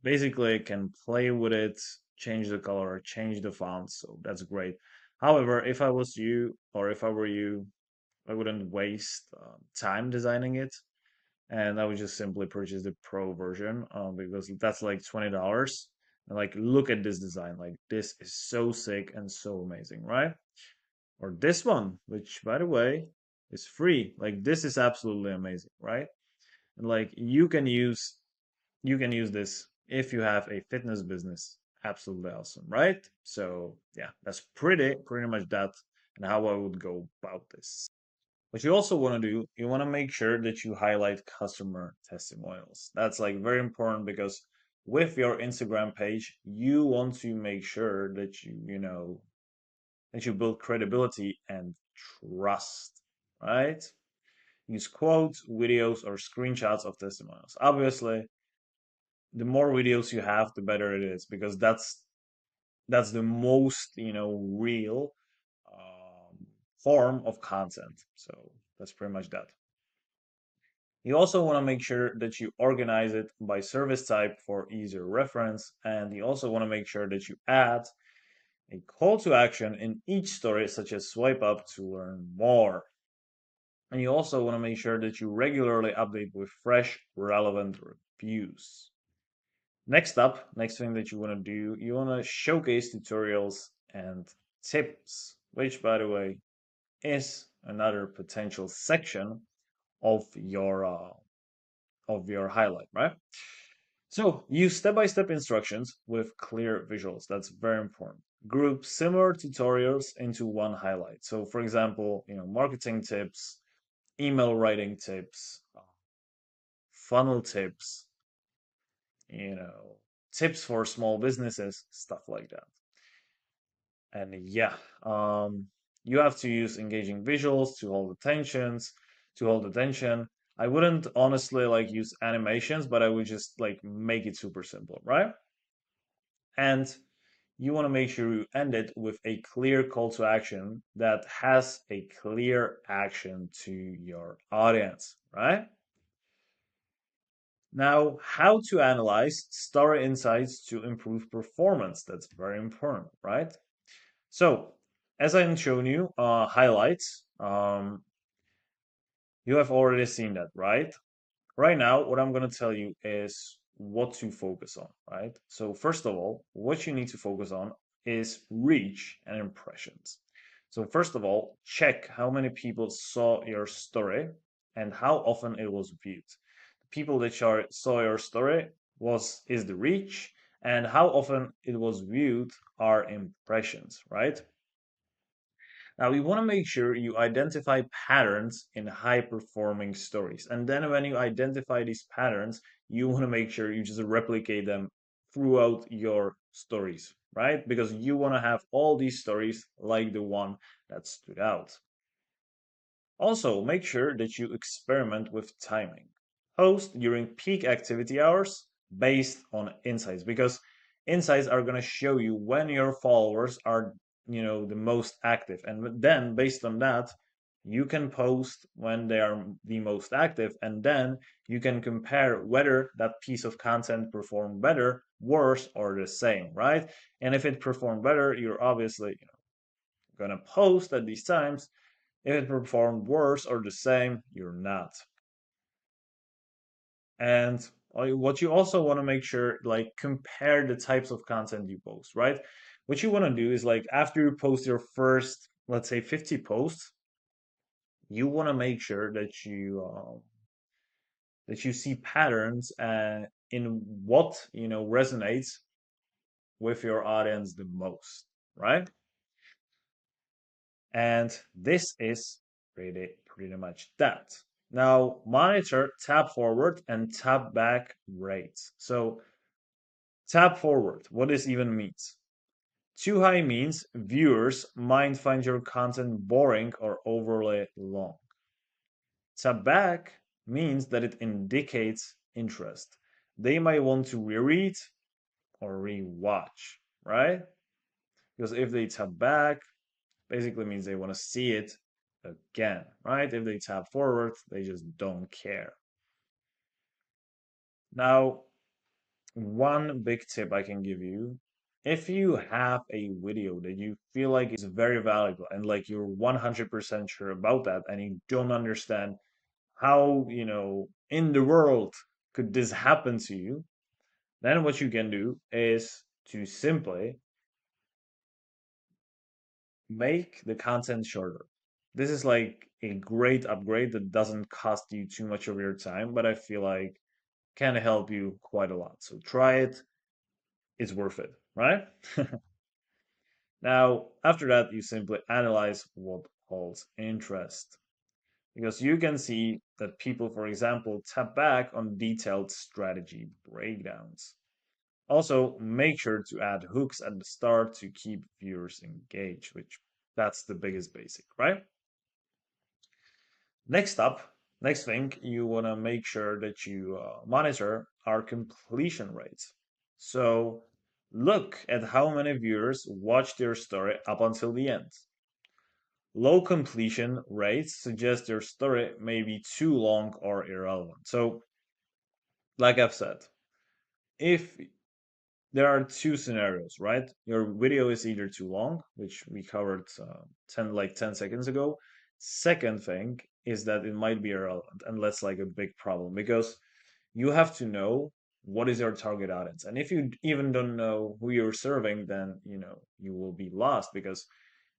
Basically, I can play with it, change the color, change the font, so that's great. However, if I was you, or if I were you, I wouldn't waste time designing it, and I would just simply purchase the pro version, because that's like $20. And like, look at this design, like this is so sick and so amazing, right? Or this one, which by the way is free. Like this is absolutely amazing, right? And like you can use this if you have a fitness business. Absolutely awesome, right? So yeah, that's pretty much that and how I would go about this. What you also want to do, you want to make sure that you highlight customer testimonials. That's like very important because with your Instagram page, you want to make sure that you build credibility and trust, right? Use quotes, videos, or screenshots of testimonials. Obviously, the more videos you have, the better it is because that's the most real form of content. So that's pretty much that. You also want to make sure that you organize it by service type for easier reference, and you also want to make sure that you add a call to action in each story, such as swipe up to learn more. And you also want to make sure that you regularly update with fresh, relevant reviews. Next thing that you want to do, you want to showcase tutorials and tips, which, by the way, is another potential section of your highlight, right? So use step-by-step instructions with clear visuals. That's very important. Group similar tutorials into one highlight. So, for example, marketing tips, email writing tips, funnel tips, you know, tips for small businesses, stuff like that. And yeah, you have to use engaging visuals to hold attention. I wouldn't honestly like use animations, but I would just like make it super simple, right? And you want to make sure you end it with a clear call to action that has a clear action to your audience, right? Now, how to analyze story insights to improve performance. That's very important, right? So, as I've shown you, highlights, you have already seen that, right? Right now, what I'm going to tell you is what to focus on, right? So, first of all, what you need to focus on is reach and impressions. So, first of all, check how many people saw your story and how often it was viewed. The people that saw your story is the reach, and how often it was viewed are impressions, right? Now, you want to make sure you identify patterns in high performing stories. And then, when you identify these patterns, you want to make sure you just replicate them throughout your stories, right? Because you want to have all these stories like the one that stood out. Also, make sure that you experiment with timing. Post during peak activity hours based on insights because insights are going to show you when your followers are, the most active. And then based on that, you can post when they are the most active and then you can compare whether that piece of content performed better, worse, or the same, right? And if it performed better, you're obviously, going to post at these times. If it performed worse or the same, you're not. And what you also want to make sure, like, compare the types of content you post, right? What you want to do is, like, after you post your first, let's say, 50 posts, you want to make sure that you see patterns in what resonates with your audience the most, right? And this is pretty much that. Now monitor tap forward and tap back rates. So tap forward, what this even means? Too high means viewers might find your content boring or overly long. Tap back means that it indicates interest. They might want to reread or rewatch, right? Because if they tap back, basically means they want to see it again, right? If they tap forward, they just don't care. Now, one big tip I can give you, if you have a video that you feel like is very valuable and like you're 100% sure about that and you don't understand how, in the world could this happen to you, then what you can do is to simply make the content shorter. This is like a great upgrade that doesn't cost you too much of your time, but I feel like can help you quite a lot. So try it. It's worth it, right? Now, after that, you simply analyze what holds interest. Because you can see that people, for example, tap back on detailed strategy breakdowns. Also, make sure to add hooks at the start to keep viewers engaged, which that's the biggest basic, right? Next up, next thing, you want to make sure that you monitor our completion rates. So look at how many viewers watched your story up until the end. Low completion rates suggest your story may be too long or irrelevant. So, like I've said, if there are two scenarios, right? Your video is either too long, which we covered 10 seconds ago. Second thing is that it might be irrelevant, and that's like a big problem because you have to know what is your target audience. And if you even don't know who you're serving, then you will be lost because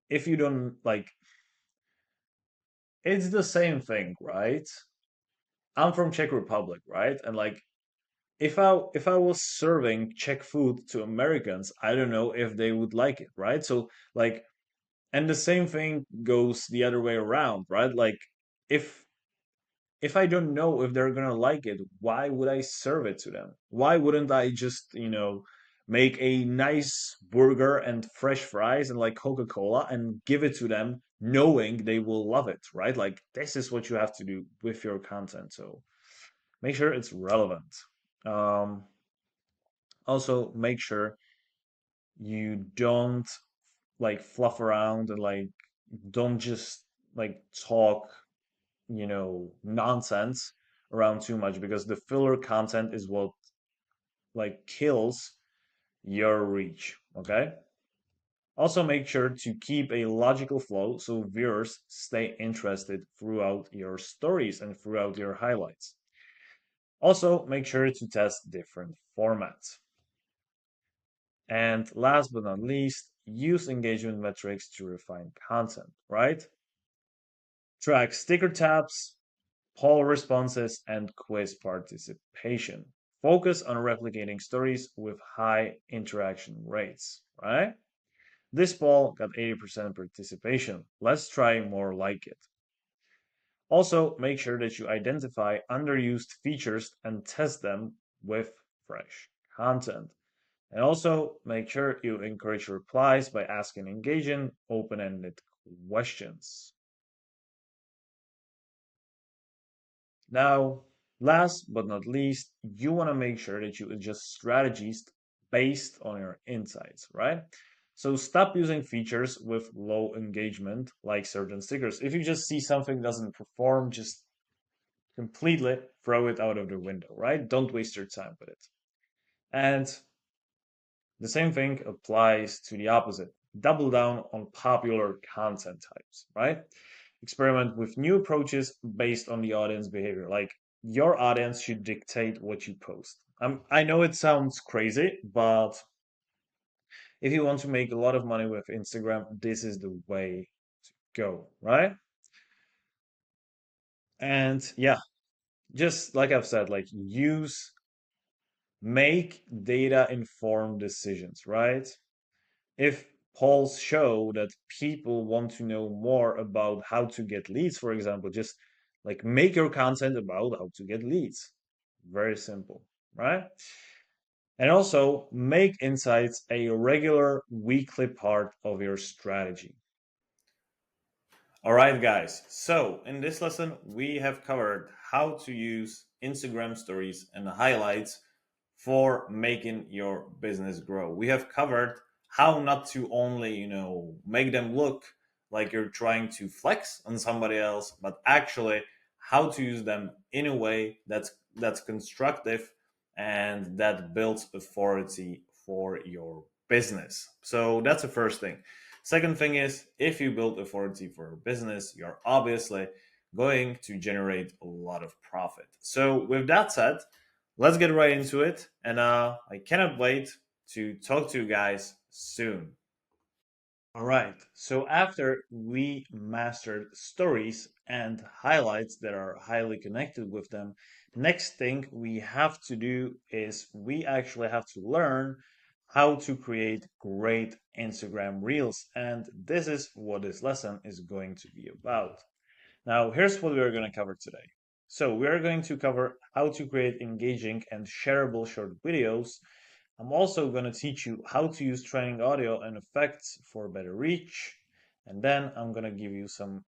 if you don't like it's the same thing, right? I'm from Czech Republic, right? And like if I was serving Czech food to Americans, I don't know if they would like it, right? So like and the same thing goes the other way around, right? Like if if I don't know if they're gonna like it, why would I serve it to them? Why wouldn't I just, make a nice burger and fresh fries and like Coca-Cola and give it to them knowing they will love it, right? Like this is what you have to do with your content. So make sure it's relevant. Um, Also make sure you don't like fluff around and like don't just like talk nonsense around too much because the filler content is what like kills your reach. Okay. Also, make sure to keep a logical flow so viewers stay interested throughout your stories and throughout your highlights. Also, make sure to test different formats. And last but not least, use engagement metrics to refine content, right? Track sticker taps, poll responses, and quiz participation. Focus on replicating stories with high interaction rates, right? This poll got 80% participation. Let's try more like it. Also, make sure that you identify underused features and test them with fresh content. And also, make sure you encourage replies by asking engaging, open ended questions. Now, last but not least, you want to make sure that you adjust strategies based on your insights, right? So stop using features with low engagement like certain stickers. If you just see something doesn't perform, just completely throw it out of the window, right? Don't waste your time with it. And the same thing applies to the opposite. Double down on popular content types, right? Experiment with new approaches based on the audience behavior. Like your audience should dictate what you post. I know it sounds crazy, but if you want to make a lot of money with Instagram, this is the way to go, right? And yeah, just like I've said, like make data informed decisions, right? If polls show that people want to know more about how to get leads, for example, just like make your content about how to get leads. Very simple, right? And also make insights a regular weekly part of your strategy. All right, guys. So in this lesson, we have covered how to use Instagram stories and highlights for making your business grow. We have covered how not to only, make them look like you're trying to flex on somebody else, but actually how to use them in a way that's constructive and that builds authority for your business. So that's the first thing. Second thing is, if you build authority for a business, you're obviously going to generate a lot of profit. So, with that said, let's get right into it. And I cannot wait to talk to you guys soon. All right. So, after we mastered stories and highlights that are highly connected with them, next thing we have to do is we actually have to learn how to create great Instagram reels. And this is what this lesson is going to be about. Now, here's what we're going to cover today. So, we're going to cover how to create engaging and shareable short videos. I'm also going to teach you how to use training audio and effects for better reach. And then I'm going to give you some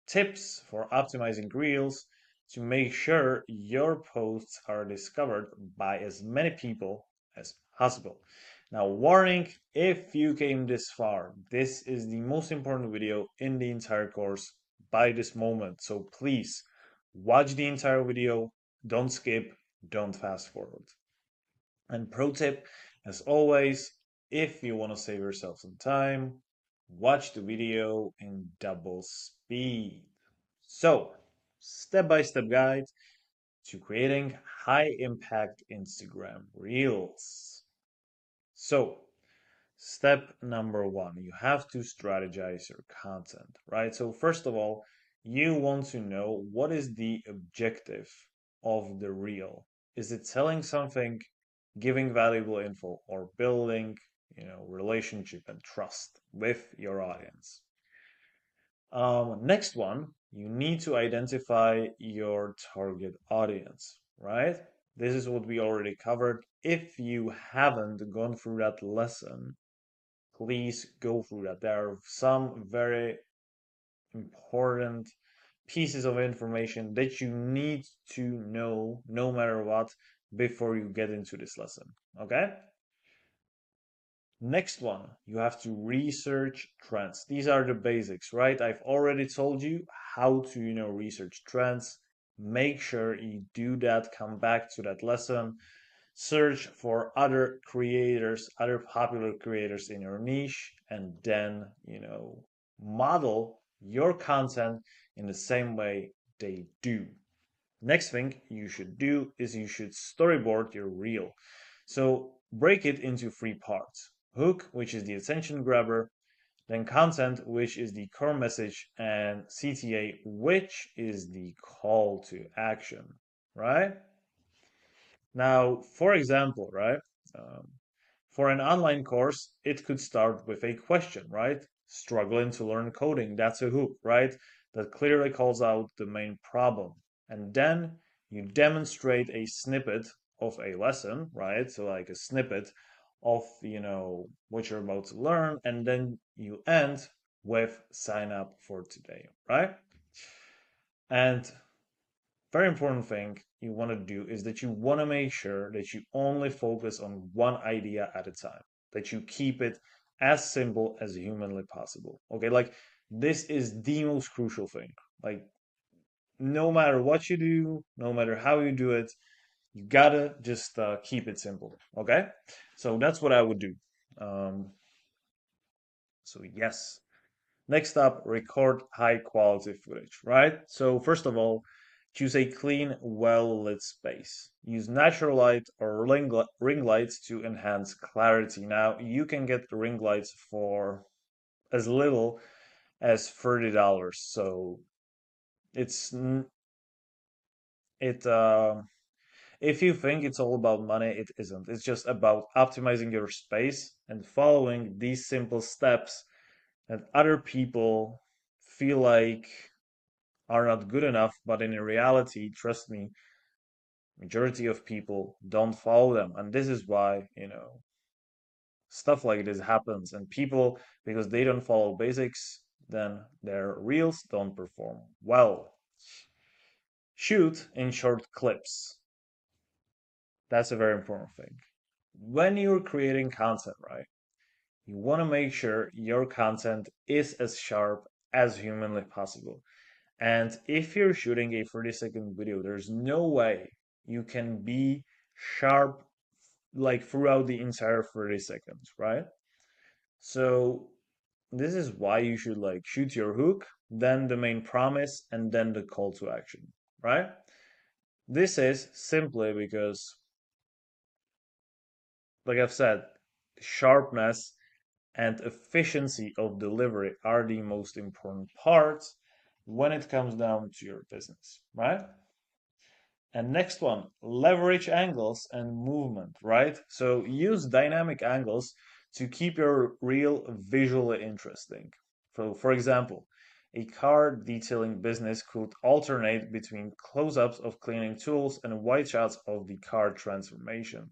tips for optimizing reels to make sure your posts are discovered by as many people as possible. Now, warning, if you came this far, this is the most important video in the entire course by this moment. So please watch the entire video, don't skip, don't fast forward. And pro tip, as always, if you want to save yourself some time, watch the video in double speed. So, step by step guide to creating high impact Instagram reels. So, step number one, you have to strategize your content, right? So, first of all, you want to know what is the objective of the reel. Is it selling something, giving valuable info, or building, relationship and trust with your audience? Next one, you need to identify your target audience, right? This is what we already covered. If you haven't gone through that lesson, please go through that. There are some very important pieces of information that you need to know no matter what before you get into this lesson. Okay? Next one, you have to research trends. These are the basics, right? I've already told you how to, research trends. Make sure you do that. Come back to that lesson. Search for other creators, other popular creators in your niche, and then, model your content in the same way they do. Next thing you should do is you should storyboard your reel. So break it into three parts: hook, which is the attention grabber, then content, which is the core message, and CTA, which is the call to action, right? Now, for example, right? Um, for an online course, it could start with a question, right? Struggling to learn coding, that's a hook, right? That clearly calls out the main problem. And then you demonstrate a snippet of a lesson, right? So like a snippet of, what you're about to learn, and then you end with sign up for today, right? And very important thing you want to do is that you want to make sure that you only focus on one idea at a time, that you keep it as simple as humanly possible. Okay, like this is the most crucial thing. Like, no matter what you do, no matter how you do it, you gotta just keep it simple. Okay, so that's what I would do. Um, so, yes. Next up, record high quality footage, right? So, first of all, Choose a clean, well-lit space. Use natural light or ring lights to enhance clarity. Now, you can get ring lights for as little as $30. So it's it if you think it's all about money, it isn't. It's just about optimizing your space and following these simple steps that other people feel like are not good enough, but in reality, trust me, majority of people don't follow them. And this is why, stuff like this happens. And people, because they don't follow basics, then their reels don't perform well. Shoot in short clips. That's a very important thing. When you're creating content, right? You want to make sure your content is as sharp as humanly possible. And if you're shooting a 30-second video, there's no way you can be sharp like throughout the entire 30 seconds, right? So this is why you should like shoot your hook, then the main promise, and then the call to action, right? This is simply because, like I've said, sharpness and efficiency of delivery are the most important parts when it comes down to your business, right? And next one, leverage angles and movement, right? So use dynamic angles to keep your reel visually interesting. So, for example, a car detailing business could alternate between close-ups of cleaning tools and wide shots of the car transformation.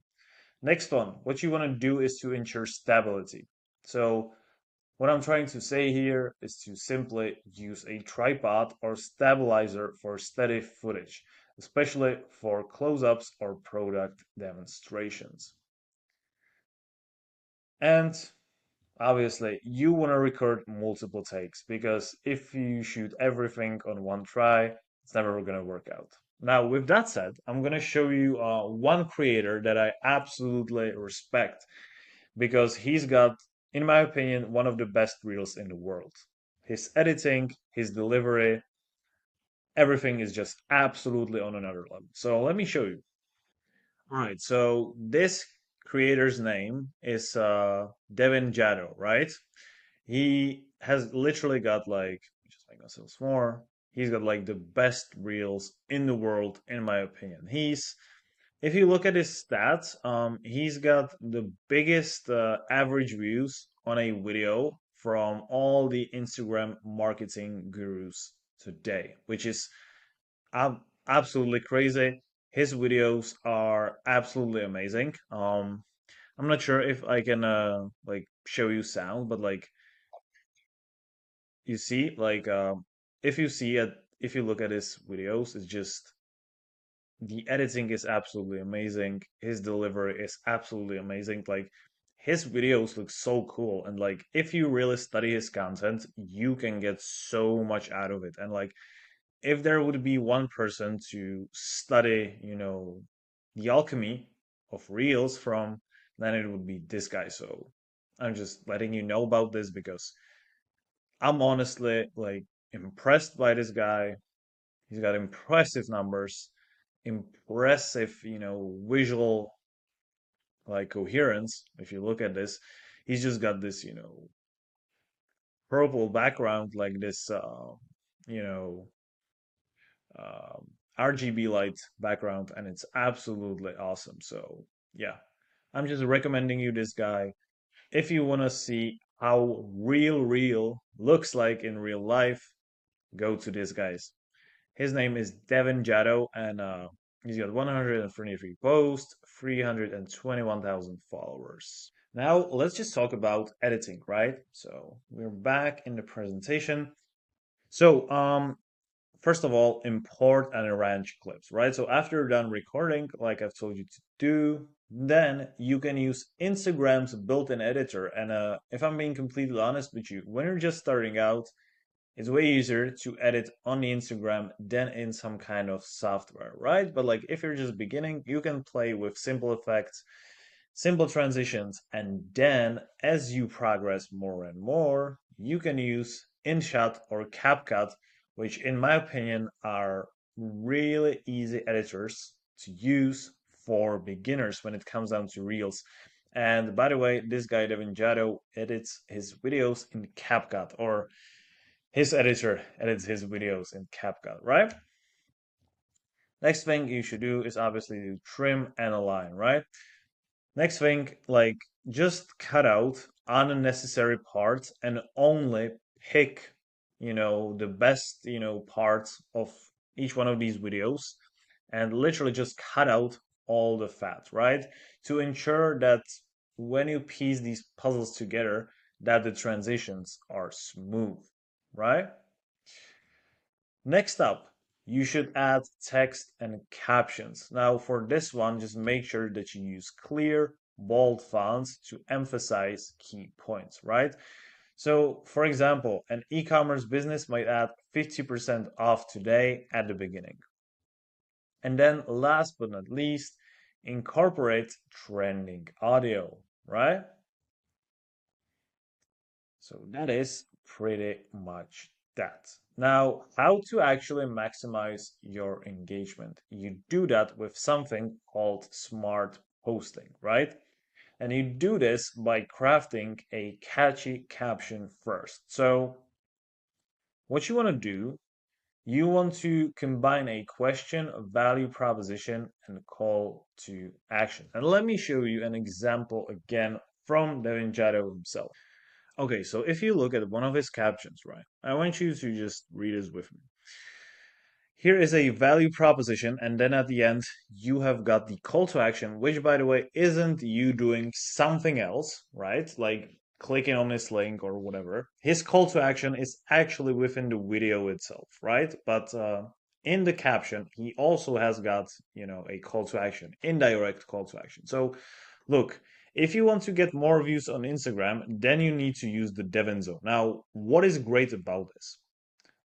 Next one, what you want to do is to ensure stability. So what I'm trying to say here is to simply use a tripod or stabilizer for steady footage, especially for close-ups or product demonstrations. And obviously, you want to record multiple takes because if you shoot everything on one try, it's never going to work out. Now, with that said, I'm going to show you one creator that I absolutely respect because he's got, in my opinion, one of the best reels in the world. His editing, his delivery, everything is just absolutely on another level. So let me show you. All right, so this creator's name is Devin Jado, right? He has literally got like, just make myself more. He's got like the best reels in the world, in my opinion. If you look at his stats, he's got the biggest average views on a video from all the Instagram marketing gurus today, which is absolutely crazy. His videos are absolutely amazing. I'm not sure if I can like show you sound, but like you see, like if you see it, if you look at his videos, it's just the editing is absolutely amazing. His delivery is absolutely amazing. Like his videos look so cool. And like if you really study his content, you can get so much out of it. And like if there would be one person to study, the alchemy of reels from, then it would be this guy. So I'm just letting you know about this because I'm honestly like impressed by this guy. He's got impressive numbers, impressive, visual like coherence. If you look at this, he's just got this, purple background, like this, you know, RGB light background, and it's absolutely awesome. So yeah, I'm just recommending you this guy if you want to see how real looks like in real life. Go to this guy's. His name is Devin Jado, and he's got 133 posts, 321,000 followers. Now, let's just talk about editing, right? So, we're back in the presentation. So, first of all, import and arrange clips, right? So, after you're done recording, like I've told you to do, then you can use Instagram's built-in editor. And if I'm being completely honest with you, when you're just starting out, it's way easier to edit on the Instagram than in some kind of software, right? But like if you're just beginning, you can play with simple effects, simple transitions, and then as you progress more and more, you can use InShot or CapCut, which in my opinion are really easy editors to use for beginners when it comes down to Reels. And by the way, this guy, Devin Jado, edits his videos in CapCut, or his editor edits his videos in CapCut, right? Next thing you should do is obviously to trim and align, right? Next thing, like just cut out unnecessary parts and only pick, the best, parts of each one of these videos and literally just cut out all the fat, right? To ensure that when you piece these puzzles together, that the transitions are smooth, right? Next up, you should add text and captions. Now, for this one, just make sure that you use clear, bold fonts to emphasize key points, right? So, for example, an e-commerce business might add 50% off today at the beginning. And then last but not least, incorporate trending audio, right? So that is pretty much that. Now, how to actually maximize your engagement? You do that with something called smart posting, right? And you do this by crafting a catchy caption first. So, what you want to do, you want to combine a question, a value proposition, and a call to action. And let me show you an example again from Devin Jado himself. Okay, so if you look at one of his captions, right, I want you to just read this with me. Here is a value proposition, and then at the end, you have got the call to action, which, by the way, isn't you doing something else, right? Like clicking on this link or whatever. His call to action is actually within the video itself, right? But in the caption, he also has got, a call to action, indirect call to action. So, look, if you want to get more views on Instagram, then you need to use the Devon zone. Now, what is great about this?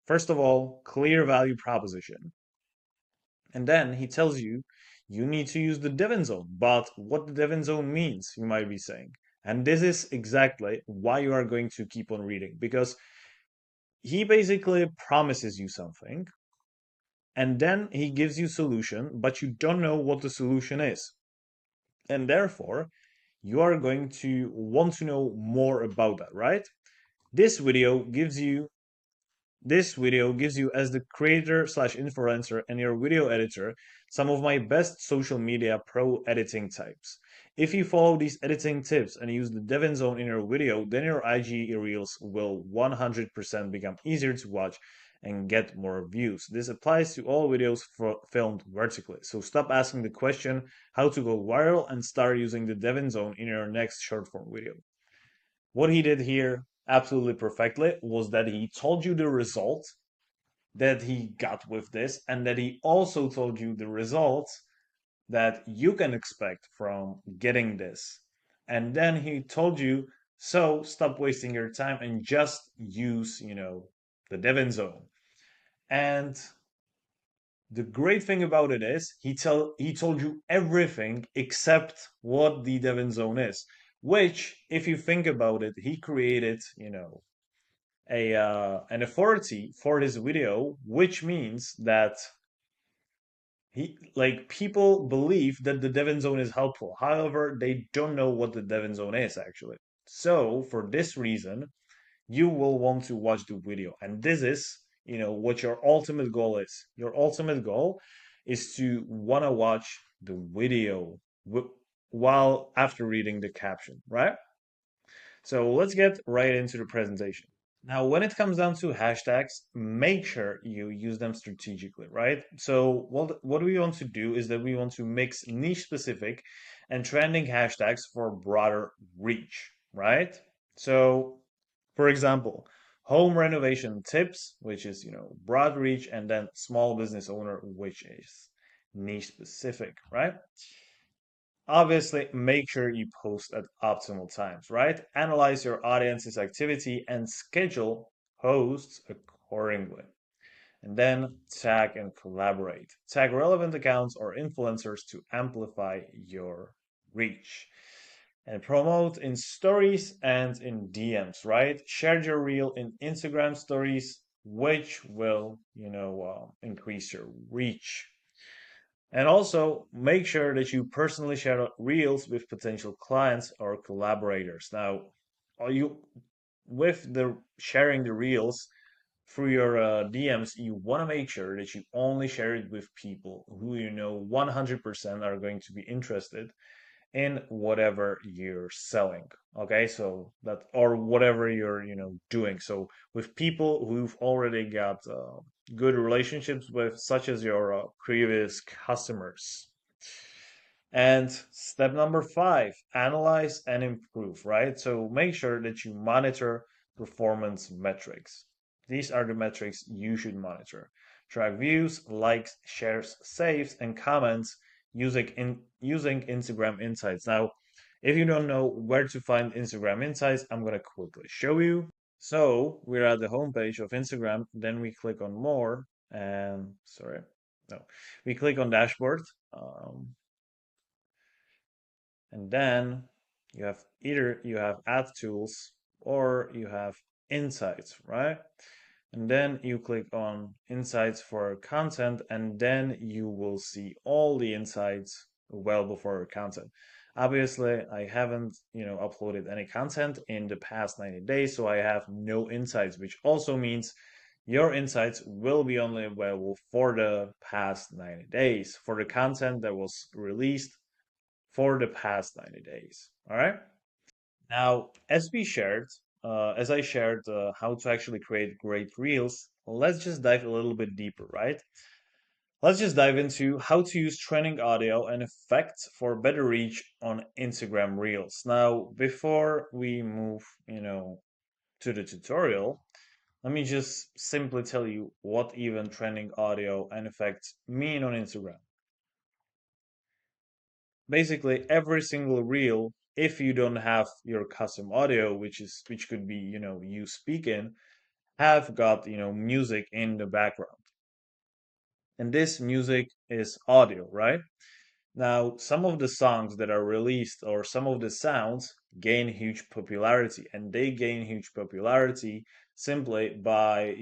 First of all, clear value proposition. And then he tells you you need to use the Devon zone. But what the Devon zone means, you might be saying. And this is exactly why you are going to keep on reading, because he basically promises you something and then he gives you solution, but you don't know what the solution is. And therefore, you are going to want to know more about that, right? This video gives you This video gives you, as the creator slash influencer and your video editor, some of my best social media pro editing types. If you follow these editing tips and use the Devon Zone in your video, then your IG Reels will 100% become easier to watch and get more views. This applies to all videos filmed vertically. So stop asking the question how to go viral and start using the Devon Zone in your next short form video. What he did here absolutely perfectly was that he told you the result that he got with this, and that he also told you the results that you can expect from getting this. And then he told you, so stop wasting your time and just use, the Devon zone. And the great thing about it is he told you everything except what the Devon zone is, which, if you think about it, he created, a an authority for this video, which means that people believe that the Devon zone is helpful. However, they don't know what the Devon zone is actually. So for this reason, you will want to watch the video, and this is, what your ultimate goal is. Your ultimate goal is to want to watch the video while after reading the caption, right? So let's get right into the presentation. Now, when it comes down to hashtags, make sure you use them strategically, right? So what we want to do is that we want to mix niche specific and trending hashtags for broader reach, right? So, for example, home renovation tips, which is, broad reach, and then small business owner, which is niche specific, right? Obviously, make sure you post at optimal times, right? Analyze your audience's activity and schedule posts accordingly. And then tag and collaborate. Tag relevant accounts or influencers to amplify your reach. And promote in stories and in DMs, right? Share your reel in Instagram stories which will, increase your reach. And also make sure that you personally share reels with potential clients or collaborators. Now, are you with the sharing the reels through your DMs, you want to make sure that you only share it with people who 100% are going to be interested in whatever you're selling. Okay, so that or whatever you're doing. So with people who've already got good relationships with, such as your previous customers. And step number five, analyze and improve, right? So make sure that you monitor performance metrics. These are the metrics you should monitor. Track views, likes, shares, saves, and comments using Instagram Insights. Now, if you don't know where to find Instagram Insights, I'm gonna quickly show you. So we're at the homepage of Instagram, then we click on more, and sorry, no, we click on dashboard. Um, and then you have either you have ad tools or you have insights, right? And then you click on insights for content, and then you will see all the insights well before content. Obviously, I haven't, uploaded any content in the past 90 days, so I have no insights, which also means your insights will be only available for the past 90 days for the content that was released for the past 90 days. All right. Now, as I shared how to actually create great reels, let's just dive a little bit deeper, right? Let's just dive into how to use trending audio and effects for better reach on Instagram Reels. Now, before we move, to the tutorial, let me just simply tell you what even trending audio and effects mean on Instagram. Basically every single reel, if you don't have your custom audio, which could be you speaking, have got music in the background, and this music is audio, right? Now some of the songs that are released or some of the sounds gain huge popularity, and they gain huge popularity simply by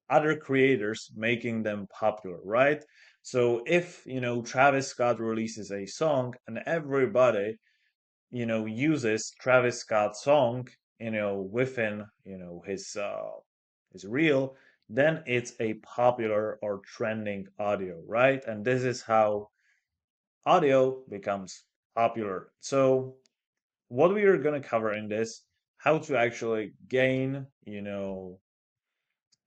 other creators making them popular, right? So if Travis Scott releases a song and everybody uses Travis Scott's song within his reel, then it's a popular or trending audio, right? And this is how audio becomes popular. So what we are going to cover in this, how to actually gain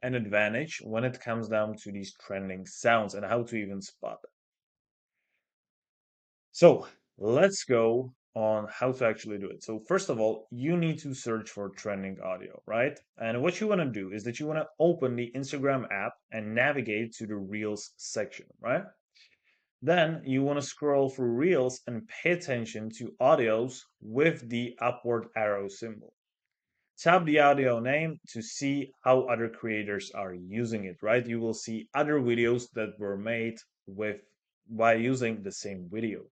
an advantage when it comes down to these trending sounds and how to even spot them. So let's go on how to actually do it. So first of all, you need to search for trending audio, right? And what you want to do is that you want to open the Instagram app and navigate to the Reels section, right? Then you want to scroll through Reels and pay attention to audios with the upward arrow symbol. Tap the audio name to see how other creators are using it, right? You will see other videos that were made with by using the same video.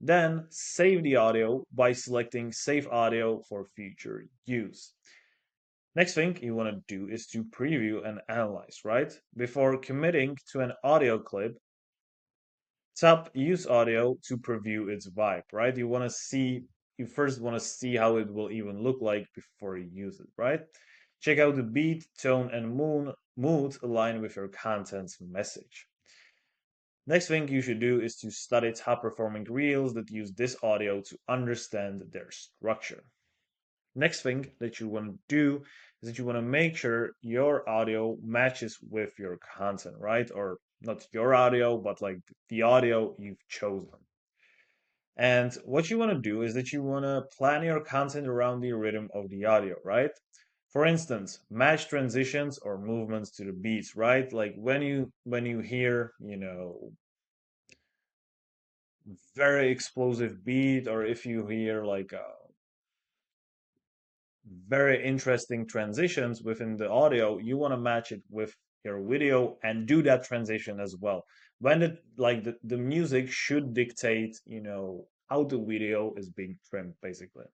Then save the audio by selecting Save Audio for future use. Next thing you want to do is to preview and analyze, right? Before committing to an audio clip, tap Use Audio to preview its vibe, right? You first want to see how it will even look like before you use it, right? Check out the beat, tone, and mood align with your content's message. Next thing you should do is to study top performing reels that use this audio to understand their structure. Next thing that you want to do is that you want to make sure your audio matches with your content, right? Or not your audio, but like the audio you've chosen. And what you want to do is that you want to plan your content around the rhythm of the audio, right? For instance, match transitions or movements to the beats, right? Like when you hear, very explosive beat, or if you hear like very interesting transitions within the audio, you want to match it with your video and do that transition as well. When the music should dictate, how the video is being trimmed, basically.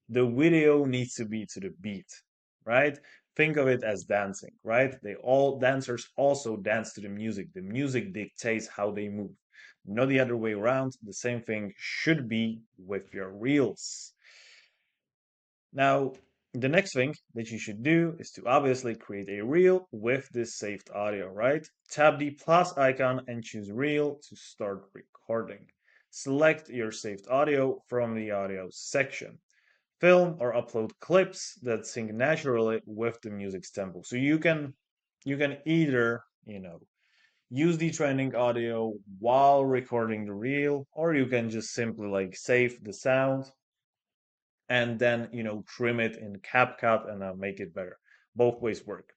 The video needs to be to the beat, right? Think of it as dancing, right? They all dancers also dance to the music. The music dictates how they move, not the other way around. The same thing should be with your reels. Now, the next thing that you should do is to obviously create a reel with this saved audio, right? Tap the plus icon and choose reel to start recording. Select your saved audio from the audio section. Film or upload clips that sync naturally with the music's tempo. So you can either, use the trending audio while recording the reel, or you can just simply like save the sound and then trim it in CapCut and make it better. Both ways work.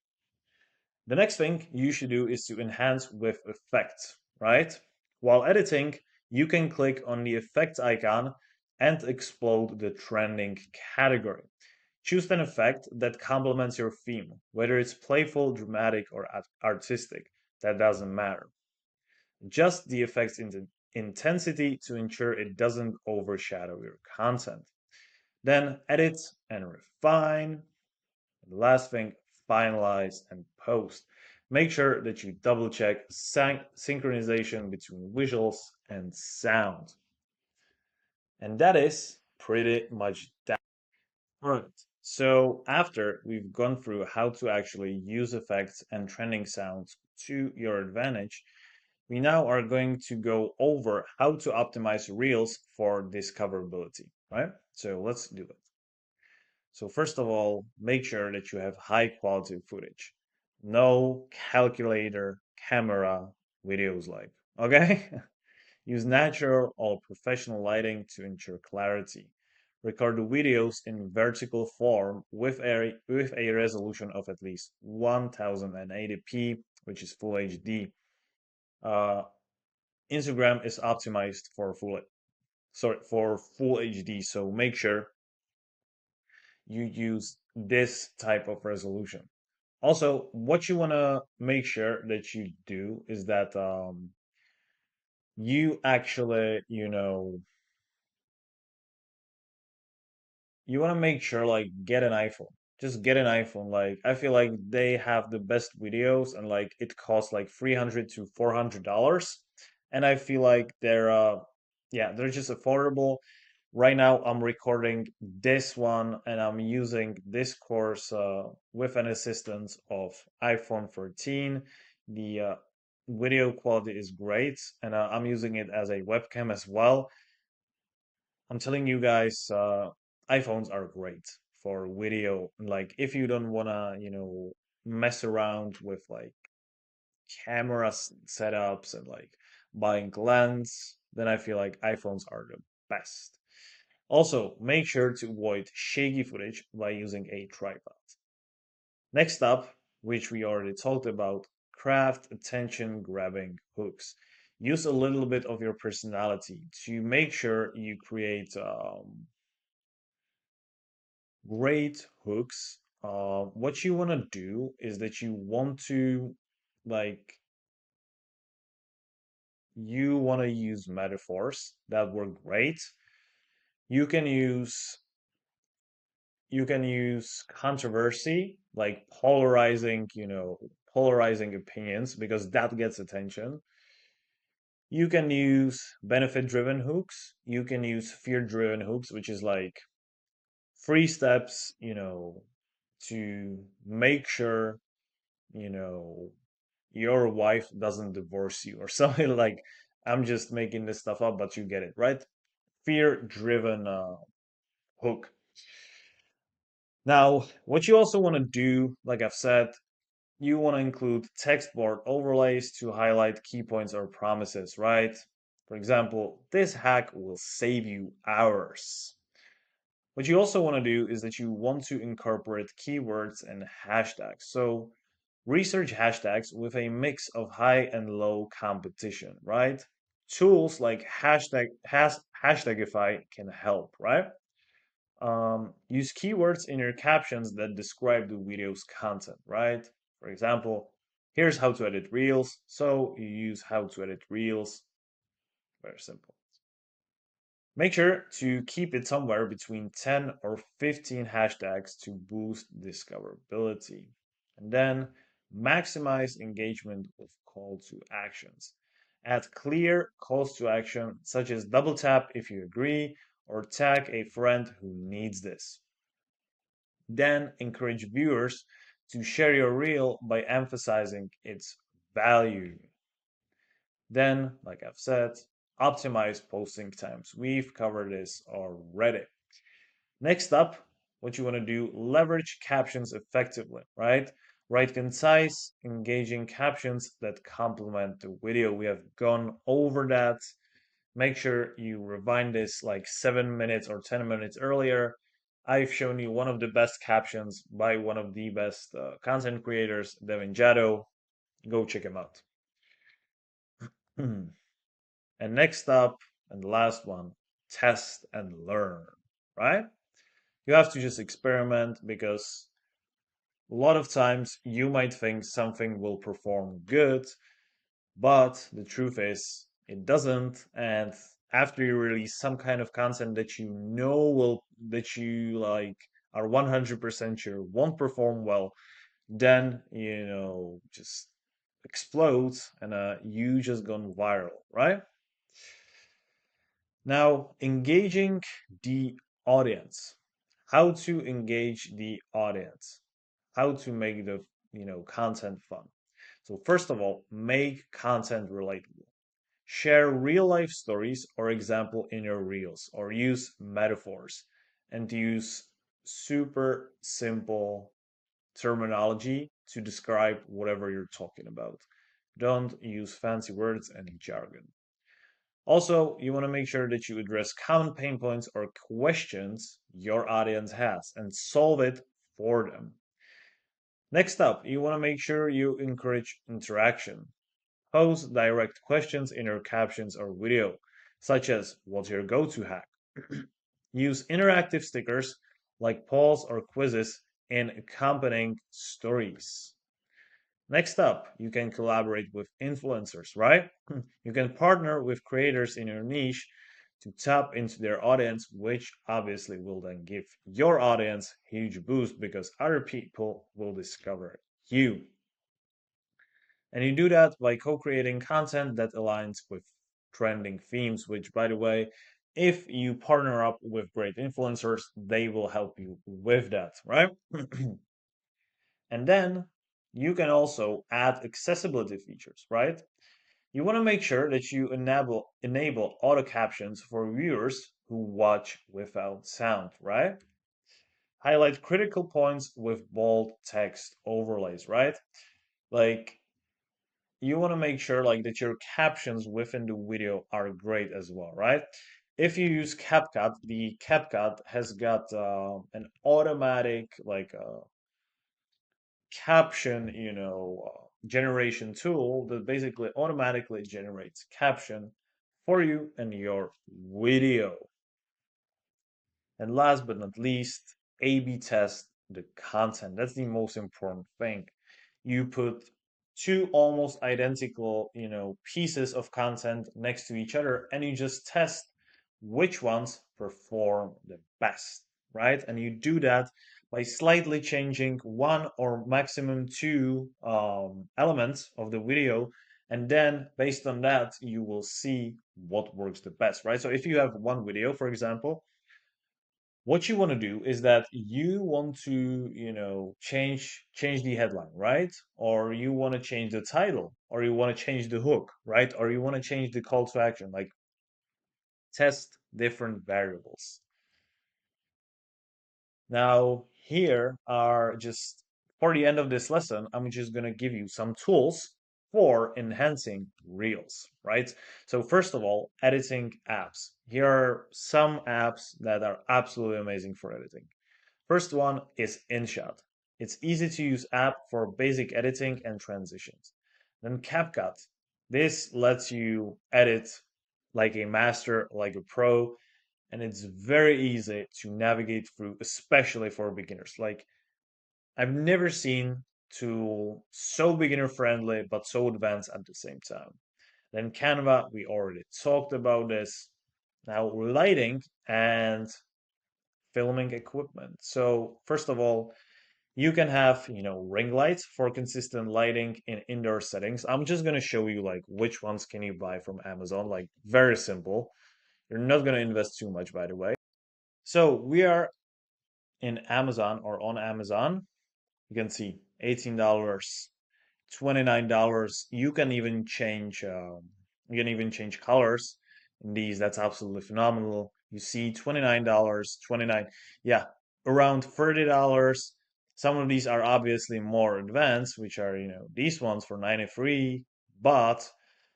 The next thing you should do is to enhance with effects, right? While editing, you can click on the effects icon and explode the trending category. Choose an effect that complements your theme, whether it's playful, dramatic, or artistic. That doesn't matter. Just the effect's intensity to ensure it doesn't overshadow your content. Then edit and refine. And the last thing, finalize and post. Make sure that you double check synchronization between visuals and sound. And that is pretty much that. All right. So after we've gone through how to actually use effects and trending sounds to your advantage, we now are going to go over how to optimize Reels for discoverability, right? So let's do it. So first of all, make sure that you have high quality footage. No calculator, camera, videos like, okay? Use natural or professional lighting to ensure clarity. Record the videos in vertical form with a resolution of at least 1080p, which is full HD. Uh, Instagram is optimized for full HD, so make sure you use this type of resolution. Also, what you want to make sure that you do is that you actually, you want to make sure like get an iPhone. Just get an iPhone. Like I feel like they have the best videos and like it costs like $300 to $400. And I feel like they're just affordable. Right now I'm recording this one and I'm using this course with an assistance of iPhone 13. The video quality is great and I'm using it as a webcam as well. I'm telling you guys, iPhones are great for video. Like, if you don't wanna, mess around with like setups and like buying lens, then I feel like iPhones are the best. Also, make sure to avoid shaky footage by using a tripod. Next up, which we already talked about, craft attention grabbing hooks. Use a little bit of your personality to make sure you create great hooks. What you want to do is that like, you want to use metaphors that work great. You can use you can use controversy, like polarizing opinions because that gets attention. You can use benefit driven hooks. You can use fear driven hooks, which is like 3 steps, to make sure, you know, your wife doesn't divorce you or something like. I'm just making this stuff up, but you get it, right? Fear driven hook. Now, what you also want to do, like I've said, you want to include text board overlays to highlight key points or promises, right? For example, this hack will save you hours. What you also want to do is that you want to incorporate keywords and hashtags. So research hashtags with a mix of high and low competition, right? Tools like Hashtagify can help, right? Use keywords in your captions that describe the video's content, right? For example, here's how to edit reels. So you use how to edit reels. Very simple. Make sure to keep it somewhere between 10 or 15 hashtags to boost discoverability. And then maximize engagement with call to actions. Add clear calls to action, such as double tap if you agree, or tag a friend who needs this. Then encourage viewers to share your reel by emphasizing its value. Then, like I've said, optimize posting times. We've covered this already. Next up, what you want to do, leverage captions effectively, right? Write concise, engaging captions that complement the video. We have gone over that. Make sure you rewind this like 7 minutes or 10 minutes earlier. I've shown you one of the best captions by one of the best content creators, Devin Jado. Go check him out. And next up, and the last one, test and learn, right? You have to just experiment because a lot of times you might think something will perform good, but the truth is it doesn't. And after you release some kind of content that you know will, that you like, are 100% sure won't perform well, then, just explodes and you just gone viral, right? Now, engaging the audience. How to engage the audience. How to make the, content fun. So first of all, make content relatable. Share real life stories or example in your reels or use metaphors and use super simple terminology to describe whatever you're talking about. Don't use fancy words and jargon. Also, you want to make sure that you address common pain points or questions your audience has and solve it for them. Next up, you want to make sure you encourage interaction. Post direct questions in your captions or video, such as what's your go to hack? Use interactive stickers like polls or quizzes in accompanying stories. Next up, you can collaborate with influencers, right? You can partner with creators in your niche to tap into their audience, which obviously will then give your audience a huge boost because other people will discover you. And you do that by co creating content that aligns with trending themes, which, by the way, if you partner up with great influencers, they will help you with that, right? And then you can also add accessibility features, right? You want to make sure that you enable auto captions for viewers who watch without sound, right? Highlight critical points with bold text overlays, right? Like you want to make sure like that your captions within the video are great as well, right? If you use CapCut, the CapCut has got an automatic caption, generation tool that basically automatically generates caption for you and your video. And last but not least, A/B test the content. That's the most important thing. You put two almost identical, pieces of content next to each other, and you just test which ones perform the best, right? And you do that by slightly changing one or maximum two elements of the video. And then based on that, you will see what works the best, right? So if you have one video, for example, what you want to do is that you want to change the headline, right? Or you want to change the title, or you want to change the hook, right? Or you want to change the call to action, like test different variables. Now here are just, for the end of this lesson, I'm just going to give you some tools for enhancing reels, right? So first of all, editing apps. Here are some apps that are absolutely amazing for editing. First one is InShot. It's easy to use app for basic editing and transitions. Then CapCut. This lets you edit like a master, like a pro, and it's very easy to navigate through, especially for beginners. Like I've never seen tool so beginner friendly but so advanced at the same time. Then Canva, we already talked about this. Now, lighting and filming equipment. So, first of all, you can have, ring lights for consistent lighting in indoor settings. I'm just going to show you like which ones can you buy from Amazon, like very simple. You're not going to invest too much, by the way. So we are in Amazon or on Amazon. You can see $18, $29. You can even change colors in these. That's absolutely phenomenal. You see $29, 29, yeah, around $30. Some of these are obviously more advanced, which are, these ones for 93. But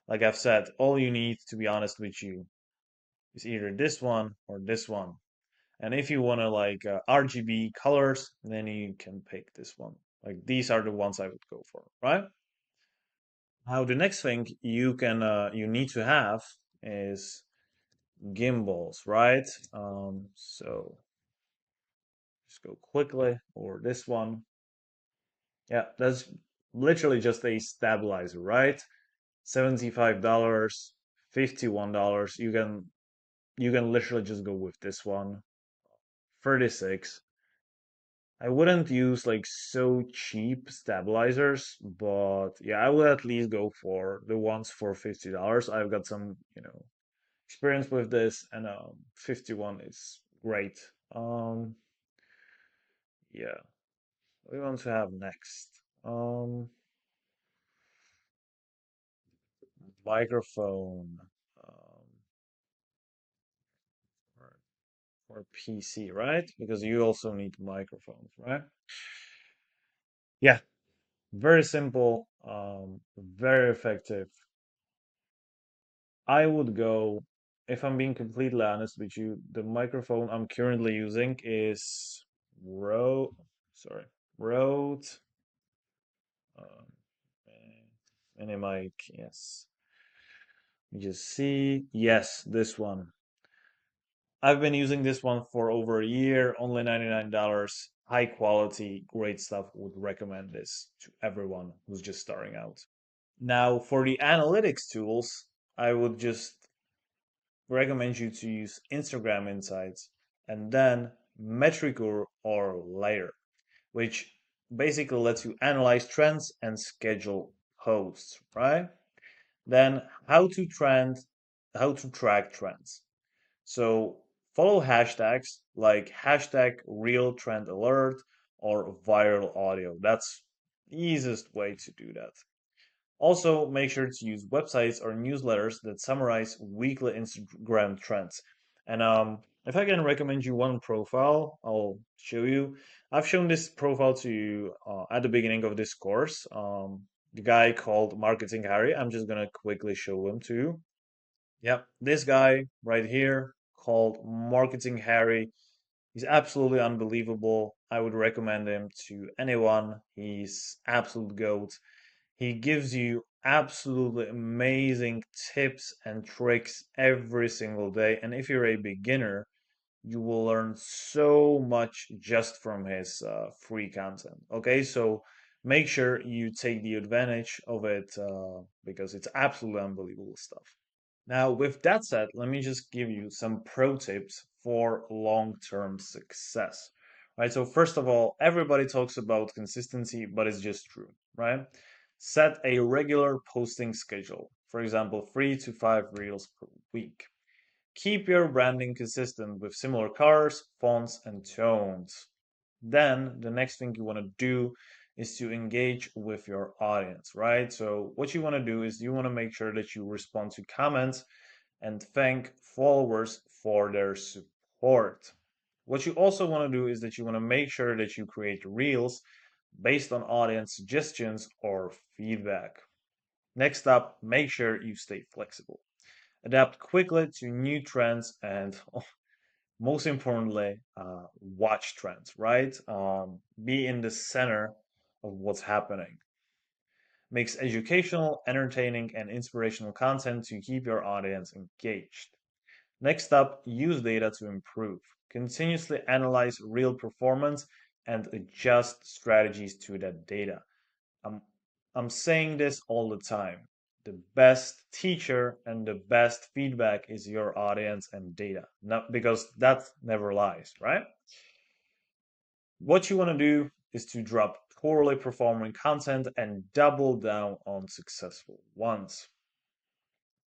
like I've said, all you need, to be honest with you, is either this one or this one. And if you want to like RGB colors, then you can pick this one. Like these are the ones I would go for, right? Now the next thing you need to have is gimbals, right? So just go quickly or this one. Yeah, that's literally just a stabilizer, right? $75, $51. You can literally just go with this one. 36. I wouldn't use like so cheap stabilizers, but yeah, I would at least go for the ones for $50. I've got some, experience with this, and 51 is great. Yeah, what do we want to have next? Um, Microphone, or, or PC, right? Because you also need microphones, right? Yeah, very simple, very effective. I would go, if I'm being completely honest with you, the microphone I'm currently using is sorry, Rode, um, mini mic, yes. Let me just see. Yes, this one. I've been using this one for over a year, only $99. High quality, great stuff. Would recommend this to everyone who's just starting out. Now, for the analytics tools, I would just recommend you to use Instagram Insights and then Metricool or Layer, which basically lets you analyze trends and schedule posts, right? Then how to track trends. So follow hashtags like hashtag real trend alert or viral audio. That's the easiest way to do that. Also, make sure to use websites or newsletters that summarize weekly Instagram trends. And if I can recommend you one profile, I'll show you. I've shown this profile to you at the beginning of this course. The guy called Marketing Harry. I'm just gonna quickly show him to you. Yep, this guy right here called Marketing Harry. He's absolutely unbelievable. I would recommend him to anyone. He's absolute goat. He gives you absolutely amazing tips and tricks every single day. And if you're a beginner, you will learn so much just from his free content. Okay, so make sure you take the advantage of it because it's absolutely unbelievable stuff. Now, with that said, let me just give you some pro tips for long-term success. Right? So first of all, everybody talks about consistency, but it's just true, right? Set a regular posting schedule. For example, 3 to 5 reels per week. Keep your branding consistent with similar colors, fonts, and tones. Then the next thing you want to do is to engage with your audience, right? So what you want to do is you want to make sure that you respond to comments and thank followers for their support. What you also want to do is that you want to make sure that you create reels based on audience suggestions or feedback. Next up, make sure you stay flexible. Adapt quickly to new trends and most importantly, watch trends, right? Be in the center of what's happening. Makes educational, entertaining, and inspirational content to keep your audience engaged. Next up, use data to improve. Continuously analyze real performance and adjust strategies to that data. I'm, I'm saying this all the time. the best teacher and the best feedback is your audience and data. Not because that never lies, right? What you want to do is to drop poorly performing content and double down on successful ones.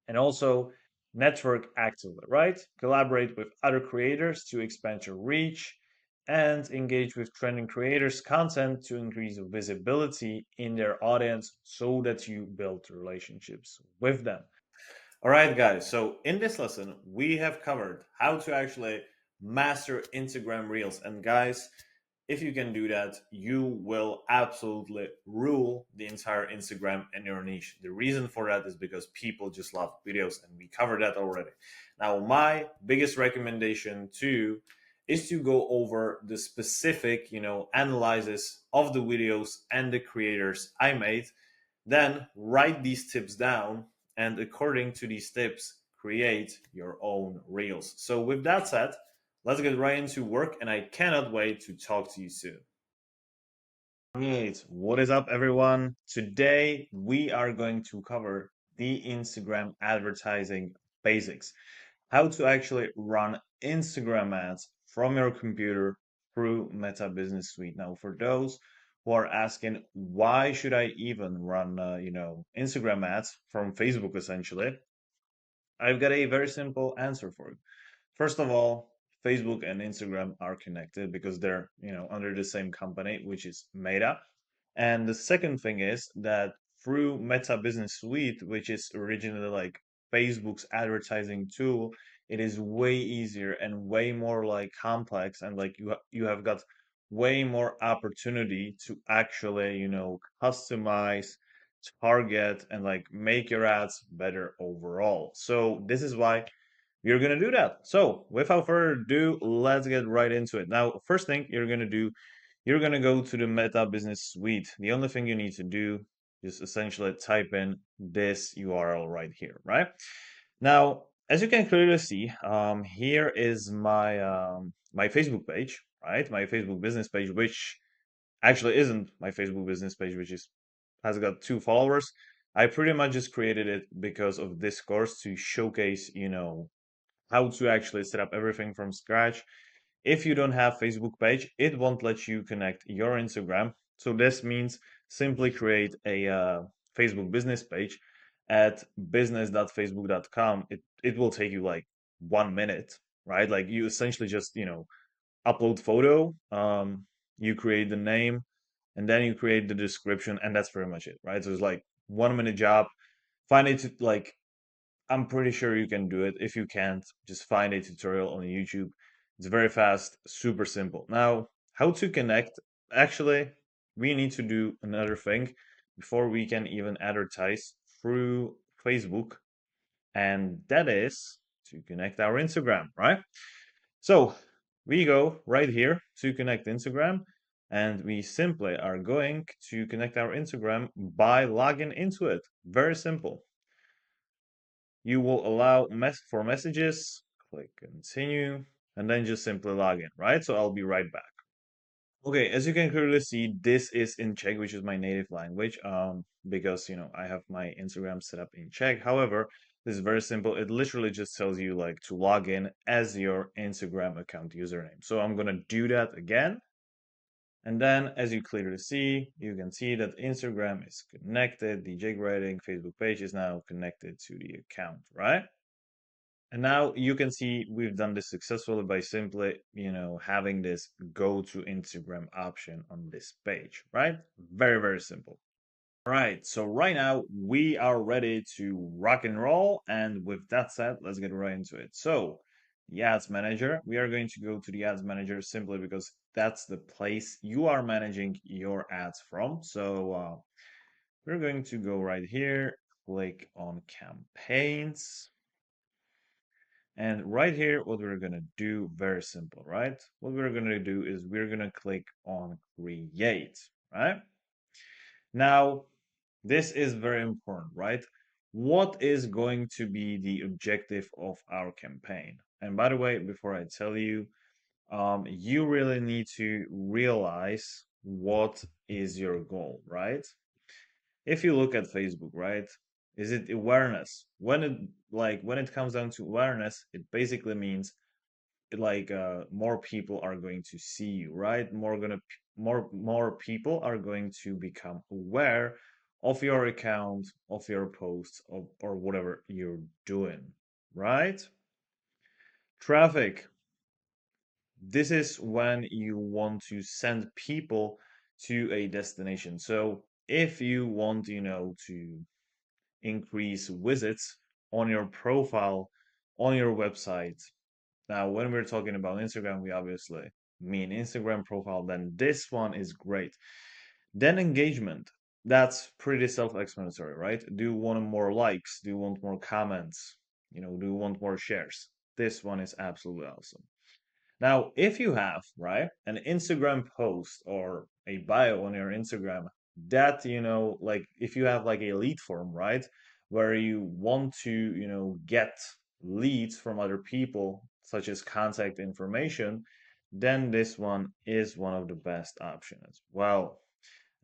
And also network actively, right? Collaborate with other creators to expand your reach and engage with trending creators' content to increase visibility in their audience so that you build relationships with them. All right, guys. So in this lesson, we have covered how to actually master Instagram Reels. And guys, if you can do that, you will absolutely rule the entire Instagram and your niche. The reason for that is because people just love videos, and we covered that already. Now, my biggest recommendation too is to go over the specific, analysis of the videos and the creators I made. Then write these tips down, and according to these tips, create your own reels. So, with that said, let's get right into work, and I cannot wait to talk to you soon. Right, what is up, everyone? Today we are going to cover the Instagram advertising basics. How to actually run Instagram ads from your computer through Meta Business Suite. Now, for those who are asking, why should I even run, Instagram ads from Facebook, essentially, I've got a very simple answer for you. First of all, Facebook and Instagram are connected because they're, under the same company, which is Meta. And the second thing is that through Meta Business Suite, which is originally like Facebook's advertising tool, it is way easier and way more like complex, and like you have got way more opportunity to actually, customize, target, and like make your ads better overall. So this is why you're going to do that. So, without further ado, let's get right into it. Now, first thing you're going to do, you're going to go to the Meta Business Suite. The only thing you need to do is essentially type in this URL right here, right? Now, as you can clearly see, here is my Facebook page, right? My Facebook business page, which actually isn't my Facebook business page, which is has got 2 followers. I pretty much just created it because of this course to showcase, how to actually set up everything from scratch. If you don't have Facebook page, it won't let you connect your Instagram. So this means simply create a Facebook business page at business.facebook.com. It will take you like 1 minute, right? Like you essentially just, upload photo, you create the name, and then you create the description, and that's pretty much it, right? So it's like 1 minute job. Find it like I'm pretty sure you can do it. If you can't, just find a tutorial on YouTube. It's very fast, super simple. Now, how to connect? Actually, we need to do another thing before we can even advertise through Facebook, and that is to connect our Instagram, right? So we go right here to connect Instagram, and we simply are going to connect our Instagram by logging into it. Very simple. You will allow for messages, click continue, and then just simply log in, right? So I'll be right back. Okay, as you can clearly see, this is in Czech, which is my native language, because I have my Instagram set up in Czech. However, this is very simple. It literally just tells you like to log in as your Instagram account username. So I'm gonna do that again. And then, as you clearly see, you can see that Instagram is connected. The Jake Writing Facebook page is now connected to the account, right? And now you can see we've done this successfully by simply, having this go to Instagram option on this page, right? Very, very simple. All right, so right now we are ready to rock and roll. And with that said, let's get right into it. So, the ads manager, we are going to go to the ads manager simply because that's the place you are managing your ads from. So, we're going to go right here, click on campaigns. And right here, what we're going to do, very simple, right? What we're going to do is we're going to click on create, right? Now, this is very important, right? What is going to be the objective of our campaign? And by the way, before I tell you, you really need to realize what is your goal, right? If you look at Facebook, right? Is it awareness? When it comes down to awareness, it basically means more people are going to see you, right? More people are going to become aware of your account, of your posts, or whatever you're doing, right? Traffic. This is when you want to send people to a destination. So if you want, to increase visits on your profile, on your website. Now, when we're talking about Instagram, we obviously mean Instagram profile, then this one is great. Then engagement. That's pretty self-explanatory, right? Do you want more likes? Do you want more comments? Do you want more shares? This one is absolutely awesome. Now, if you have, right, an Instagram post or a bio on your Instagram that, like if you have like a lead form, right, where you want to, get leads from other people, such as contact information, then this one is one of the best options as well.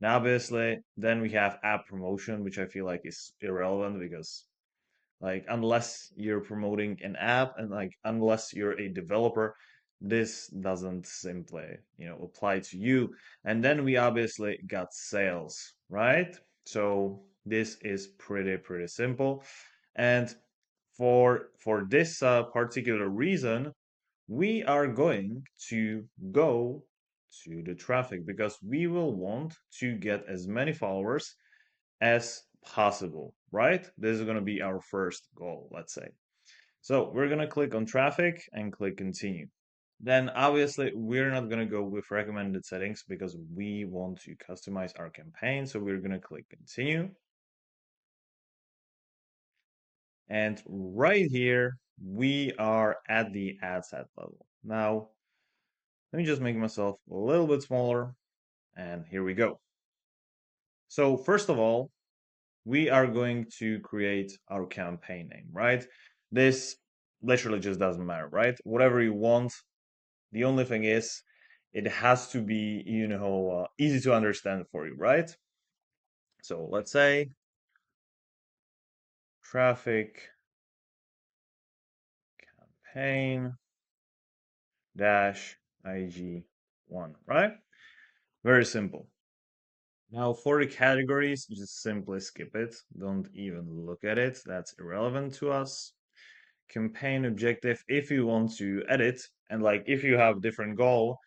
Now, obviously, then we have app promotion, which I feel like is irrelevant because unless you're promoting an app and unless you're a developer, this doesn't simply apply to you. And then we obviously got sales, right? So this is pretty simple. And for this particular reason, we are going to go to the traffic because we will want to get as many followers as possible, right? This is going to be our first goal, let's say. So we're going to click on traffic and click continue. Then obviously we're not going to go with recommended settings because we want to customize our campaign. So we're going to click continue. And right here, we are at the ad set level. Now, let me just make myself a little bit smaller. And here we go. So first of all, we are going to create our campaign name, right? This literally just doesn't matter, right? Whatever you want. The only thing is, it has to be, easy to understand for you, right? So let's say traffic campaign dash IG1, right? Very simple. Now for the categories, just simply skip it. Don't even look at it. That's irrelevant to us. Campaign objective, if you want to edit and if you have different goal,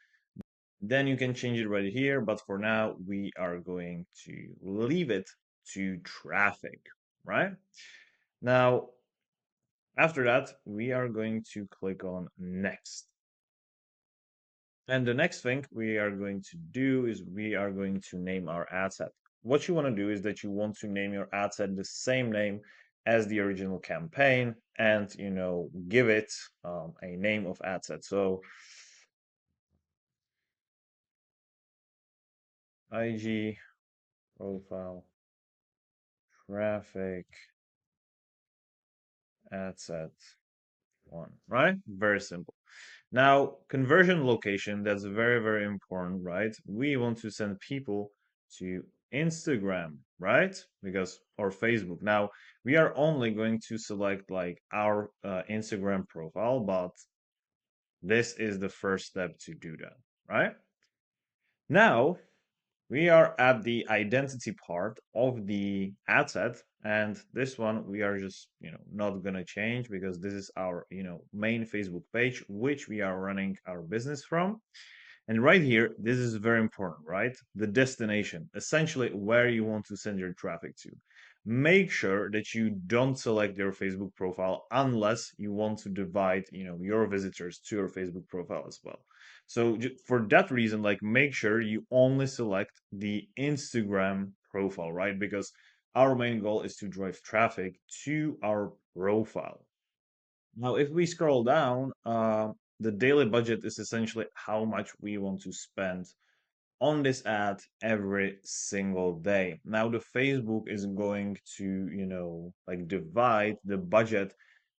then you can change it right here. But for now, we are going to leave it to traffic, right? Now, after that, we are going to click on next. And the next thing we are going to do is we are going to name our ad set. What you want to do is that you want to name your ad set the same name as the original campaign and, give it a name of ad set. So IG profile traffic ad set one, right? Very simple. Now, conversion location, that's very important, right? We want to send people to Instagram, right? Because or Facebook. Now, we are only going to select our Instagram profile, but this is the first step to do that, right? Now, we are at the identity part of the ad set, and this one we are just not gonna change because this is our main Facebook page which we are running our business from. And right here, this is very important, right? The destination, essentially where you want to send your traffic to. Make sure that you don't select your Facebook profile unless you want to divide, your visitors to your Facebook profile as well. So for that reason, make sure you only select the Instagram profile, right? Because our main goal is to drive traffic to our profile. Now, if we scroll down, the daily budget is essentially how much we want to spend on this ad every single day. Now, the Facebook is going to, divide the budget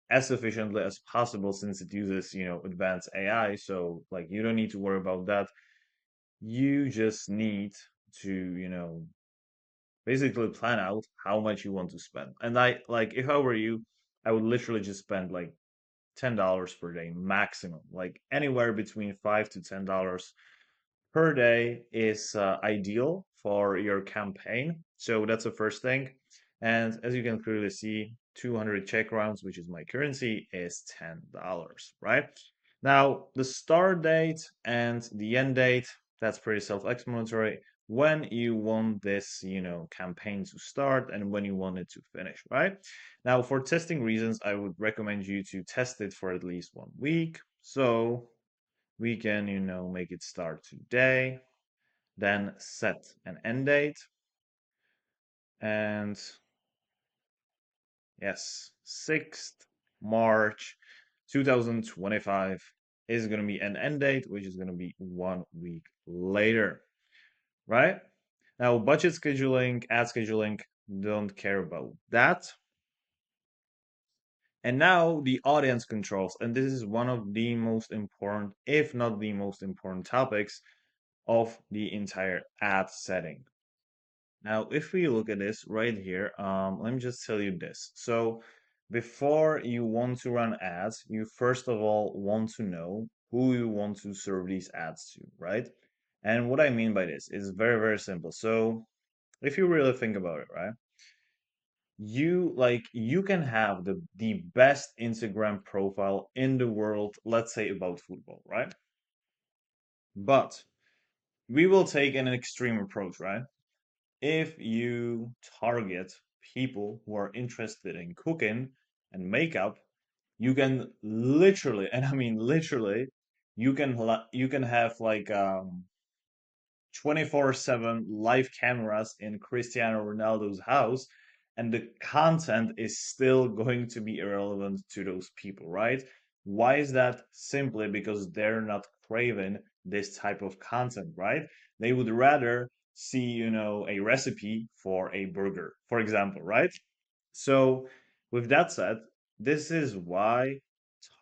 as efficiently as possible since it uses, advanced AI. So, you don't need to worry about that. You just need to, basically plan out how much you want to spend. And I like if I were you, I would literally just spend like $10 per day maximum. Like anywhere between $5 to $10 per day is ideal for your campaign. So that's the first thing. And as you can clearly see, 200 check rounds, which is my currency, is $10, right? Now, the start date and the end date, that's pretty self-explanatory. When you want this, campaign to start and when you want it to finish, right? Now, for testing reasons, I would recommend you to test it for at least 1 week. So we can, make it start today, then set an end date. And yes, 6th March 2025 is going to be an end date, which is going to be 1 week later, right? Now, budget scheduling, ad scheduling, don't care about that. And now the audience controls, and this is one of the most important, if not the most important topics of the entire ad setting. Now, if we look at this right here, let me just tell you this. So before you want to run ads, you first of all want to know who you want to serve these ads to, right? And what I mean by this is very, very simple. So if you really think about it, right? You can have the best Instagram profile in the world, let's say about football, right? But we will take an extreme approach, right? If you target people who are interested in cooking and makeup, you can literally, and I mean literally, you can have like 24/7 live cameras in Cristiano Ronaldo's house, and the content is still going to be irrelevant to those people, right? Why is that? Simply because they're not craving this type of content, right? They would rather see, a recipe for a burger, for example, right? So, with that said, this is why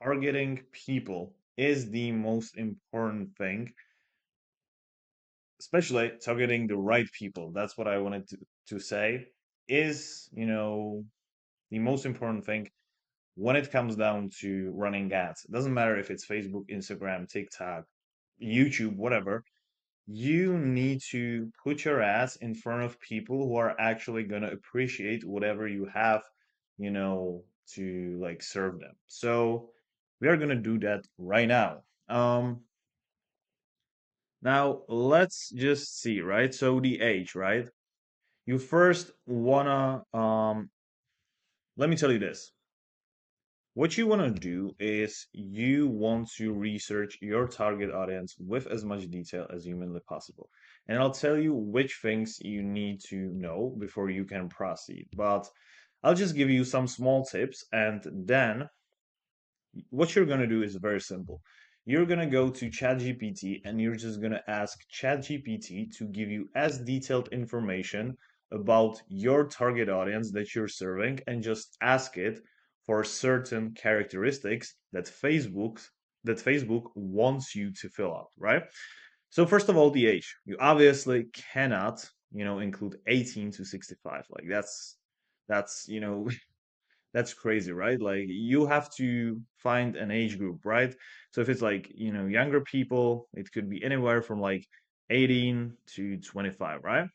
targeting people is the most important thing, especially targeting the right people. That's what I wanted to say is, the most important thing when it comes down to running ads. It doesn't matter if it's Facebook, Instagram, TikTok, YouTube, whatever. You need to put your ads in front of people who are actually going to appreciate whatever you have, to like serve them. So we are going to do that right now. Now let's just see, right? So the age, right? You first wanna let me tell you this. What you want to do is you want to research your target audience with as much detail as humanly possible. And I'll tell you which things you need to know before you can proceed. But I'll just give you some small tips, and then what you're going to do is very simple. You're going to go to ChatGPT and you're just going to ask ChatGPT to give you as detailed information about your target audience that you're serving, and just ask it for certain characteristics that Facebook wants you to fill out, right? So first of all, the age. You obviously cannot, include 18 to 65. Like that's, that's crazy, right? Like you have to find an age group, right? So if it's like, younger people, it could be anywhere from like 18 to 25, right?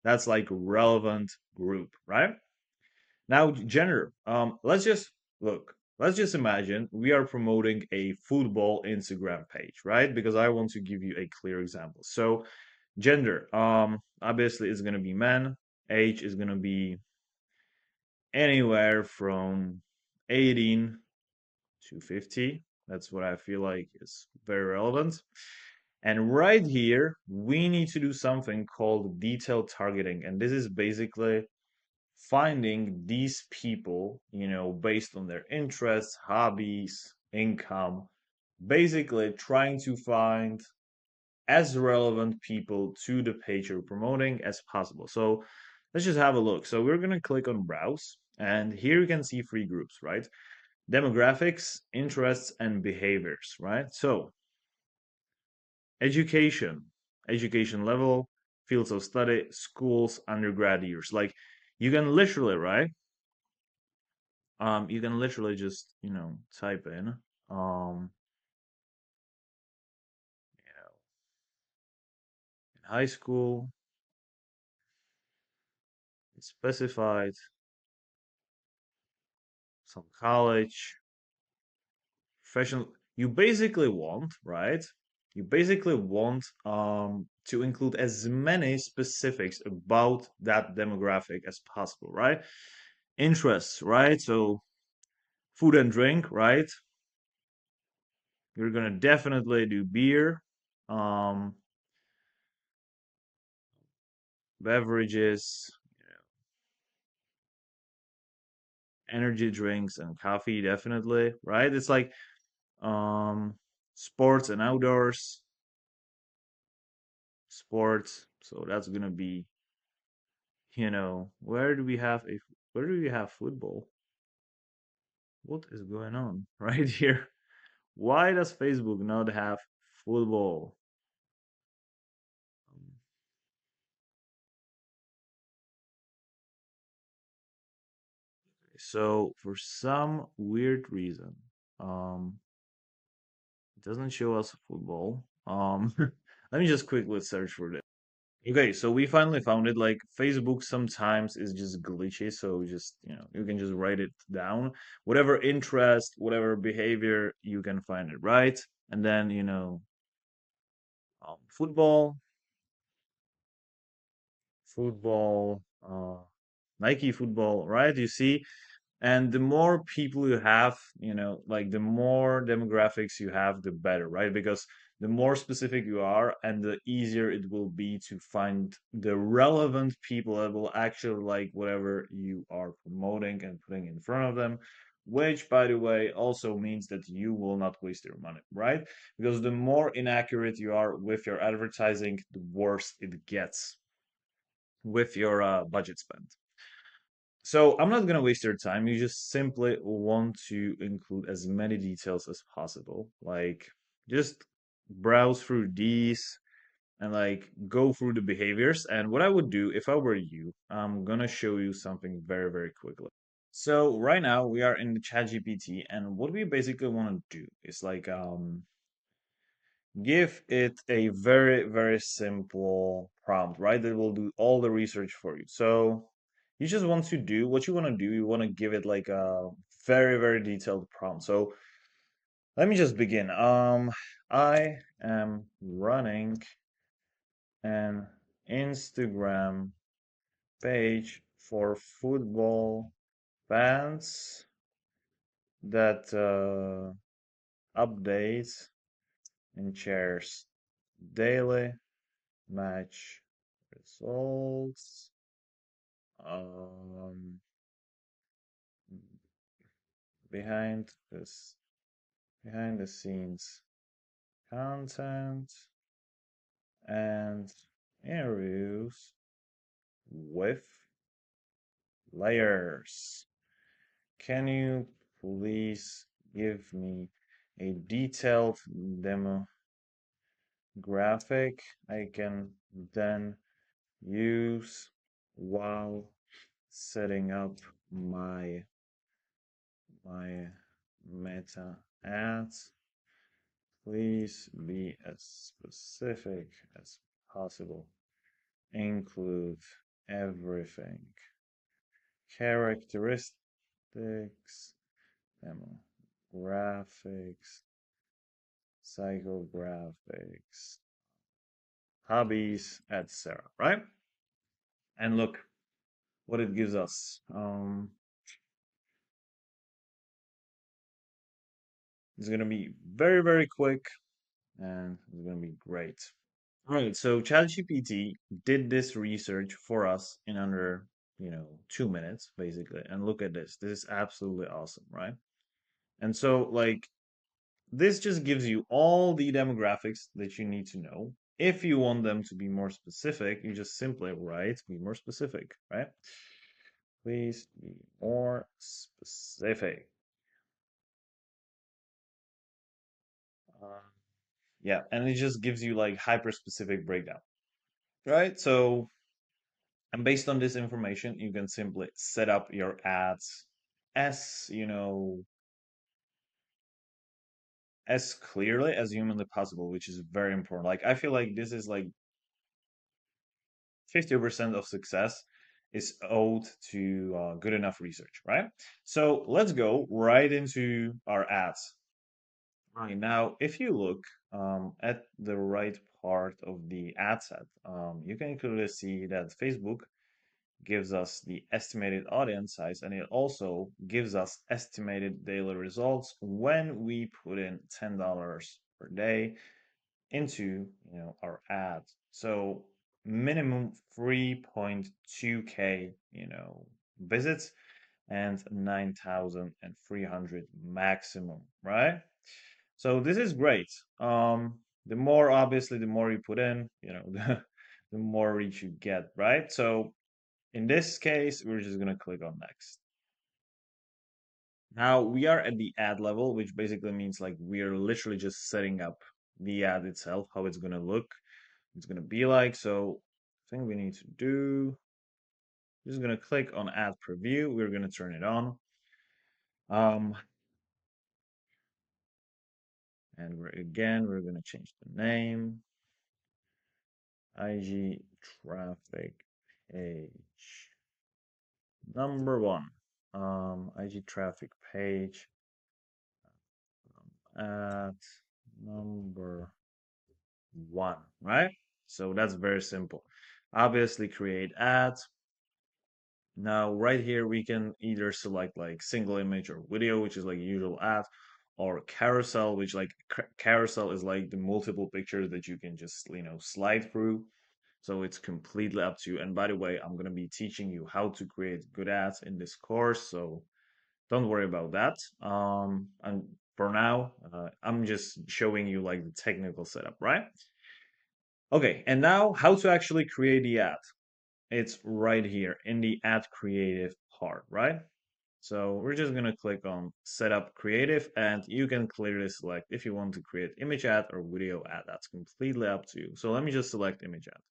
That's like relevant group, right? Now, gender. Let's just imagine we are promoting a football Instagram page, right? Because I want to give you a clear example. So, gender, obviously is going to be men. Age is going to be anywhere from 18 to 50. That's what I feel like is very relevant. And right here, we need to do something called detailed targeting. And this is basically finding these people, based on their interests, hobbies, income, basically trying to find as relevant people to the page you're promoting as possible. So let's just have a look. So we're going to click on browse, and here you can see three groups, right? Demographics, interests, and behaviors, right? So education, education level, fields of study, schools, undergrad years. Like you can literally, right? You can literally just, type in, in high school, it's specified, some college, professional. You basically want, right? You basically want to include as many specifics about that demographic as possible, right? Interests, right? So food and drink, right? You're gonna definitely do beer, um, beverages, energy drinks, and coffee, definitely, right? It's like um, sports and outdoors, sports. So that's gonna be, where do we have football? What is going on right here? Why does Facebook not have football? Um, So for some weird reason, um, it doesn't show us football. Let me just quickly search for this. Okay, so we finally found it. Like Facebook sometimes is just glitchy, so just you can just write it down. Whatever interest, whatever behavior, you can find it, right? And then football, football, Nike football, right? You see, and the more people you have, like the more demographics you have, the better, right? Because the more specific you are and the easier it will be to find the relevant people that will actually like whatever you are promoting and putting in front of them, which by the way also means that you will not waste your money, right? Because the more inaccurate you are with your advertising, the worse it gets with your budget spend. So I'm not gonna waste your time. You just simply want to include as many details as possible. Like just browse through these and like go through the behaviors. And what I would do if I were you, I'm gonna show you something very, very quickly. So right now we are in the ChatGPT, and what we basically want to do is like give it a very, very simple prompt, right? That will do all the research for you. So you just want to do what you want to do. You want to give it like a very, very detailed prompt. So let me just begin. I am running an Instagram page for football fans that updates and shares daily match results, um, behind this behind the scenes content and interviews with players. Can you please give me a detailed demographic I can then use while setting up my meta ads? Please be as specific as possible. Include everything. Characteristics, demographics, psychographics, hobbies, etc. Right? And look what it gives us. It's gonna be very, very quick and it's gonna be great. All right, so ChatGPT did this research for us in under, 2 minutes, basically. And look at this. This is absolutely awesome, right? And so, like, this just gives you all the demographics that you need to know. If you want them to be more specific, you just simply write, be more specific, right? Please be more specific. Uh, yeah, and it just gives you like hyper specific breakdown. right? So, and based on this information, you can simply set up your ads as, as clearly as humanly possible, which is very important. Like, I feel like this is like 50% of success is owed to good enough research, right? So let's go right into our ads. Right now, if you look at the right part of the ad set, you can clearly see that Facebook gives us the estimated audience size, and it also gives us estimated daily results when we put in $10 per day into our ads. So minimum 3.2k visits and 9,300 maximum, right? So this is great. The more obviously the more you put in, the more reach you get, right? So in this case, we're just gonna click on next. Now we are at the ad level, which basically means like we are literally just setting up the ad itself, how it's gonna look, it's gonna be like. So I think we need to do just gonna click on ad preview. We're gonna turn it on. Um, and we're gonna change the name. IG traffic page number one. IG traffic page at number one, right? So that's very simple. Obviously, create ads. Now, right here, we can either select like single image or video, which is like usual ad, or carousel, which like carousel is like the multiple pictures that you can just, slide through. So it's completely up to you. And by the way, I'm going to be teaching you how to create good ads in this course. So don't worry about that. And for now, I'm just showing you like the technical setup, right? Okay, and now how to actually create the ad. It's right here in the ad creative part, right? So we're just gonna click on setup creative and you can clearly select if you want to create image ad or video ad. That's completely up to you. So let me just select image ad.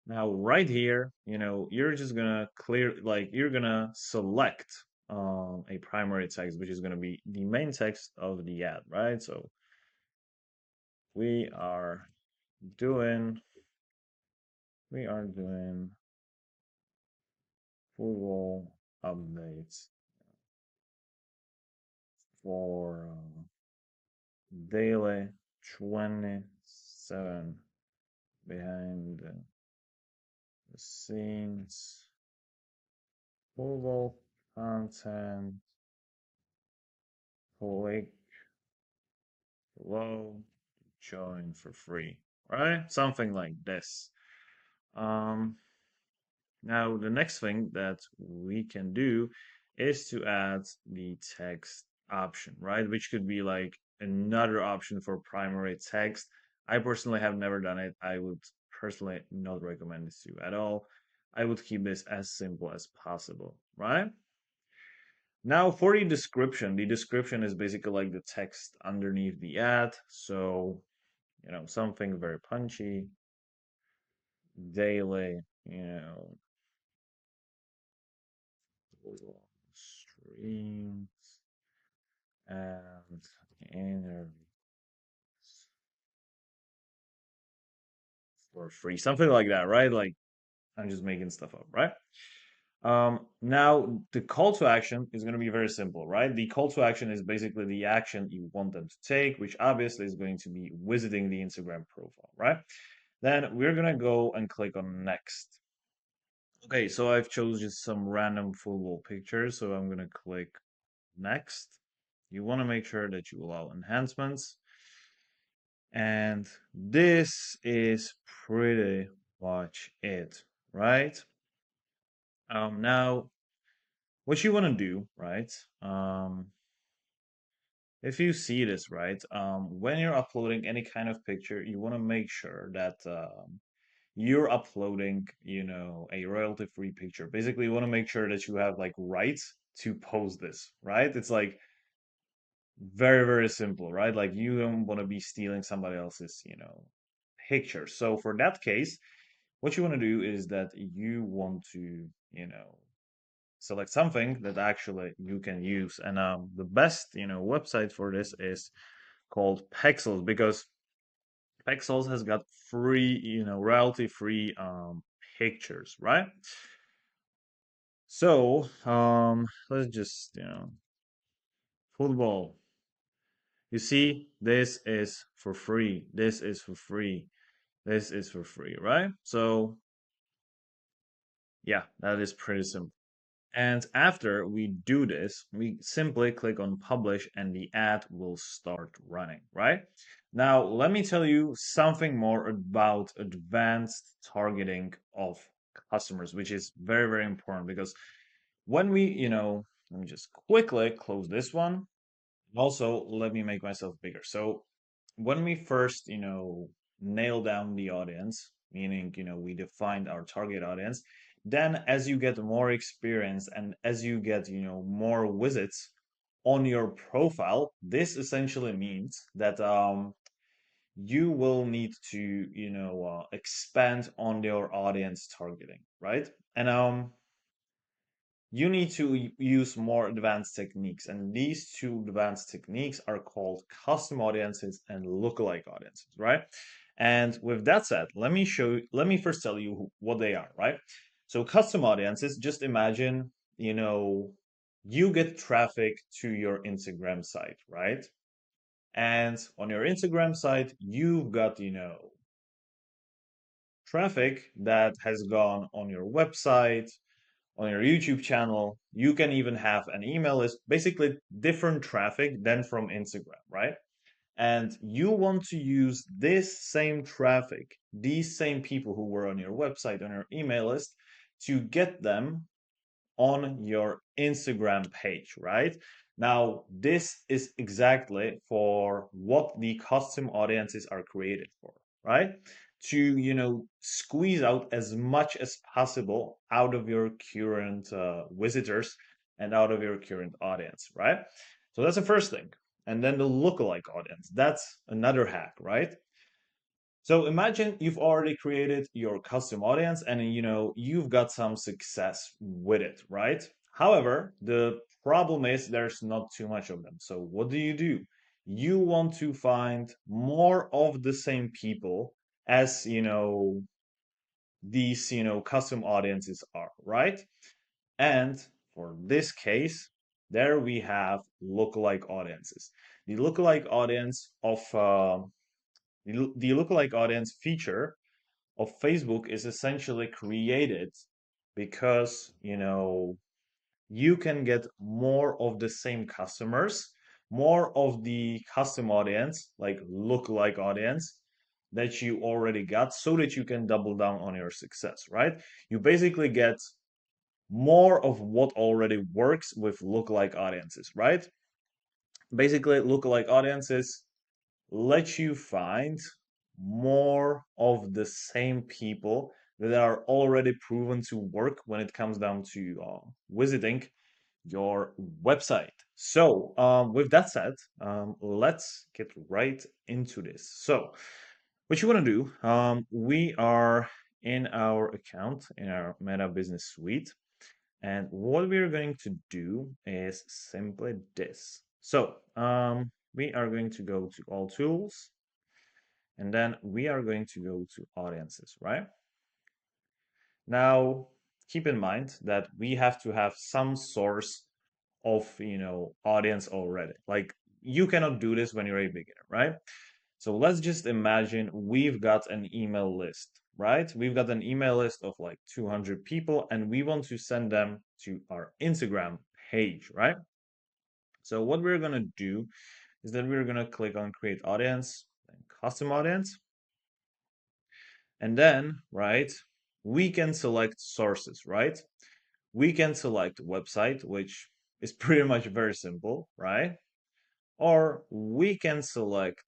Now right here, you're just gonna you're gonna select a primary text, which is gonna be the main text of the ad, right? So we are doing we are doing full updates for daily 27 behind the scenes full content. Click below, join for free, right? Something like this. Um, Now the next thing that we can do is to add the text option, right? Which could be like another option for primary text. I personally have never done it. I would personally not recommend this to you at all. I would keep this as simple as possible, right? Now for the description is basically like the text underneath the ad. So, something very punchy, daily, streams and interviews for free, something like that, right? Like I'm just making stuff up, right? Now the call to action is going to be very simple, right? The call to action is basically the action you want them to take, which obviously is going to be visiting the Instagram profile, right? Then we're going to go and click on next. Okay, so I've chosen just some random full wall pictures, so I'm going to click next. You want to make sure that you allow enhancements. And this is pretty much it, right? Now, what you want to do, right? If you see this, right, when you're uploading any kind of picture, you want to make sure that you're uploading, a royalty-free picture. Basically, you want to make sure that you have like rights to post this, right? It's like very, very simple, right? Like you don't want to be stealing somebody else's, pictures. So for that case, what you want to do is that you want to, select something that actually you can use. And the best, website for this is called Pexels, because Pexels has got free, royalty free pictures, right? So let's just, football. You see, this is for free. This is for free. This is for free, right? So yeah, that is pretty simple. And after we do this, we simply click on publish and the ad will start running, right? Now, let me tell you something more about advanced targeting of customers, which is very, very important because when we, let me just quickly close this one. Also, let me make myself bigger. So when we first, nail down the audience, meaning, we defined our target audience, then as you get more experience and as you get, more visits on your profile, this essentially means that you will need to, expand on your audience targeting, right? And you need to use more advanced techniques. And these two advanced techniques are called custom audiences and lookalike audiences, right? And with that said, let me first tell you what they are, right? So custom audiences, just imagine, you get traffic to your Instagram site, right? And on your Instagram site, you've got, traffic that has gone on your website, on your YouTube channel. You can even have an email list, basically different traffic than from Instagram, right? And you want to use this same traffic, these same people who were on your website, on your email list, to get them on your Instagram page, right? Now, this is exactly for what the custom audiences are created for, right? To, squeeze out as much as possible out of your current visitors and out of your current audience, right? So that's the first thing. And then the lookalike audience, that's another hack, right? So imagine you've already created your custom audience and you've got some success with it, right? However, the problem is there's not too much of them. So what do? You want to find more of the same people as, these, custom audiences are, right? And for this case, there we have lookalike audiences. The lookalike audience of the lookalike audience feature of Facebook is essentially created because, you can get more of the same customers, more of the custom audience, like lookalike audience that you already got so that you can double down on your success, right? You basically get more of what already works with lookalike audiences, right? Basically, lookalike audiences let you find more of the same people that are already proven to work when it comes down to visiting your website. So, with that said, let's get right into this. So, what you want to do, we are in our account in our Meta Business Suite. And what we're going to do is simply this. So, we are going to go to all tools and then we are going to go to audiences, right? Now, keep in mind that we have to have some source of, audience already. Like you cannot do this when you're a beginner, right? So let's just imagine we've got an email list, right? We've got an email list of like 200 people and we want to send them to our Instagram page, right? So what we're going to do is that we're going to click on create audience and custom audience. And then, right, we can select sources, right? We can select website, which is pretty much very simple, right? Or we can select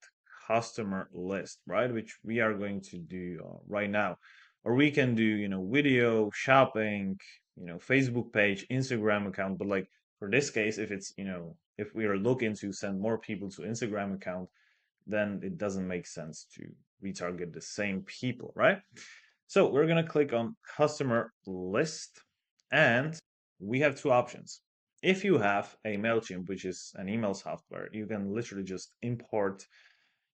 customer list, right? Which we are going to do right now. Or we can do, video, shopping, Facebook page, Instagram account. But like for this case, if it's, if we are looking to send more people to Instagram account, then it doesn't make sense to retarget the same people, right? So we're going to click on customer list, and we have two options. If you have a MailChimp, which is an email software, you can literally just import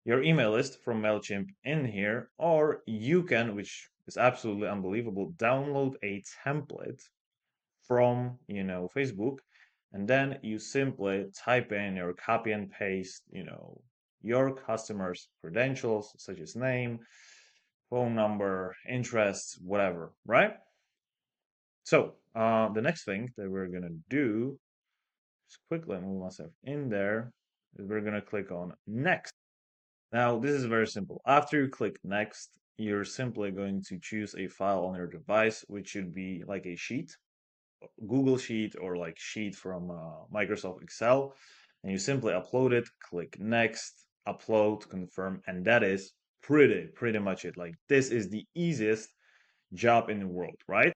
your email list from MailChimp in here, or you can, which is absolutely unbelievable, download a template from, Facebook, and then you simply type in or copy and paste, your customer's credentials, such as name, phone number, interests, whatever, right? So the next thing that we're gonna do, just quickly move myself in there, is we're gonna click on next. Now this is very simple. After you click next, you're simply going to choose a file on your device, which should be like a sheet, Google Sheet, or like sheet from Microsoft Excel, and you simply upload it, click next, upload, confirm, and that is pretty much it. Like this is the easiest job in the world, right?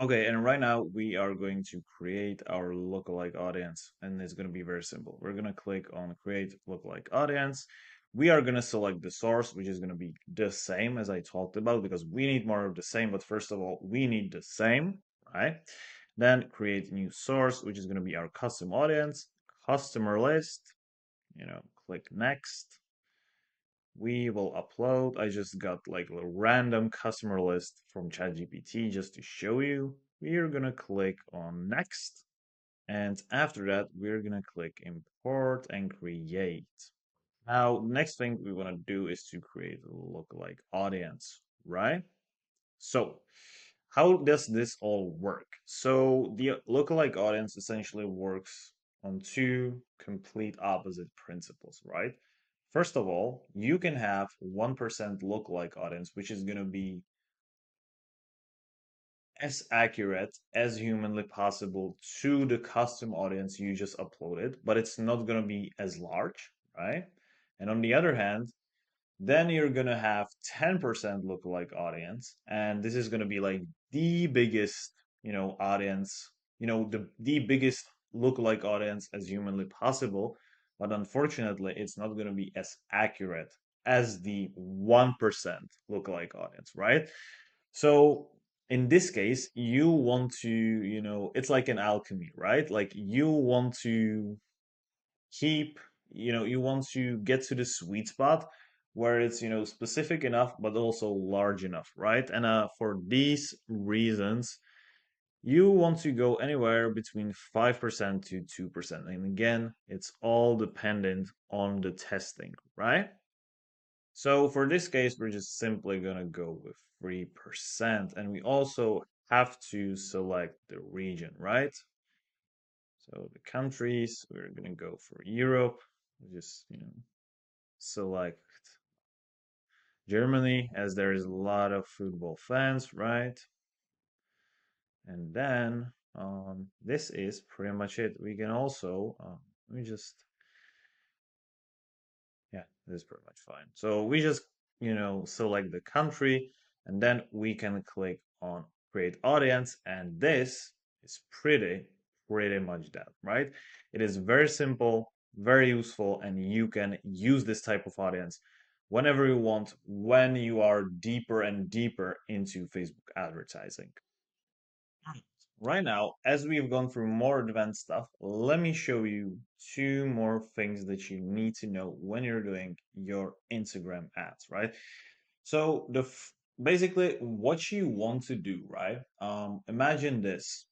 Okay, and right now we are going to create our lookalike audience, and it's going to be very simple. We're going to click on create lookalike audience. We are going to select the source, which is going to be the same as I talked about, because we need more of the same. But first of all, we need the same, right? Then create new source, which is going to be our custom audience, customer list, click next. We will upload. I just got like a random customer list from ChatGPT just to show you. We're gonna click on next. And after that, we're gonna click import and create. Now, next thing we want to do is to create a lookalike audience, right? So, how does this all work? So, the lookalike audience essentially works on two complete opposite principles, right? First of all, you can have 1% lookalike audience, which is going to be as accurate as humanly possible to the custom audience you just uploaded, but it's not going to be as large, right? And on the other hand, then you're gonna have 10% lookalike audience, and this is gonna be like the biggest, audience, the biggest lookalike audience as humanly possible. But unfortunately, it's not gonna be as accurate as the 1% lookalike audience, right? So in this case, you want to, it's like an alchemy, right? Like you want to keep, you want to get to the sweet spot where it's, specific enough but also large enough, right? And for these reasons, you want to go anywhere between 5% to 2%. And again, it's all dependent on the testing, right? So for this case, we're just simply gonna go with 3%, and we also have to select the region, right? So the countries, we're gonna go for Europe. Just, select Germany, as there is a lot of football fans, right? And then this is pretty much it. We can also, let me just, yeah, this is pretty much fine. So we just, select the country, and then we can click on create audience, and this is pretty much that, right? It is very simple, very useful, and you can use this type of audience whenever you want, when you are deeper and deeper into Facebook advertising. Right now, as we've gone through more advanced stuff, let me show you two more things that you need to know when you're doing your Instagram ads, right? So basically what you want to do, right? Imagine this.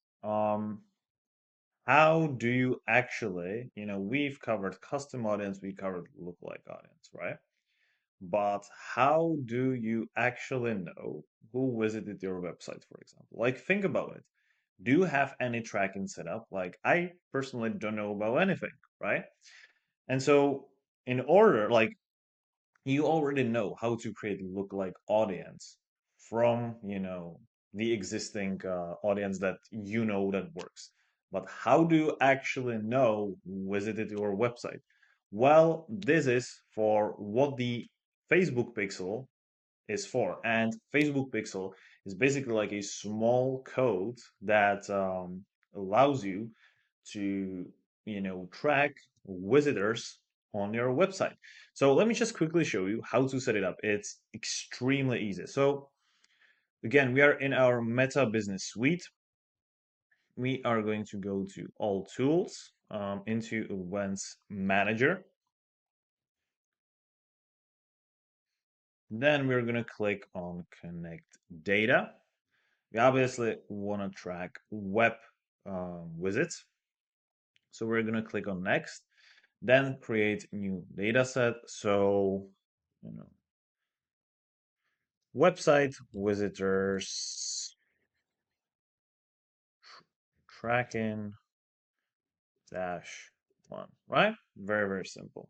How do you actually, we've covered custom audience, we covered lookalike audience, right? But how do you actually know who visited your website, for example? Like, think about it. Do you have any tracking set up? Like, I personally don't know about anything, right? And so, in order, like, you already know how to create lookalike audience from, the existing audience that that works. But how do you actually know who visited your website? Well, this is for what the Facebook pixel is for. And Facebook Pixel is basically like a small code that allows you to, track visitors on your website. So let me just quickly show you how to set it up. It's extremely easy. So again, we are in our Meta Business Suite. We are going to go to All Tools, into Events Manager. Then we're going to click on Connect Data. We obviously want to track web visits. So we're going to click on Next, then create new data set. So, you know, website visitors tracking dash one, right? Very, very simple.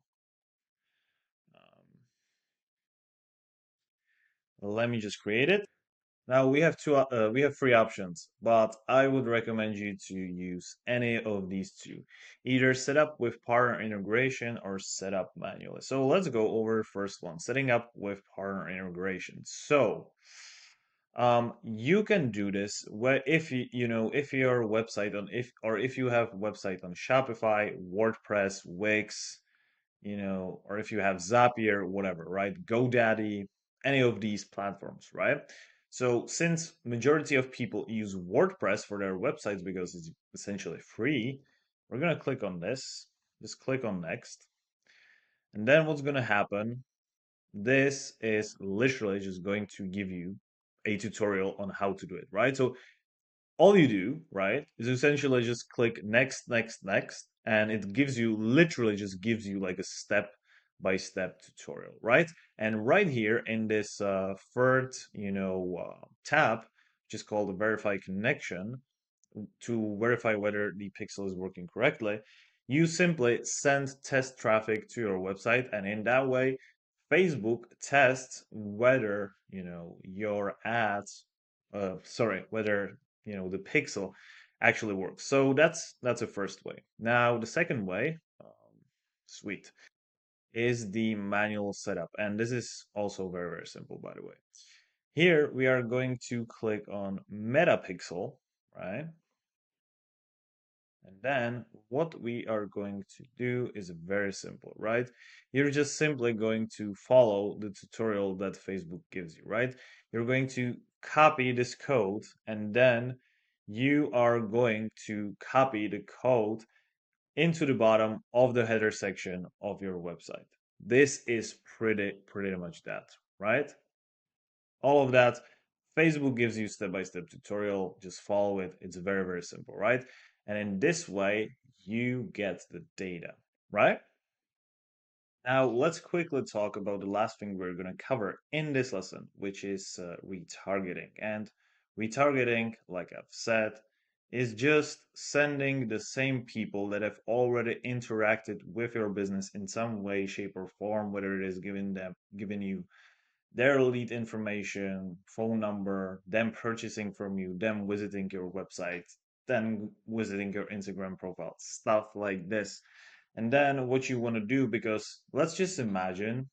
Let me just create it. Now we have three options, but I would recommend you to use any of these two. Either set up with partner integration or set up manually. So let's go over the first one, setting up with partner integration. So you can do this where if if your website on if you have website on Shopify, WordPress, Wix, or if you have Zapier, whatever, right? GoDaddy, any of these platforms, right? So since majority of people use WordPress for their websites because it's essentially free, we're gonna click on this. Just click on next. And then what's gonna happen? This is literally just going to give you a tutorial on how to do it, right? So all you do, right, is essentially just click next, next, next, and it gives you literally just gives you like a step by step tutorial, right? And right here in this third, tab, which is called the verify connection, to verify whether the pixel is working correctly, you simply send test traffic to your website, and in that way, Facebook tests whether, your ads, whether, the pixel actually works. So that's the first way. Now, the second way, sweet, is the manual setup. And this is also very, very simple, by the way. Here we are going to click on Metapixel, right? And then what we are going to do is very simple, right? You're just simply going to follow the tutorial that Facebook gives you, right? You're going to copy this code and then you are going to copy the code into the bottom of the header section of your website. This is pretty much that, right? All of that. Facebook gives you step-by-step tutorial. Just follow it. It's very, very simple, right? And in this way, you get the data, right? Now, let's quickly talk about the last thing we're going to cover in this lesson, which is retargeting. And retargeting, like I've said, is just sending the same people that have already interacted with your business in some way, shape, or form, whether it is giving you their lead information, phone number, them purchasing from you, them visiting your website, then visiting your Instagram profile, stuff like this. And then what you want to do, because let's just imagine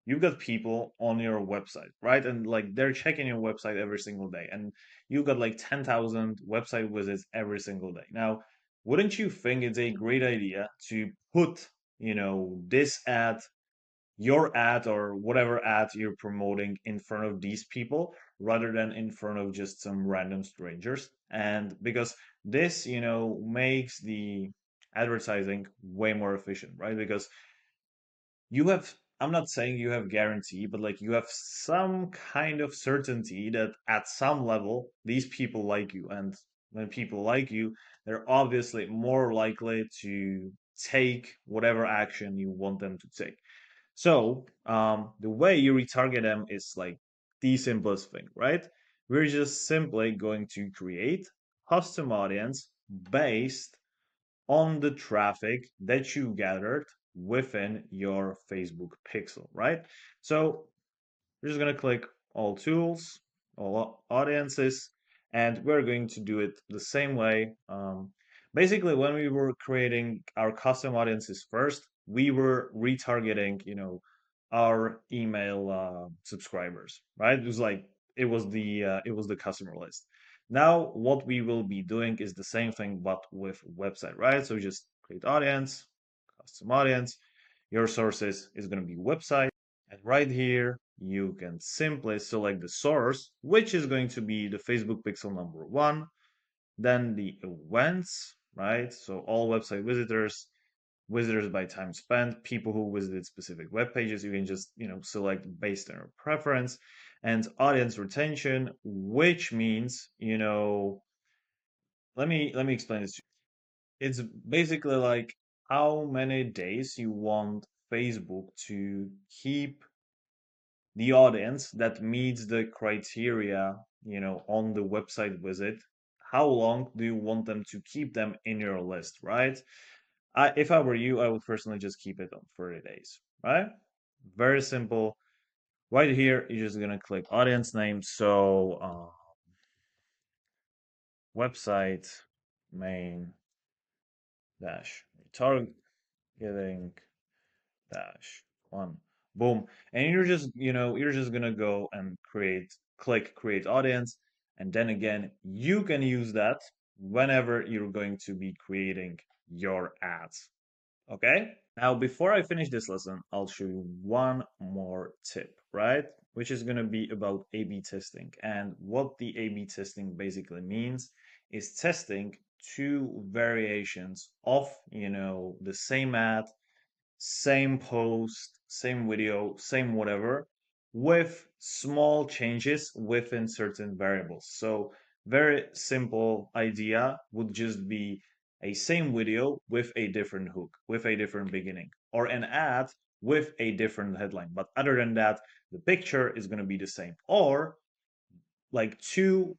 you've got people on your website, right? And like they're checking your website every single day, and you got like 10,000 website visits every single day. Now, wouldn't you think it's a great idea to put, this ad, your ad or whatever ad you're promoting in front of these people rather than in front of just some random strangers? And because this, makes the advertising way more efficient, right? Because you have, I'm not saying you have guarantee, but like you have some kind of certainty that at some level these people like you. And when people like you, they're obviously more likely to take whatever action you want them to take. So the way you retarget them is like the simplest thing, right? We're just simply going to create custom audience based on the traffic that you gathered within your Facebook pixel, right? So we're just going to click all tools, all audiences, and we're going to do it the same way. Basically, when we were creating our custom audiences first, we were retargeting, our email subscribers, right? It was like it was the customer list. Now, what we will be doing is the same thing, but with website, right? So just create audience, custom audience. Your sources is going to be website. And right here, you can simply select the source, which is going to be the Facebook pixel number one, then the events, right? So all website visitors, visitors by time spent, people who visited specific web pages. You can just, select based on your preference, and audience retention, which means, let me explain this to you. It's basically like how many days you want Facebook to keep the audience that meets the criteria, on the website visit. How long do you want them to keep them in your list, right? If I were you, I would personally just keep it on 30 days, right? Very simple. Right here, you're just gonna click audience name. So website main dash targeting dash one. Boom. And you're just gonna go and click create audience. And then again, you can use that whenever you're going to be creating your ads. Okay? Now, before I finish this lesson, I'll show you one more tip, right? Which is going to be about A/B testing. And what the A/B testing basically means is testing two variations of, the same ad, same post, same video, same whatever, with small changes within certain variables. So very simple idea would just be a same video with a different hook, with a different beginning, or an ad with a different headline. But other than that, the picture is going to be the same. Or like two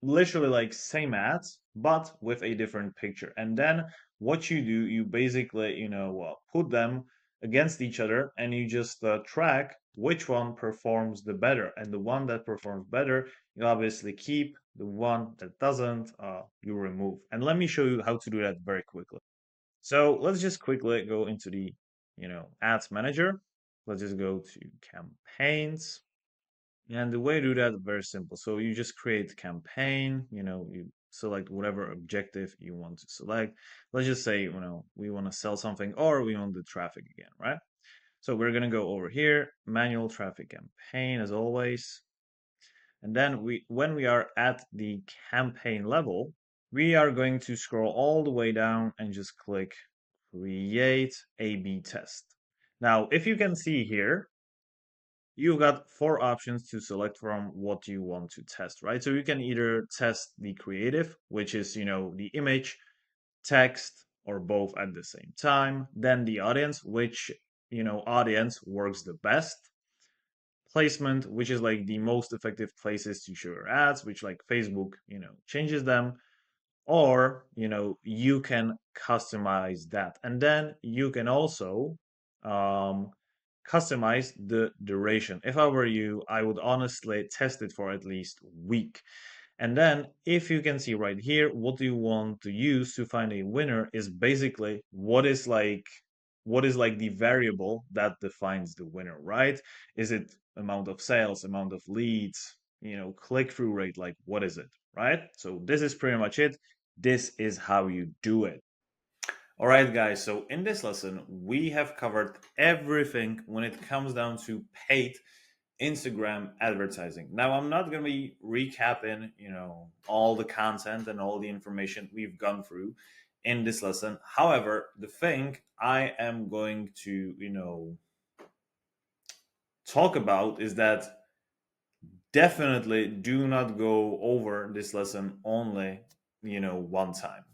literally like same ads but with a different picture, and then what you do, you basically put them against each other, and you just track which one performs the better, and the one that performs better you obviously keep, the one that doesn't you remove. And let me show you how to do that very quickly. So let's just quickly go into the ads manager. Let's just go to campaigns. And the way to do that is very simple. So you just create campaign, you select whatever objective you want to select. Let's just say, we want to sell something or we want the traffic again, right? So we're going to go over here, manual traffic campaign as always. And then when we are at the campaign level, we are going to scroll all the way down and just click create A/B test. Now, if you can see here, you've got four options to select from what you want to test, right? So you can either test the creative, which is, the image, text, or both at the same time. Then the audience, which, audience works the best. Placement, which is like the most effective places to show your ads, which like Facebook, changes them. Or, you can customize that. And then you can also um, customize the duration. If I were you, I would honestly test it for at least a week. And then if you can see right here, what do you want to use to find a winner is basically what is like the variable that defines the winner, right? Is it amount of sales, amount of leads, click-through rate, like what is it, right? So this is pretty much it. This is how you do it. All right, guys. So in this lesson, we have covered everything when it comes down to paid Instagram advertising. Now, I'm not going to be recapping, all the content and all the information we've gone through in this lesson. However, the thing I am going to, talk about is that definitely do not go over this lesson only, one time.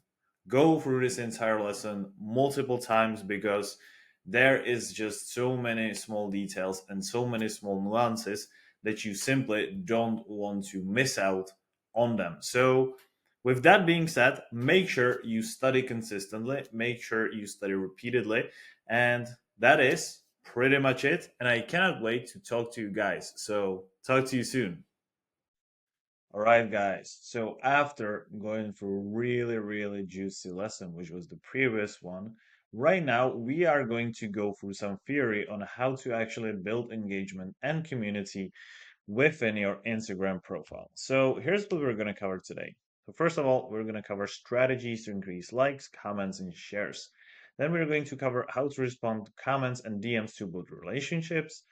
Go through this entire lesson multiple times, because there is just so many small details and so many small nuances that you simply don't want to miss out on them. So, with that being said, make sure you study consistently, make sure you study repeatedly, and that is pretty much it. And I cannot wait to talk to you guys. So, talk to you soon. All right, guys. So after going through a really, really juicy lesson, which was the previous one, right now we are going to go through some theory on how to actually build engagement and community within your Instagram profile. So here's what we're going to cover today. So first of all, we're going to cover strategies to increase likes, comments, and shares. Then we're going to cover how to respond to comments and DMs to build relationships.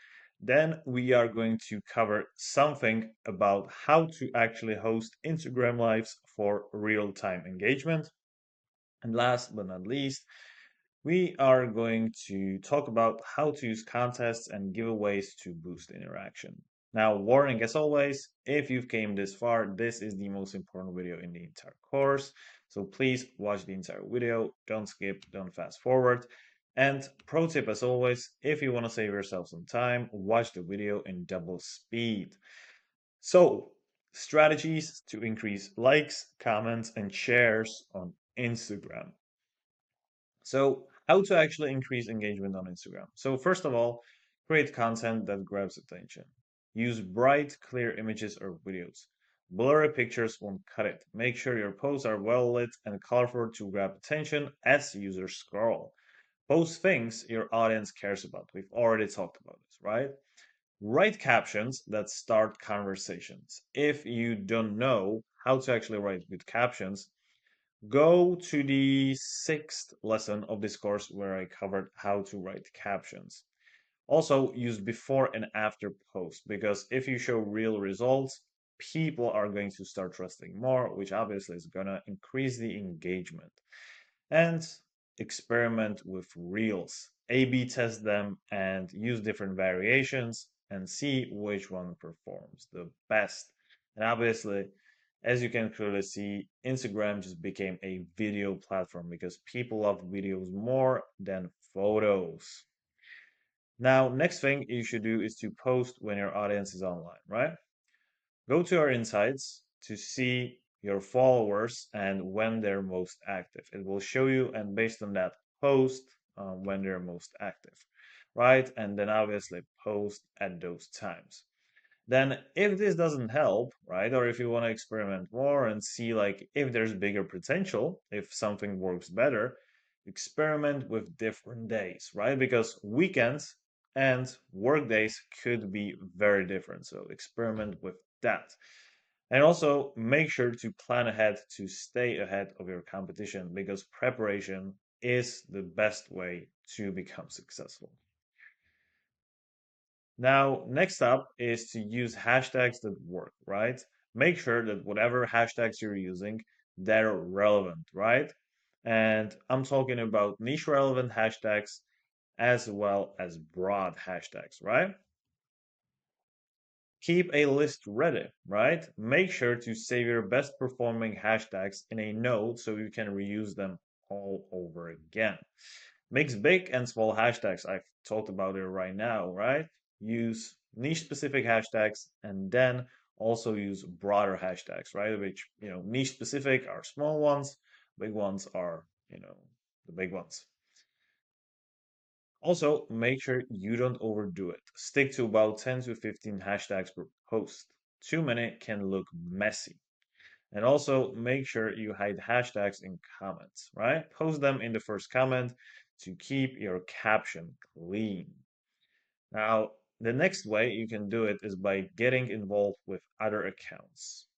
Then we are going to cover something about how to actually host Instagram Lives for real-time engagement. And last but not least, we are going to talk about how to use contests and giveaways to boost interaction. Now, warning as always, if you've came this far, this is the most important video in the entire course. So please watch the entire video, don't skip, don't fast forward. And pro tip as always, if you want to save yourself some time, watch the video in double speed. So, strategies to increase likes, comments, and shares on Instagram. So, how to actually increase engagement on Instagram? So, first of all, create content that grabs attention. Use bright, clear images or videos. Blurry pictures won't cut it. Make sure your posts are well lit and colorful to grab attention as users scroll. Post things your audience cares about. We've already talked about this, right? Write captions that start conversations. If you don't know how to actually write good captions, go to the sixth lesson of this course where I covered how to write captions. Also, use before and after posts because if you show real results, people are going to start trusting more, which obviously is going to increase the engagement. And experiment with reels. A/B test them and use different variations and see which one performs the best. And obviously, as you can clearly see, Instagram just became a video platform because people love videos more than photos. Now, next thing you should do is to post when your audience is online, right? Go to our insights to see your followers and when they're most active. It will show you, and based on that, post when they're most active, right? And then obviously post at those times. Then, if this doesn't help, right, or if you want to experiment more and see like if there's bigger potential, if something works better, experiment with different days, right? Because weekends and work days could be very different. So experiment with that. And also make sure to plan ahead to stay ahead of your competition because preparation is the best way to become successful. Now, next up is to use hashtags that work, right? Make sure that whatever hashtags you're using, they're relevant, right? And I'm talking about niche relevant hashtags as well as broad hashtags, right? Keep a list ready, right? Make sure to save your best performing hashtags in a node so you can reuse them all over again. Mix big and small hashtags. I've talked about it right now, right? Use niche specific hashtags and then also use broader hashtags, right? Which, niche specific are small ones, big ones are, the big ones. Also, make sure you don't overdo it. Stick to about 10 to 15 hashtags per post. Too many can look messy. And also make sure you hide hashtags in comments, right? Post them in the first comment to keep your caption clean. Now, the next way you can do it is by getting involved with other accounts.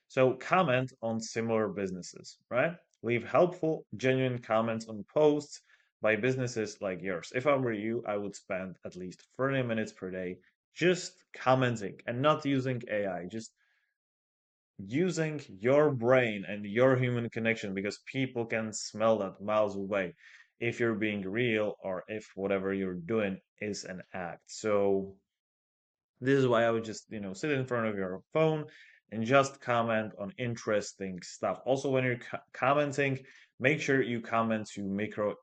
So comment on similar businesses, right? Leave helpful, genuine comments on posts by businesses like yours. If I were you, I would spend at least 30 minutes per day just commenting and not using AI, just using your brain and your human connection because people can smell that miles away if you're being real or if whatever you're doing is an act. So this is why I would just, sit in front of your phone and just comment on interesting stuff. Also, when you're commenting, make sure you comment to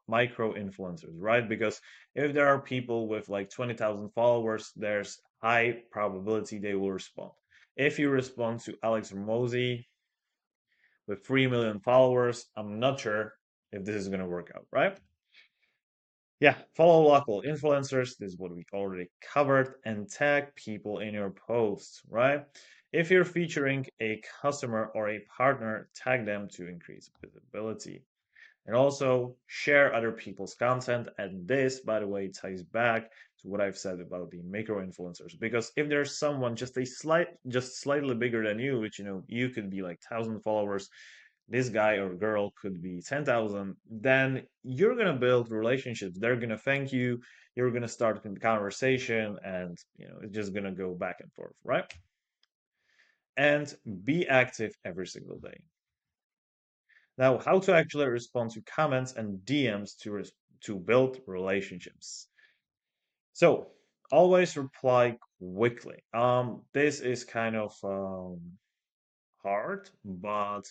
micro influencers, right? Because if there are people with like 20,000 followers, there's high probability they will respond. If you respond to Alex Ramosi with 3 million followers, I'm not sure if this is going to work out, right? Yeah, follow local influencers. This is what we already covered, and tag people in your posts, right? If you're featuring a customer or a partner, tag them to increase visibility. And also share other people's content. And this, by the way, ties back to what I've said about the micro influencers. Because if there's someone just slightly bigger than you, which you could be like 1,000 followers, this guy or girl could be 10,000, then you're going to build relationships. They're going to thank you. You're going to start a conversation and, it's just going to go back and forth, right? And be active every single day. Now, how to actually respond to comments and DMs to build relationships. So, always reply quickly. This is kind of hard, but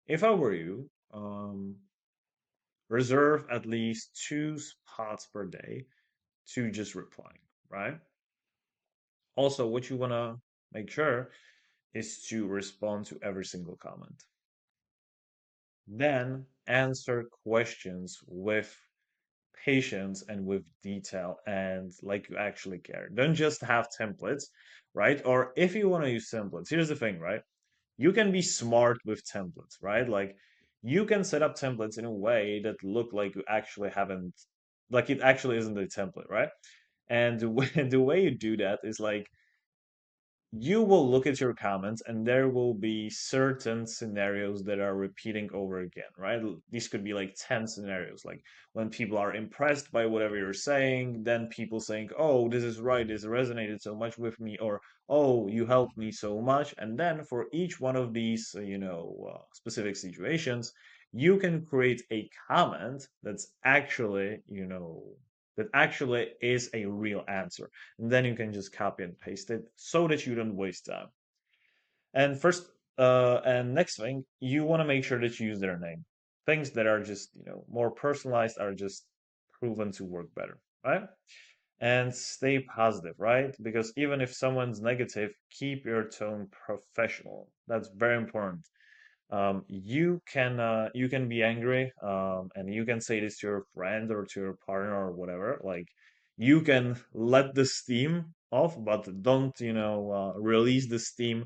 if I were you, reserve at least 2 spots per day to just replying, right? Also, what you want to make sure is to respond to every single comment. Then answer questions with patience and with detail and like you actually care. Don't just have templates, right? Or if you want to use templates, here's the thing, right? You can be smart with templates, right? Like you can set up templates in a way that look like you actually haven't, like it actually isn't a template, right? And the way you do that is like you will look at your comments and there will be certain scenarios that are repeating over again, right? These could be like 10 scenarios, like when people are impressed by whatever you're saying, then people saying, oh, this is right, this resonated so much with me, or oh, you helped me so much. And then for each one of these, specific situations, you can create a comment that actually is a real answer, and then you can just copy and paste it so that you don't waste time. And next thing, you want to make sure that you use their name. Things that are just, more personalized are just proven to work better, right? And stay positive, right? Because even if someone's negative, keep your tone professional. That's very important. You can be angry, and you can say this to your friend or to your partner or whatever. Like you can let the steam off, but don't release the steam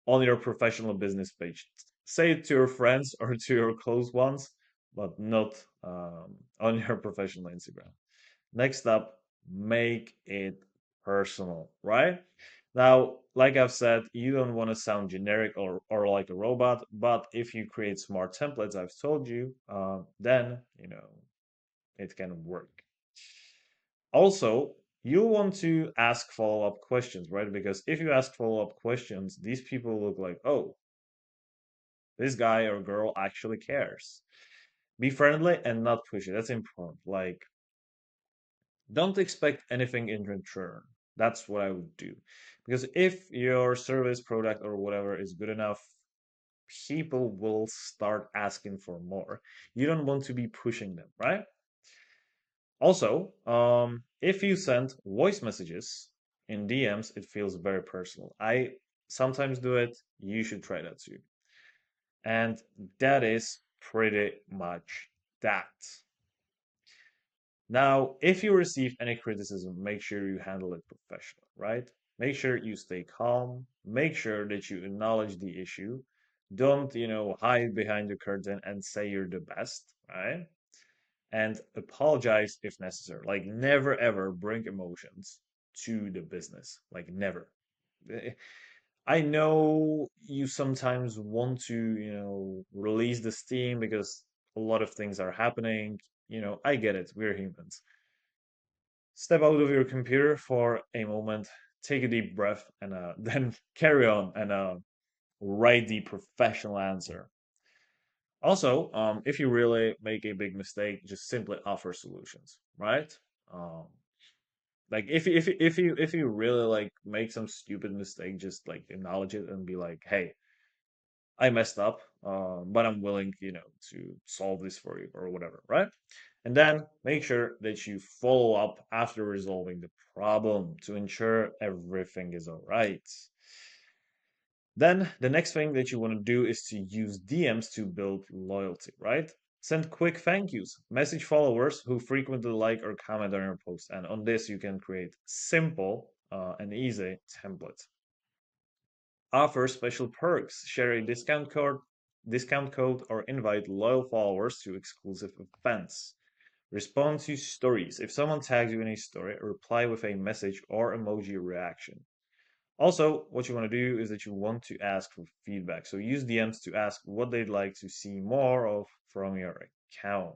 on your professional business page. Say it to your friends or to your close ones, but not on your professional Instagram. Next up, make it personal, right? Now, like I've said, you don't want to sound generic or like a robot, but if you create smart templates, I've told you, then, it can work. Also, you want to ask follow-up questions, right? Because if you ask follow-up questions, these people look like, oh, this guy or girl actually cares. Be friendly and not pushy. That's important. Like, don't expect anything in return. That's what I would do. Because if your service, product, or whatever is good enough, people will start asking for more. You don't want to be pushing them, right? Also, if you send voice messages in DMs, it feels very personal. I sometimes do it. You should try that too. And that is pretty much that. Now, if you receive any criticism, make sure you handle it professionally, right? Make sure you stay calm. Make sure that you acknowledge the issue. Don't, hide behind the curtain and say you're the best, right? And apologize if necessary. Like, never ever bring emotions to the business. Like, never. Eh, I know you sometimes want to, release the steam because a lot of things are happening. I get it. We're humans. Step out of your computer for a moment, take a deep breath, and then carry on and write the professional answer. Also, if you really make a big mistake, just simply offer solutions, right? Um, like if you really like make some stupid mistake, just like acknowledge it and be like, "Hey, I messed up, but I'm willing, to solve this for you or whatever," right? And then make sure that you follow up after resolving the problem to ensure everything is all right. Then the next thing that you want to do is to use DMs to build loyalty, right? Send quick thank yous, message followers who frequently like or comment on your post. And on this, you can create simple and easy templates. Offer special perks, share a discount code, or invite loyal followers to exclusive events. Respond to stories. If someone tags you in a story, reply with a message or emoji reaction. Also, what you want to do is that you want to ask for feedback. So use DMs to ask what they'd like to see more of from your account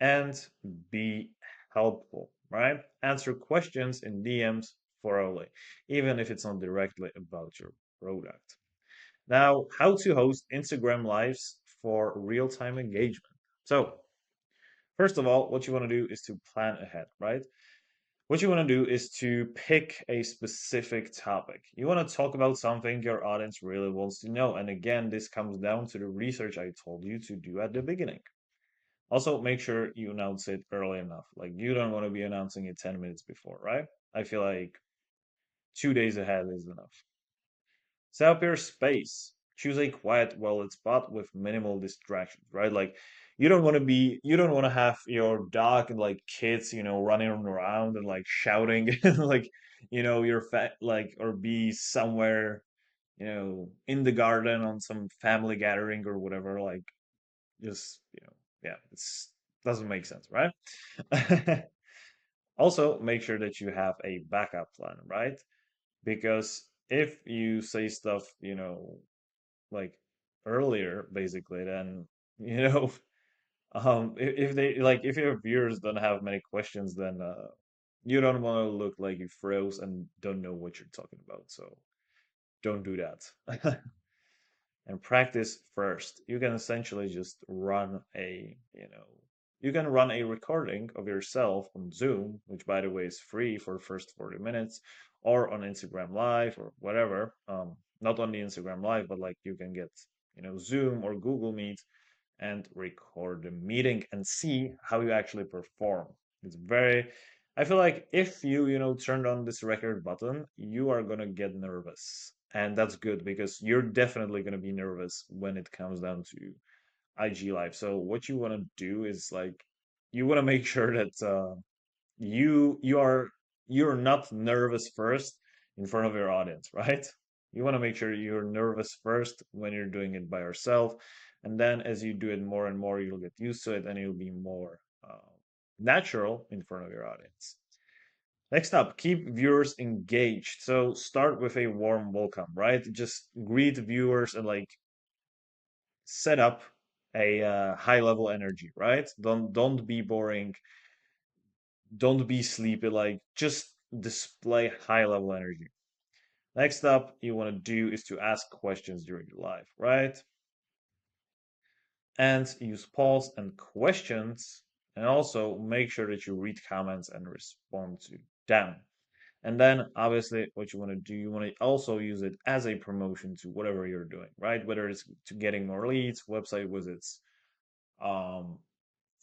and be helpful, right? Answer questions in DMs thoroughly, even if it's not directly about your product. Now, how to host Instagram lives for real-time engagement. So, first of all, what you want to do is to plan ahead, right? What you want to do is to pick a specific topic. You want to talk about something your audience really wants to know. And again, this comes down to the research I told you to do at the beginning. Also, make sure you announce it early enough. Like, you don't want to be announcing it 10 minutes before, right? I feel like 2 days ahead is enough. Set up your space. Choose a quiet, well-lit spot with minimal distractions, right? Like, you don't want to have your dog and like kids, running around and like shouting, like, you're fat, like, or be somewhere, in the garden on some family gathering or whatever. Like, just, yeah, it's doesn't make sense, right? Also, make sure that you have a backup plan, right? Because if you say stuff, like earlier, basically, then you know, if they like, if your viewers don't have many questions, then you don't want to look like you froze and don't know what you're talking about. So don't do that. And practice first. You can essentially just run you can run a recording of yourself on Zoom, which by the way is free for the first 40 minutes, or on Instagram Live or whatever. Not on the Instagram Live, but like you can get, Zoom or Google Meet and record the meeting and see how you actually perform. It's very, I feel like if you, turned on this record button, you are gonna get nervous. And that's good because you're definitely gonna be nervous when it comes down to IG Live. So what you wanna do is like you wanna make sure that you're not nervous first in front of your audience, right? You want to make sure you're nervous first when you're doing it by yourself, and then as you do it more and more, you'll get used to it, and it'll be more natural in front of your audience. Next up, keep viewers engaged. So start with a warm welcome, right? Just greet viewers and like set up a high level energy, right? Don't be boring, don't be sleepy, like just display high level energy. Next up, you want to do is to ask questions during your live, right? And use polls and questions, and also make sure that you read comments and respond to them. And then, obviously, what you want to do, you want to also use it as a promotion to whatever you're doing, right? Whether it's to getting more leads, website visits, um,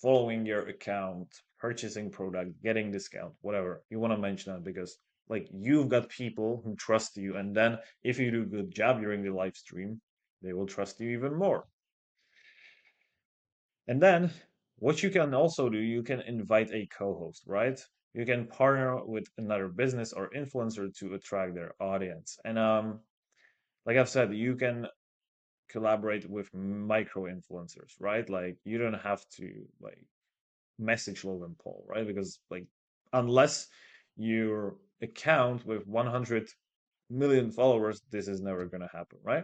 following your account, purchasing product, getting discount, whatever. You want to mention that because like you've got people who trust you, and then if you do a good job during the live stream, they will trust you even more. And then what you can also do, you can invite a co-host, right? You can partner with another business or influencer to attract their audience. And like I've said, you can collaborate with micro influencers, right? Like you don't have to like message Logan Paul, right? Because like unless your account with 100 million followers, this is never going to happen, right?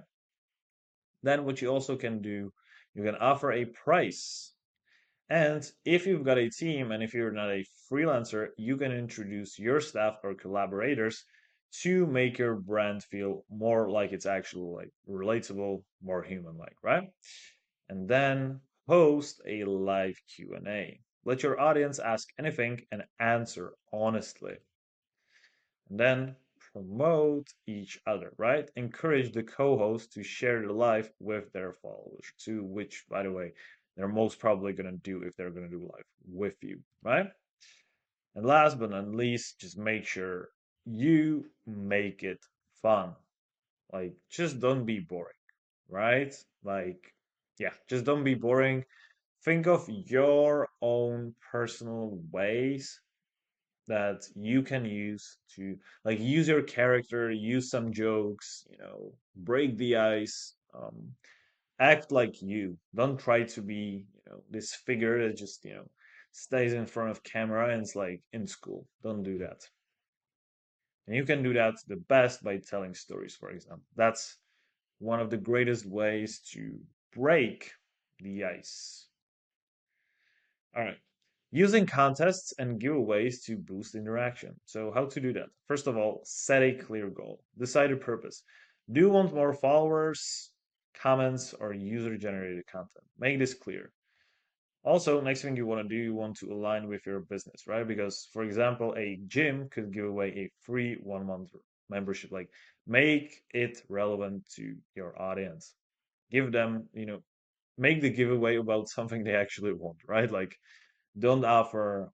Then what you also can do, you can offer a price. And if you've got a team and if you're not a freelancer, you can introduce your staff or collaborators to make your brand feel more like it's actually like relatable, more human-like, right? And then host a live Q&A. Let your audience ask anything and answer honestly. And then promote each other, right? Encourage the co-host to share the live with their followers too, which, by the way, they're most probably going to do if they're going to do live with you, right? And last but not least, just make sure you make it fun. Like, just don't be boring, right? Like, yeah, just don't be boring. Think of your own personal ways that you can use to like use your character, use some jokes, break the ice, act like you. Don't try to be, this figure that just, stays in front of camera and it's like in school. Don't do that. And you can do that the best by telling stories, for example. That's one of the greatest ways to break the ice. All right. Using contests and giveaways to boost interaction. So, how to do that? First of all, set a clear goal. Decide a purpose. Do you want more followers, comments, or user generated content? Make this clear. Also, next thing you want to do, you want to align with your business, right? Because, for example, a gym could give away a free 1 month membership. Like, make it relevant to your audience. Give them, make the giveaway about something they actually want, right? Like, don't offer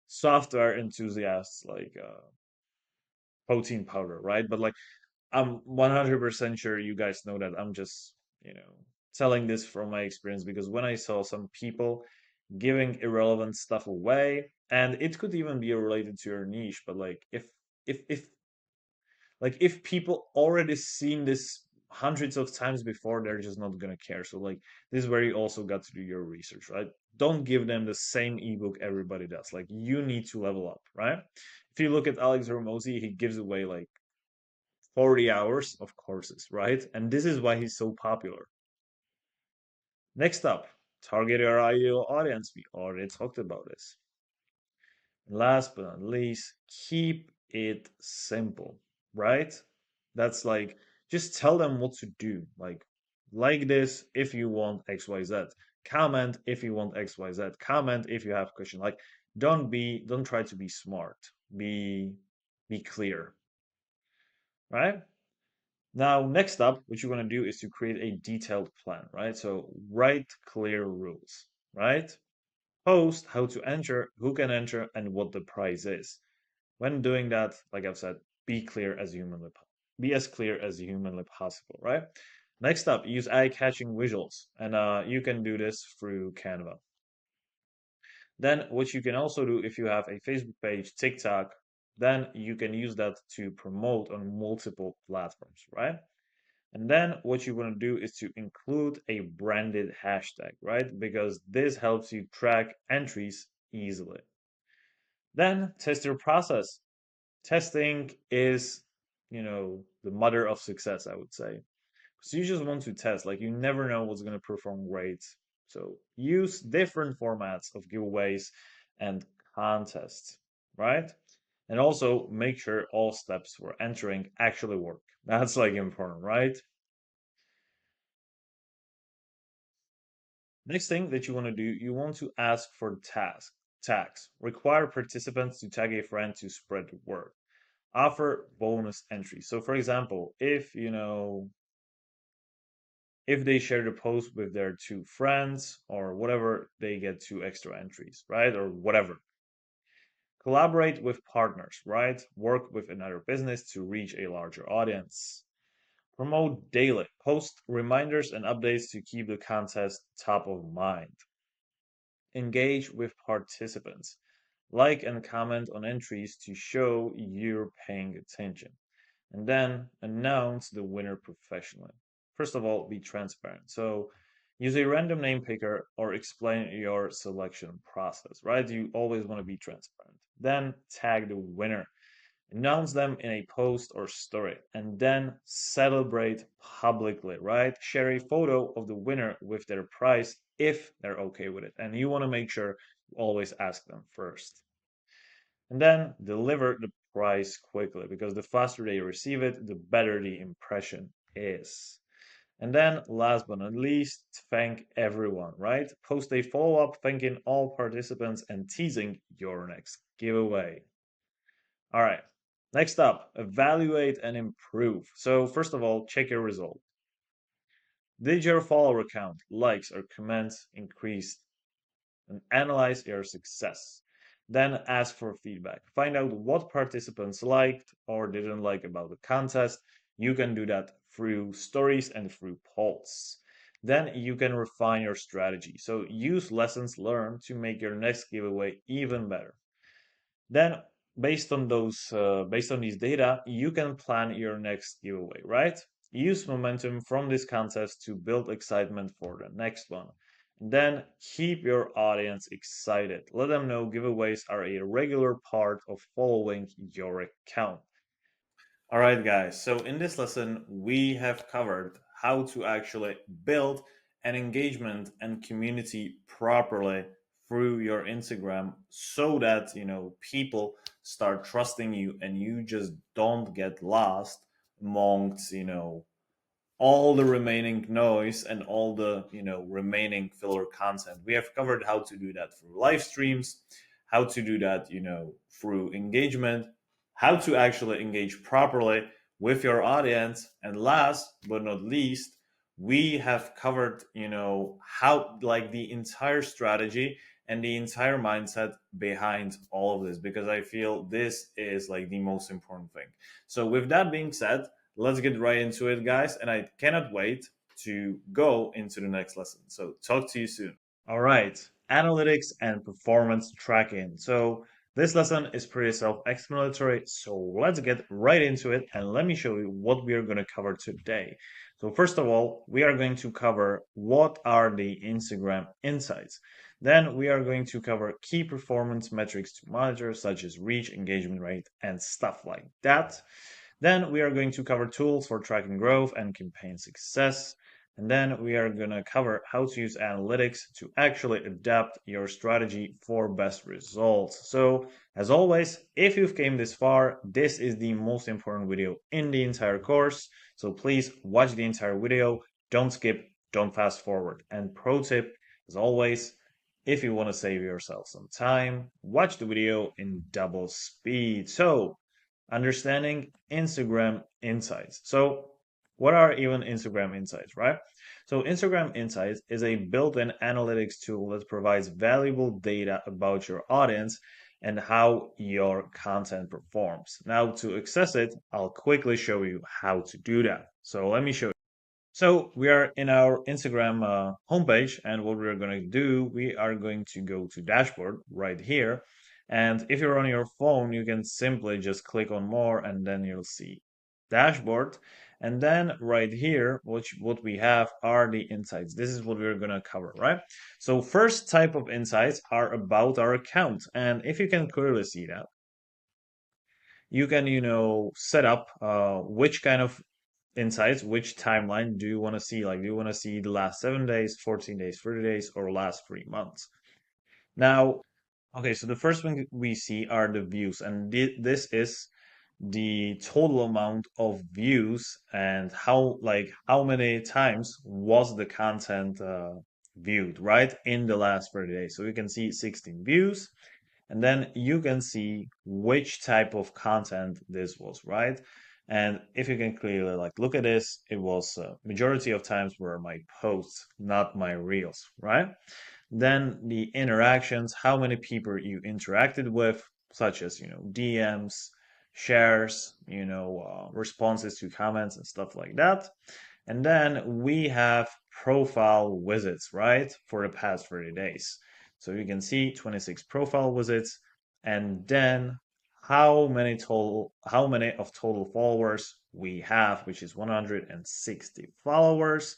software enthusiasts like protein powder, right? But like, I'm 100% sure you guys know that I'm just, telling this from my experience because when I saw some people giving irrelevant stuff away, and it could even be related to your niche, but like if if people already seen this hundreds of times before, they're just not gonna care. So like this is where you also got to do your research, right? Don't give them the same ebook everybody does. Like you need to level up, right? If you look at Alex Hormozy, he gives away like 40 hours of courses, right? And this is why he's so popular. Next up, target your ideal audience. We already talked about this. Last but not least, keep it simple, right? That's like just tell them what to do. Like this if you want XYZ. Comment if you want XYZ. Comment if you have question. Like don't try to be smart. Be clear, right? Now, next up, what you want to do is to create a detailed plan, right? So write clear rules, right? Post how to enter, who can enter, and what the price is. When doing that, like I've said, be clear as humanly be as clear as humanly possible, right? Next up, use eye-catching visuals, and you can do this through Canva. Then, what you can also do if you have a Facebook page, TikTok, then you can use that to promote on multiple platforms, right? And then what you want to do is to include a branded hashtag, right? Because this helps you track entries easily. Then test your process. Testing is, the mother of success, I would say. So you just want to test, like you never know what's going to perform great. So use different formats of giveaways and contests, right? And also make sure all steps we're entering actually work. That's like important, right? Next thing that you want to do, you want to ask for tags. Require participants to tag a friend to spread the word. Offer bonus entries. So for example, if they share the post with their two friends or whatever, they get two extra entries, right? Or whatever. Collaborate with partners, right? Work with another business to reach a larger audience. Promote daily. Post reminders and updates to keep the contest top of mind. Engage with participants. Like and comment on entries to show you're paying attention. And then announce the winner professionally. First of all, be transparent. So use a random name picker or explain your selection process, right? You always want to be transparent. Then tag the winner. Announce them in a post or story, and then celebrate publicly, right? Share a photo of the winner with their prize if they're okay with it. And you want to make sure you always ask them first. And then deliver the prize quickly because the faster they receive it, the better the impression is. And then, last but not least, thank everyone, right? Post a follow up thanking all participants and teasing your next giveaway. All right. Next up, evaluate and improve. So, first of all, check your result. Did your follower count, likes, or comments increase? And analyze your success. Then ask for feedback. Find out what participants liked or didn't like about the contest. You can do that through stories and through polls. Then you can refine your strategy. So use lessons learned to make your next giveaway even better. Then based on these data, you can plan your next giveaway, right? Use momentum from this contest to build excitement for the next one. Then keep your audience excited. Let them know giveaways are a regular part of following your account. All right, guys. So in this lesson, we have covered how to actually build an engagement and community properly through your Instagram so that, people start trusting you and you just don't get lost amongst, all the remaining noise and all the remaining filler content. We have covered how to do that through live streams, how to do that through engagement, how to actually engage properly with your audience, and last but not least, we have covered how, like, the entire strategy and the entire mindset behind all of this, because I feel this is like the most important thing. So with that being said, let's get right into it, guys. And I cannot wait to go into the next lesson. So, talk to you soon. All right, analytics and performance tracking. So, this lesson is pretty self explanatory. So, let's get right into it and let me show you what we are going to cover today. So, first of all, we are going to cover what are the Instagram insights. Then, we are going to cover key performance metrics to monitor, such as reach, engagement rate, and stuff like that. Then we are going to cover tools for tracking growth and campaign success. And then we are going to cover how to use analytics to actually adapt your strategy for best results. So, as always, if you've came this far, this is the most important video in the entire course. So please watch the entire video. Don't skip, don't fast forward. And pro tip, as always, if you want to save yourself some time, watch the video in double speed. So, understanding Instagram insights. So, what are even Instagram insights, right? So, Instagram insights is a built in analytics tool that provides valuable data about your audience and how your content performs. Now, to access it, I'll quickly show you how to do that. So, let me show you. So we are in our Instagram homepage, and what we're going to do, we are going to go to dashboard right here. And if you're on your phone, you can simply just click on more, and then you'll see dashboard. And then right here, what we have are the insights. This is what we're going to cover, right? So first type of insights are about our account. And if you can clearly see that, you can, set up which kind of insights, which timeline do you want to see? Like, do you want to see the last 7 days, 14 days, 30 days, or last 3 months? Now, okay, so the first thing we see are the views, and this is the total amount of views and how many times was the content viewed, right, in the last 30 days. So you can see 16 views, and then you can see which type of content this was, right? And if you can clearly look at this, it was majority of times were my posts, not my reels, right? Then the interactions, how many people you interacted with, such as DMs, shares, responses to comments and stuff like that. And then we have profile visits, right, for the past 30 days. So you can see 26 profile visits, and then how many of total followers we have, which is 160 followers.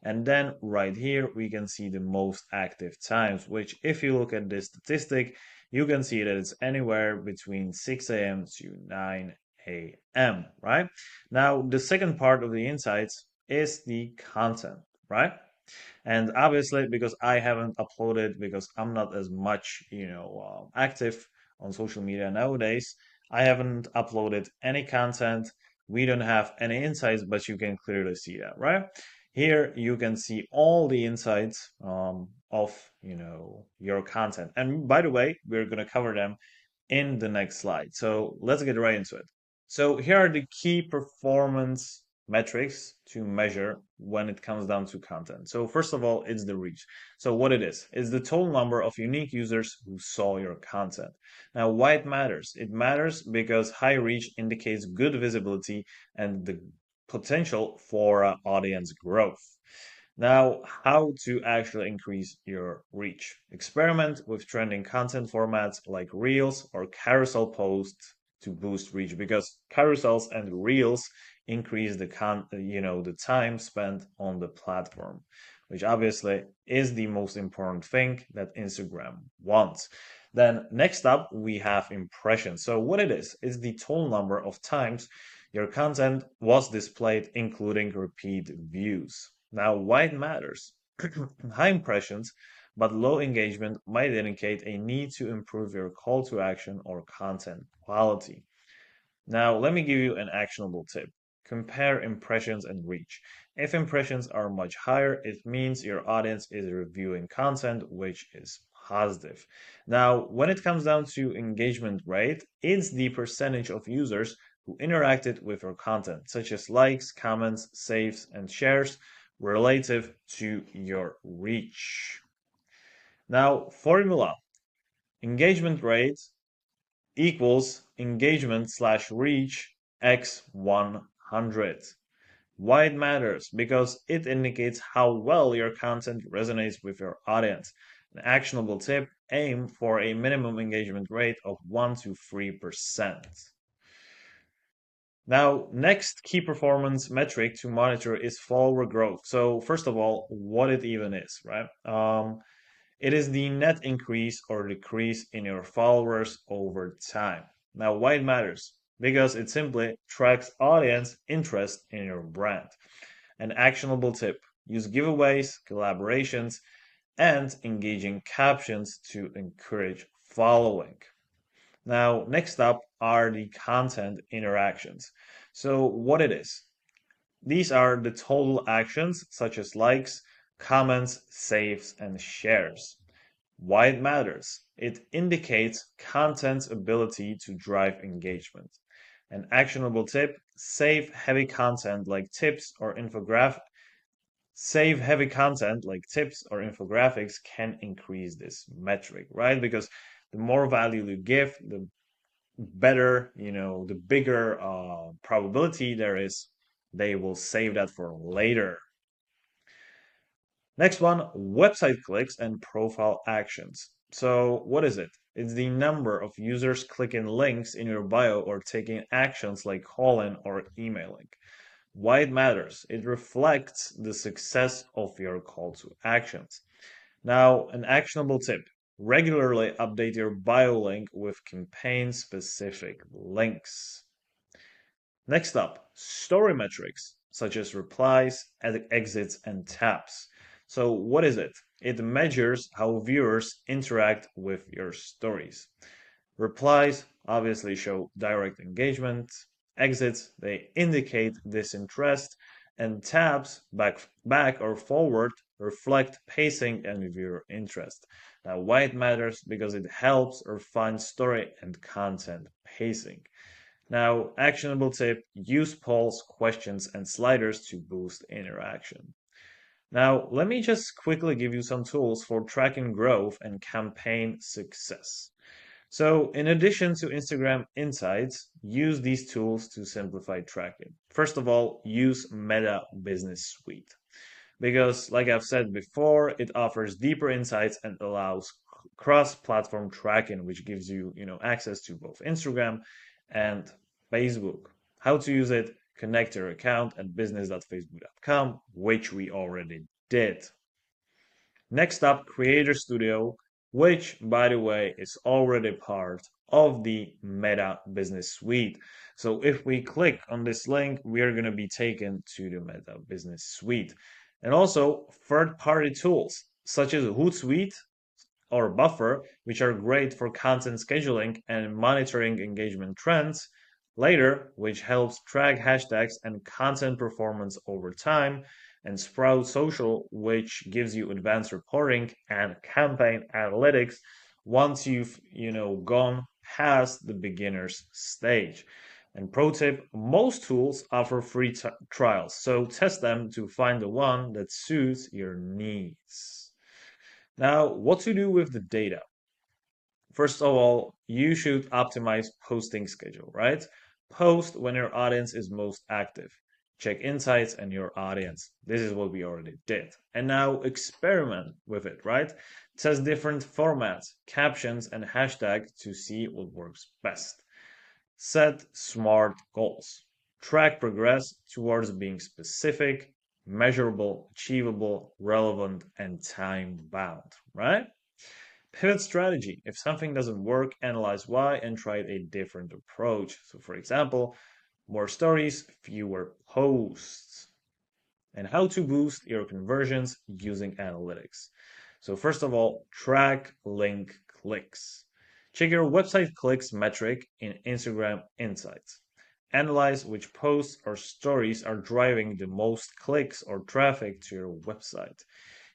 And then right here we can see the most active times, which if you look at this statistic, you can see that it's anywhere between 6 a.m. to 9 a.m., right? Now, the second part of the insights is the content, right? And obviously, because I haven't uploaded, because I'm not as much, active on social media nowadays, I haven't uploaded any content. We don't have any insights, but you can clearly see that, right? Here you can see all the insights of your content. And by the way, we're going to cover them in the next slide. So let's get right into it. So here are the key performance metrics to measure when it comes down to content. So first of all, it's the reach. So what it is the total number of unique users who saw your content. Now, why it matters? It matters because high reach indicates good visibility and the potential for audience growth. Now, how to actually increase your reach? Experiment with trending content formats like Reels or carousel posts to boost reach, because carousels and Reels increase the time spent on the platform. which obviously is the most important thing that Instagram wants. Then next up, we have impressions. So what it is the total number of times your content was displayed, including repeat views. Now, why it matters? High impressions but low engagement might indicate a need to improve your call to action or content quality. Now, let me give you an actionable tip. Compare impressions and reach. If impressions are much higher, it means your audience is reviewing content, which is positive. Now, when it comes down to engagement rate, it's the percentage of users who interacted with your content, such as likes, comments, saves, and shares, relative to your reach. Now, formula engagement rate equals engagement slash reach x 100. Why it matters? Because it indicates how well your content resonates with your audience. An actionable tip, aim for a minimum engagement rate of 1 to 3%. Now, next key performance metric to monitor is follower growth. So, first of all, what it even is, right? It is the net increase or decrease in your followers over time. Now, why it matters? Because it simply tracks audience interest in your brand. An actionable tip, use giveaways, collaborations, and engaging captions to encourage following. Now, next up are the content interactions. So, what it is? These are the total actions such as likes, comments, saves, and shares. Why it matters? It indicates content's ability to drive engagement. An actionable tip, save heavy content like tips or infographics can increase this metric, right? Because the more value you give, the better, the bigger probability there is they will save that for later. Next one, website clicks and profile actions. So what is it? It's the number of users clicking links in your bio or taking actions like calling or emailing. Why it matters? It reflects the success of your call to actions. Now, an actionable tip. Regularly update your bio link with campaign-specific links. Next up, story metrics, such as replies, exits, and taps. So what is it? It measures how viewers interact with your stories. Replies obviously show direct engagement. Exits, they indicate disinterest. And taps, back or forward, reflect pacing and viewer interest. Now, why it matters? Because it helps refine story and content pacing. Now, actionable tip, use polls, questions, and sliders to boost interaction. Now, let me just quickly give you some tools for tracking growth and campaign success. So, in addition to Instagram Insights, use these tools to simplify tracking. First of all, use Meta Business Suite. Because, like I've said before, it offers deeper insights and allows cross-platform tracking, which gives you, access to both Instagram and Facebook. How to use it? Connect your account at business.facebook.com, which we already did. Next up, Creator Studio, which, by the way, is already part of the Meta Business Suite. So if we click on this link, we are going to be taken to the Meta Business Suite. And also third-party tools such as Hootsuite or Buffer, which are great for content scheduling and monitoring engagement trends. Later, which helps track hashtags and content performance over time, and Sprout Social, which gives you advanced reporting and campaign analytics once you've gone past the beginner's stage. And pro tip, most tools offer free trials, so test them to find the one that suits your needs. Now, what to do with the data? First of all, you should optimize posting schedule, right? Post when your audience is most active. Check insights and your audience. This is what we already did. And now experiment with it, right? Test different formats, captions, and hashtags to see what works best. Set smart goals. Track progress towards being specific, measurable, achievable, relevant, and time bound, right? Pivot strategy. If something doesn't work, analyze why and try a different approach. So, for example, more stories, fewer posts, and how to boost your conversions using analytics. So, first of all, track link clicks. Check your website clicks metric in Instagram Insights. Analyze which posts or stories are driving the most clicks or traffic to your website.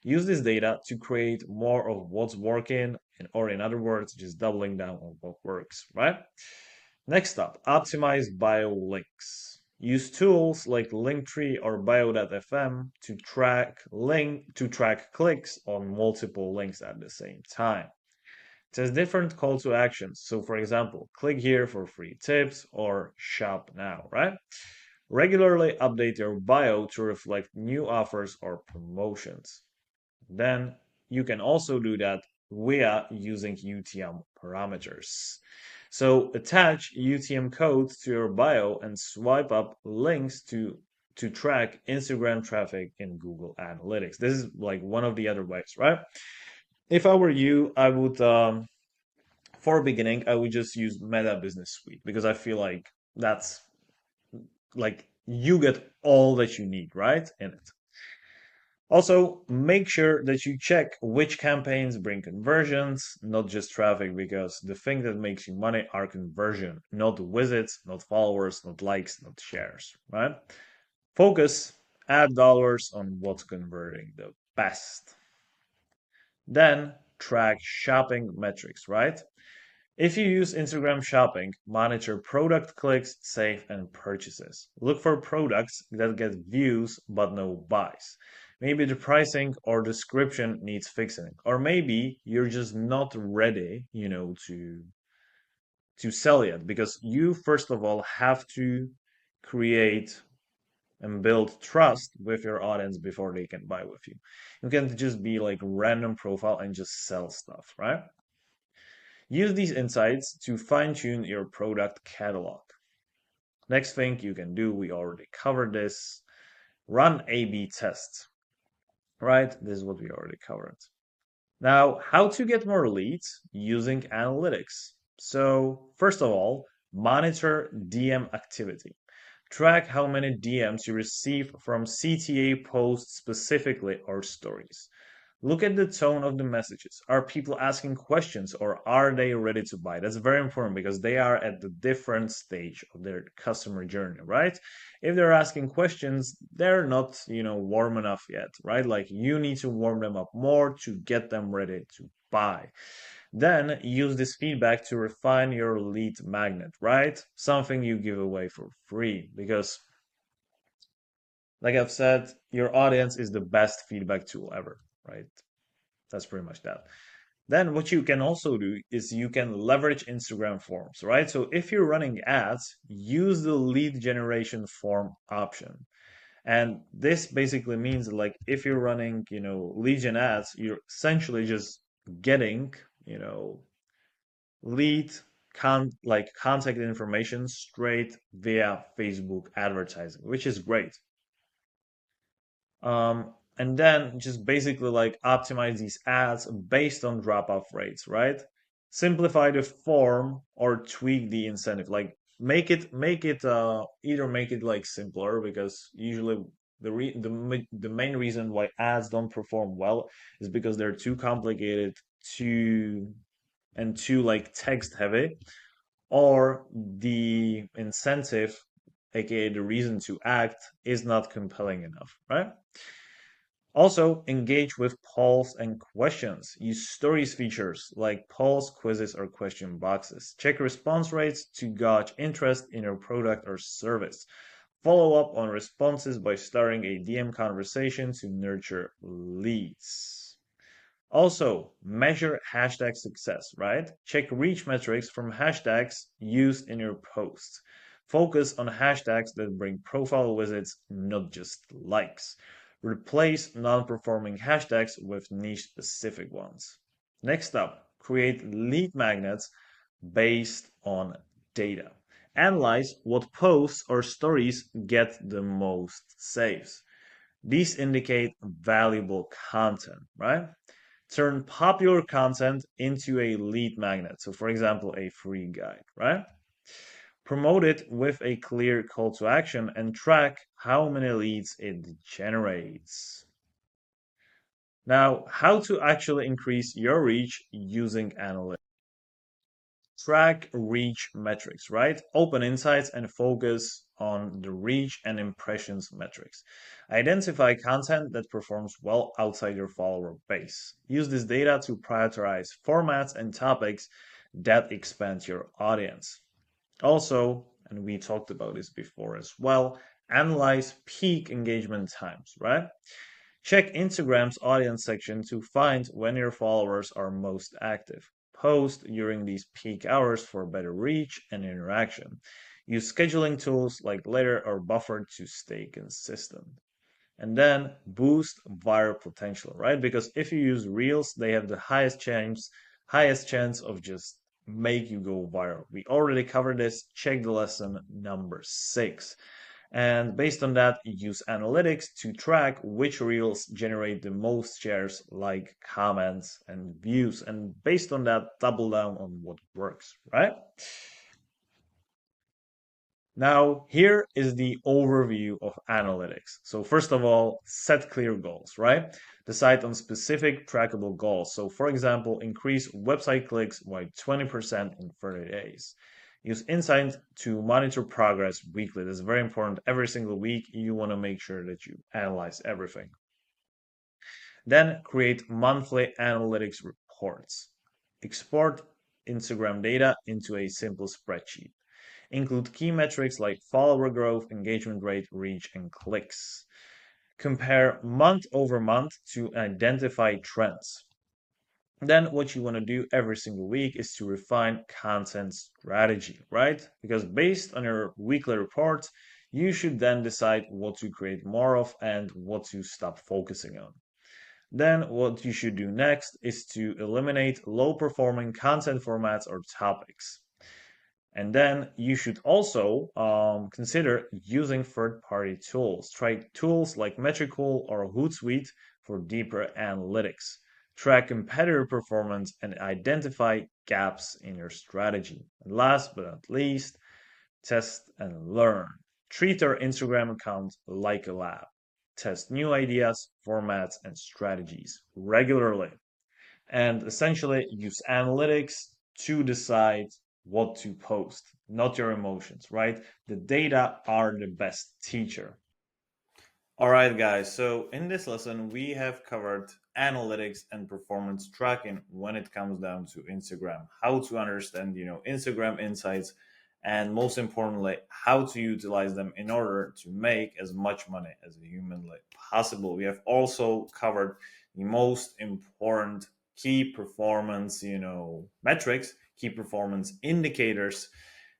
Use this data to create more of what's working, or in other words, just doubling down on what works, right? Next up, optimize bio links. Use tools like Linktree or Bio.fm to track clicks on multiple links at the same time. Test different call to actions. So, for example, click here for free tips or shop now, right? Regularly update your bio to reflect new offers or promotions. Then you can also do that via using UTM parameters. So attach UTM codes to your bio and swipe up links to track Instagram traffic in Google Analytics. This is like one of the other ways, right? If I were you, I would for beginning, I would just use Meta Business Suite because I feel like that's like you get all that you need, right? In it. Also, make sure that you check which campaigns bring conversions, not just traffic, because the thing that makes you money are conversion, not visits, not followers, not likes, not shares, right? Focus, add dollars on what's converting the best. Then track shopping metrics, right? If you use Instagram Shopping, monitor product clicks, save, and purchases. Look for products that get views but no buys. Maybe the pricing or description needs fixing, or maybe you're just not ready, to sell yet because you first of all have to create and build trust with your audience before they can buy with you. You can't just be like random profile and just sell stuff, right? Use these insights to fine tune your product catalog. Next thing you can do, we already covered this, run A B tests, right? This is what we already covered. Now, how to get more leads using analytics. So, first of all, monitor DM activity. Track how many DMs you receive from CTA posts specifically or stories. Look at the tone of the messages. Are people asking questions or are they ready to buy? That's very important because they are at the different stage of their customer journey, right? If they're asking questions, they're not, warm enough yet, right? Like you need to warm them up more to get them ready to buy. Then use this feedback to refine your lead magnet, right? Something you give away for free because like I've said, your audience is the best feedback tool ever, right? That's pretty much that. Then what you can also do is you can leverage Instagram forms, right? So if you're running ads, use the lead generation form option. And this basically means like if you're running, lead gen ads, you're essentially just getting, lead contact information straight via Facebook advertising, which is great. And then just basically like optimize these ads based on drop-off rates, right? Simplify the form or tweak the incentive. Like make it either make it like simpler because usually the main reason why ads don't perform well is because they're too complicated, too like text heavy, or the incentive, aka the reason to act, is not compelling enough, right? Also, engage with polls and questions. Use stories features like polls, quizzes, or question boxes. Check response rates to gauge interest in your product or service. Follow up on responses by starting a DM conversation to nurture leads. Also, measure hashtag success, right? Check reach metrics from hashtags used in your posts. Focus on hashtags that bring profile visits, not just likes. Replace non-performing hashtags with niche-specific ones. Next up, create lead magnets based on data. Analyze what posts or stories get the most saves. These indicate valuable content, right? Turn popular content into a lead magnet. So, for example, a free guide, right? Promote it with a clear call to action and track how many leads it generates. Now, how to actually increase your reach using analytics. Track reach metrics, right? Open insights and focus on the reach and impressions metrics. Identify content that performs well outside your follower base. Use this data to prioritize formats and topics that expand your audience. Also, and we talked about this before as well, analyze peak engagement times, right? Check Instagram's audience section to find when your followers are most active. Post during these peak hours for better reach and interaction. Use scheduling tools like Later or Buffer to stay consistent. And then boost viral potential, right? Because if you use Reels, they have the highest chance of just make you go viral. We already covered this. Check the lesson number 6. And based on that, use analytics to track which reels generate the most shares, like comments and views. And based on that, double down on what works, right? Now, here is the overview of analytics. So first of all, set clear goals, right? Decide on specific trackable goals. So for example, increase website clicks by 20% in 30 days. Use Insight to monitor progress weekly. This is very important. Every single week, you want to make sure that you analyze everything. Then create monthly analytics reports. Export Instagram data into a simple spreadsheet. Include key metrics like follower growth, engagement rate, reach, and clicks. Compare month over month to identify trends. Then what you want to do every single week is to refine content strategy, right? Because based on your weekly reports, you should then decide what to create more of and what to stop focusing on. Then what you should do next is to eliminate low performing content formats or topics. And then you should also consider using third-party tools. Try tools like Metricool or Hootsuite for deeper analytics. Track competitor performance and identify gaps in your strategy. And last but not least, test and learn. Treat your Instagram account like a lab. Test new ideas, formats, and strategies regularly. And essentially use analytics to decide what to post, not your emotions, right? The data are the best teacher. All right, guys. So in this lesson, we have covered analytics and performance tracking when it comes down to Instagram, how to understand, Instagram insights, and most importantly, how to utilize them in order to make as much money as humanly possible. We have also covered the most important key performance, metrics, key performance indicators.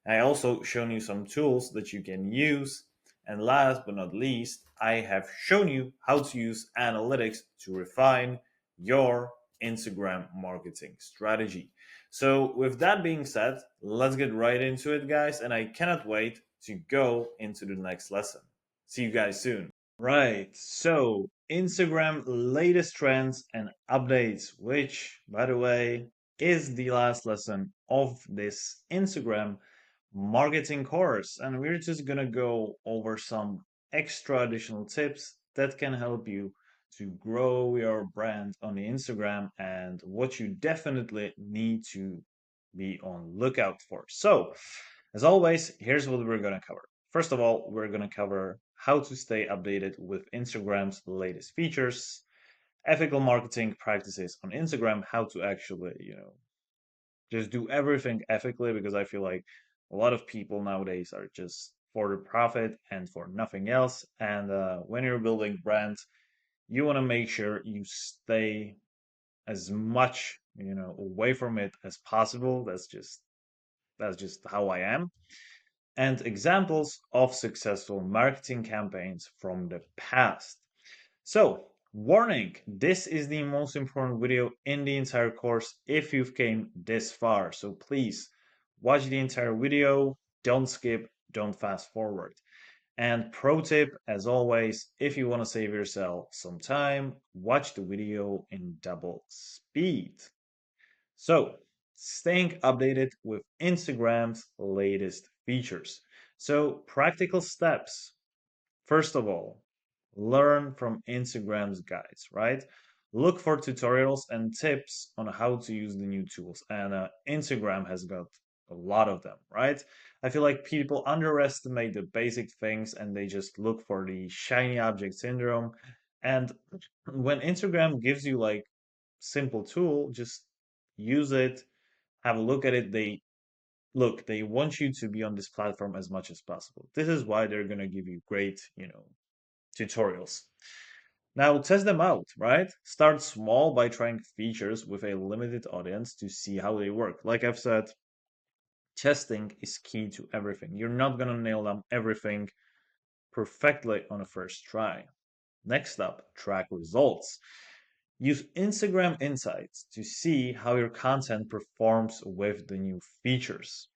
I also shown you some tools that you can use, and last but not least, I have shown you how to use analytics to refine your Instagram marketing strategy. So, with that being said, let's get right into it, guys. And I cannot wait to go into the next lesson. See you guys soon. Right. So, Instagram latest trends and updates, which, by the way, is the last lesson of this Instagram marketing course. And we're just going to go over some extra additional tips that can help you to grow your brand on the Instagram and what you definitely need to be on lookout for. So, as always, here's what we're going to cover. First of all, we're going to cover how to stay updated with Instagram's latest features, ethical marketing practices on Instagram, how to actually, just do everything ethically, because I feel like a lot of people nowadays are just for the profit and for nothing else. And when you're building brands, you want to make sure you stay as much, away from it as possible. That's just how I am. And examples of successful marketing campaigns from the past. So, warning, this is the most important video in the entire course if you've came this far. So please watch the entire video, don't skip, don't fast forward. And pro tip, as always, if you want to save yourself some time, watch the video in double speed. So, staying updated with Instagram's latest features. So, practical steps. First of all, learn from Instagram's guides, right? Look for tutorials and tips on how to use the new tools. And Instagram has got a lot of them, right? I feel like people underestimate the basic things and they just look for the shiny object syndrome. And when Instagram gives you like simple tool, just use it, have a look at it. They want you to be on this platform as much as possible. This is why they're going to give you great, tutorials. Now test them out, right? Start small by trying features with a limited audience to see how they work. Like I've said, testing is key to everything. You're not going to nail down everything perfectly on a first try. Next up, track results. Use Instagram Insights to see how your content performs with the new features.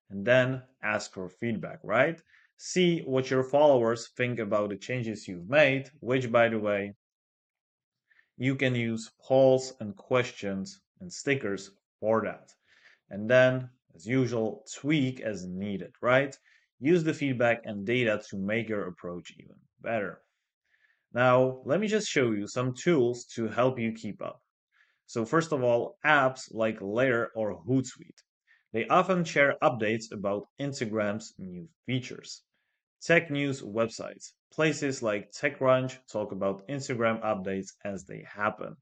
And then ask for feedback, right? See what your followers think about the changes you've made, which, by the way, you can use polls and questions and stickers for that. And then, as usual, tweak as needed, right? Use the feedback and data to make your approach even better. Now, let me just show you some tools to help you keep up. So first of all, apps like Layer or Hootsuite. They often share updates about Instagram's new features. Tech news websites. Places like TechCrunch talk about Instagram updates as they happen.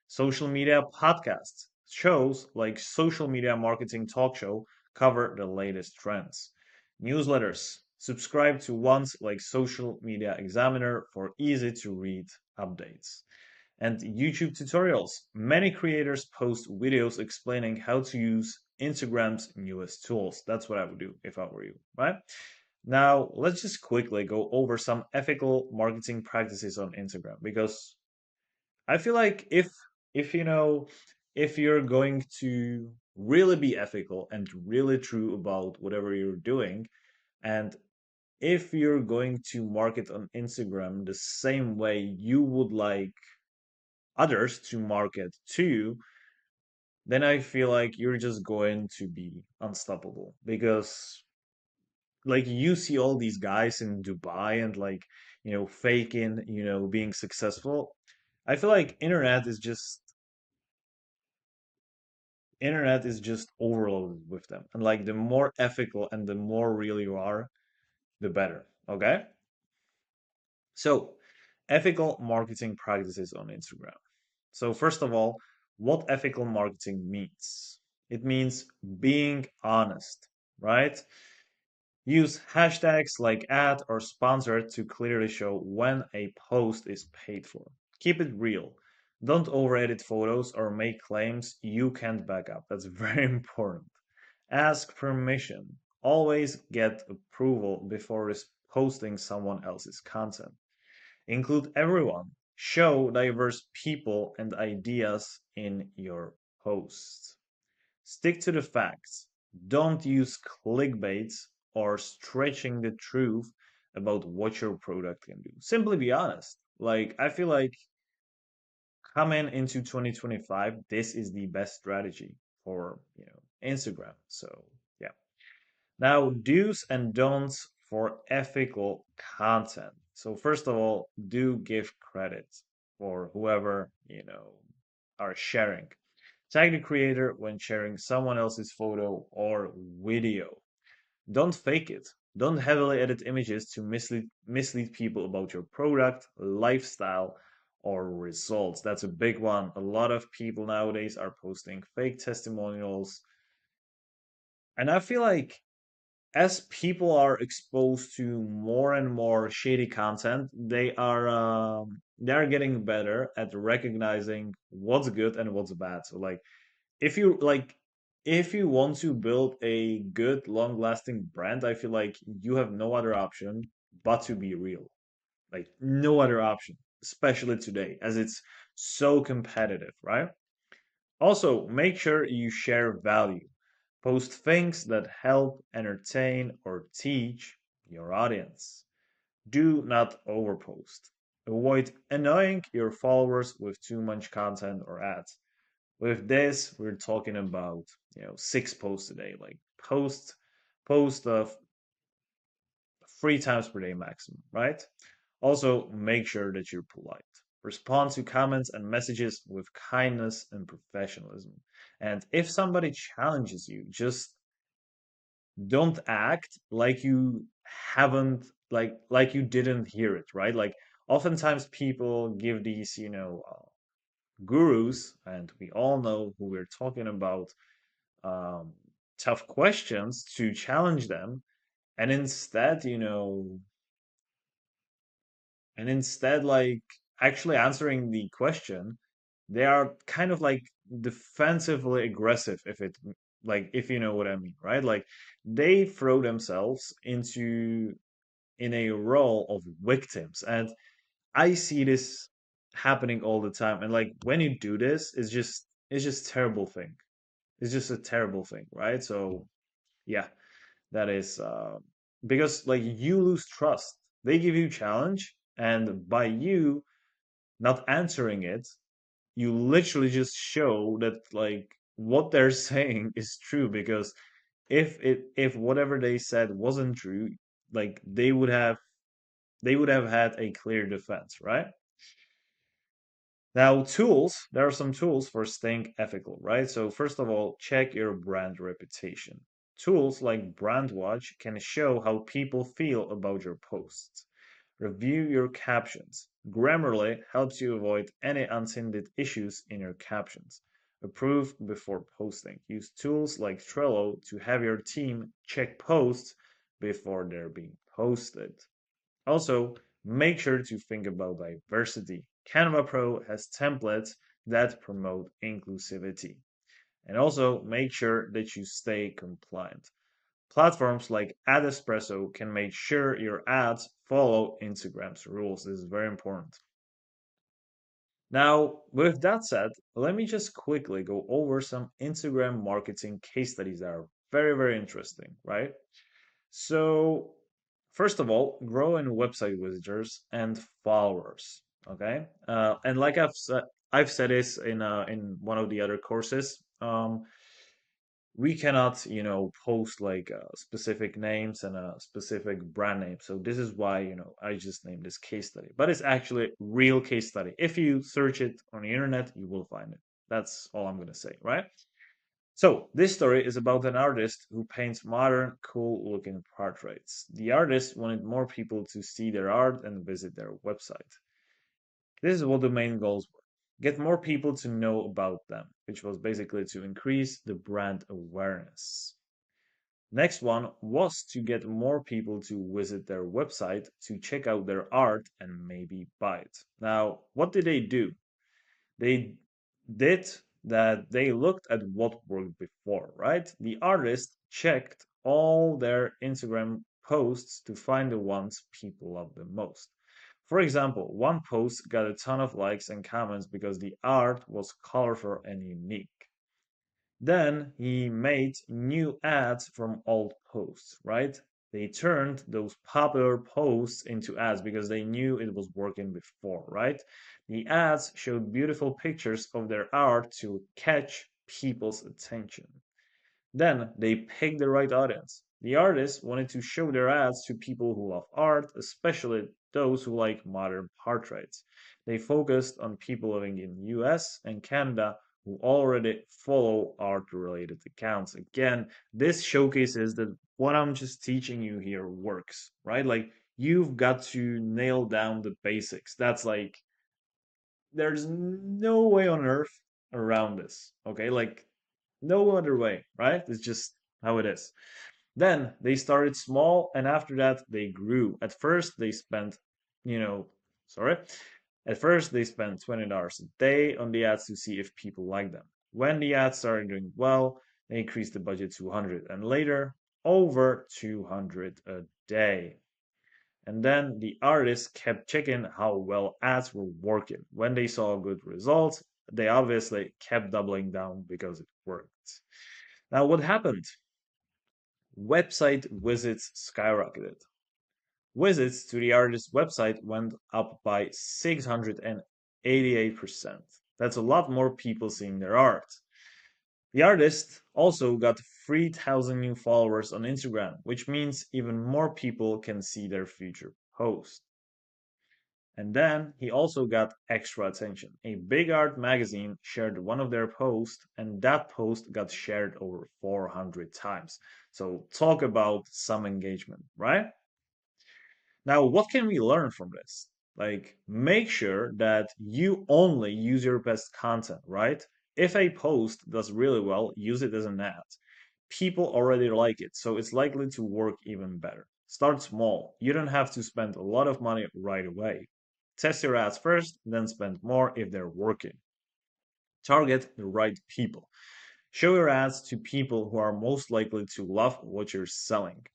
Social media podcasts. Shows like Social Media Marketing Talk Show cover the latest trends. Newsletters. Subscribe to ones like Social Media Examiner for easy to read updates. And YouTube tutorials. Many creators post videos explaining how to use Instagram's newest tools. That's what I would do if I were you, right? Now, let's just quickly go over some ethical marketing practices on Instagram because I feel like if you're going to really be ethical and really true about whatever you're doing, and if you're going to market on Instagram the same way you would like others to market too, then I feel like you're just going to be unstoppable because like you see all these guys in Dubai and like, faking, being successful. I feel like internet is just overloaded with them. And like the more ethical and the more real you are, the better. Okay? So, ethical marketing practices on Instagram. So, first of all, what ethical marketing means? It means being honest, right? Use hashtags like ad or sponsored to clearly show when a post is paid for. Keep it real. Don't over edit photos or make claims you can't back up. That's very important. Ask permission. Always get approval before posting someone else's content. Include everyone. Show diverse people and ideas in your posts. Stick to the facts. Don't use clickbaits or stretching the truth about what your product can do. Simply be honest. Like, I feel like coming into 2025, this is the best strategy for, Instagram. So, yeah. Now, do's and don'ts for ethical content. So, first of all, do give credit for whoever, are sharing. Tag the creator when sharing someone else's photo or video. Don't fake it. Don't heavily edit images to mislead people about your product, lifestyle, or results. That's a big one. A lot of people nowadays are posting fake testimonials. And I feel like as people are exposed to more and more shady content, they are getting better at recognizing what's good and what's bad. So like if you want to build a good long lasting brand, I feel like you have no other option but to be real. Like no other option, especially today as it's so competitive, right? Also, make sure you share value. Post things that help entertain or teach your audience. Do not overpost. Avoid annoying your followers with too much content or ads. With this, we're talking about 6 posts a day, like post of 3 times per day maximum, right? Also, make sure that you're polite. Respond to comments and messages with kindness and professionalism. And if somebody challenges you, just don't act like you haven't like you didn't hear it, right? Like oftentimes people give these, gurus, and we all know who we're talking about, um, tough questions to challenge them, and instead, like actually answering the question, they are kind of like defensively aggressive, if you know what I mean, right? Like they throw themselves into in a role of victims, and I see this happening all the time. And like when you do this, it's just terrible thing. It's just a terrible thing, right? So yeah, that is because like you lose trust. They give you challenge, and by you not answering it, you literally just show that like what they're saying is true. Because if whatever they said wasn't true, like they would have had a clear defense, right? Now, there are some tools for staying ethical, right? So, first of all, check your brand reputation. Tools like Brandwatch can show how people feel about your posts. Review your captions. Grammarly helps you avoid any unintended issues in your captions. Approve before posting. Use tools like Trello to have your team check posts before they're being posted. Also, make sure to think about diversity. Canva Pro has templates that promote inclusivity. And also, make sure that you stay compliant. Platforms like AdEspresso can make sure your ads follow Instagram's rules. This is very important. Now, with that said, let me just quickly go over some Instagram marketing case studies that are very, very interesting, right? So, first of all, grow in website visitors and followers. Okay, and like I've said this in one of the other courses. We cannot, post like specific names and a specific brand name. So this is why, I just named this case study. But it's actually a real case study. If you search it on the internet, you will find it. That's all I'm gonna say, right? So, this story is about an artist who paints modern, cool looking portraits. The artist wanted more people to see their art and visit their website. This is what the main goals were: get more people to know about them, which was basically to increase the brand awareness. Next one was to get more people to visit their website to check out their art and maybe buy it. Now, what did they do? They did that they looked at what worked before, right? The artist checked all their Instagram posts to find the ones people love the most. For example, one post got a ton of likes and comments because the art was colorful and unique. Then he made new ads from old posts, right? They turned those popular posts into ads because they knew it was working before, right? The ads showed beautiful pictures of their art to catch people's attention. Then they picked the right audience. The artists wanted to show their ads to people who love art, especially those who like modern portraits. They focused on people living in US and Canada who already follow art-related accounts. Again, this showcases that what I'm just teaching you here works, right? Like you've got to nail down the basics. That's like there's no way on earth around this. Okay? Like no other way, right? It's just how it is. Then they started small, and after that they grew. At first they spent, you know, sorry. At first they spent $20 a day on the ads to see if people like them. When the ads started doing well, they increased the budget to 100, and later over 200 a day. And then the artists kept checking how well ads were working. When they saw good results, they obviously kept doubling down because it worked. Now, what happened? Website visits skyrocketed. Visits to the artist's website went up by 688%. That's a lot more people seeing their art. The artist also got 3,000 new followers on Instagram, which means even more people can see their future posts. And then he also got extra attention. A big art magazine shared one of their posts, and that post got shared over 400 times. So, talk about some engagement, right? Now, what can we learn from this? Like, make sure that you only use your best content, right? If a post does really well, use it as an ad. People already like it, so it's likely to work even better. Start small. You don't have to spend a lot of money right away. Test your ads first, then spend more if they're working. Target the right people. Show your ads to people who are most likely to love what you're selling.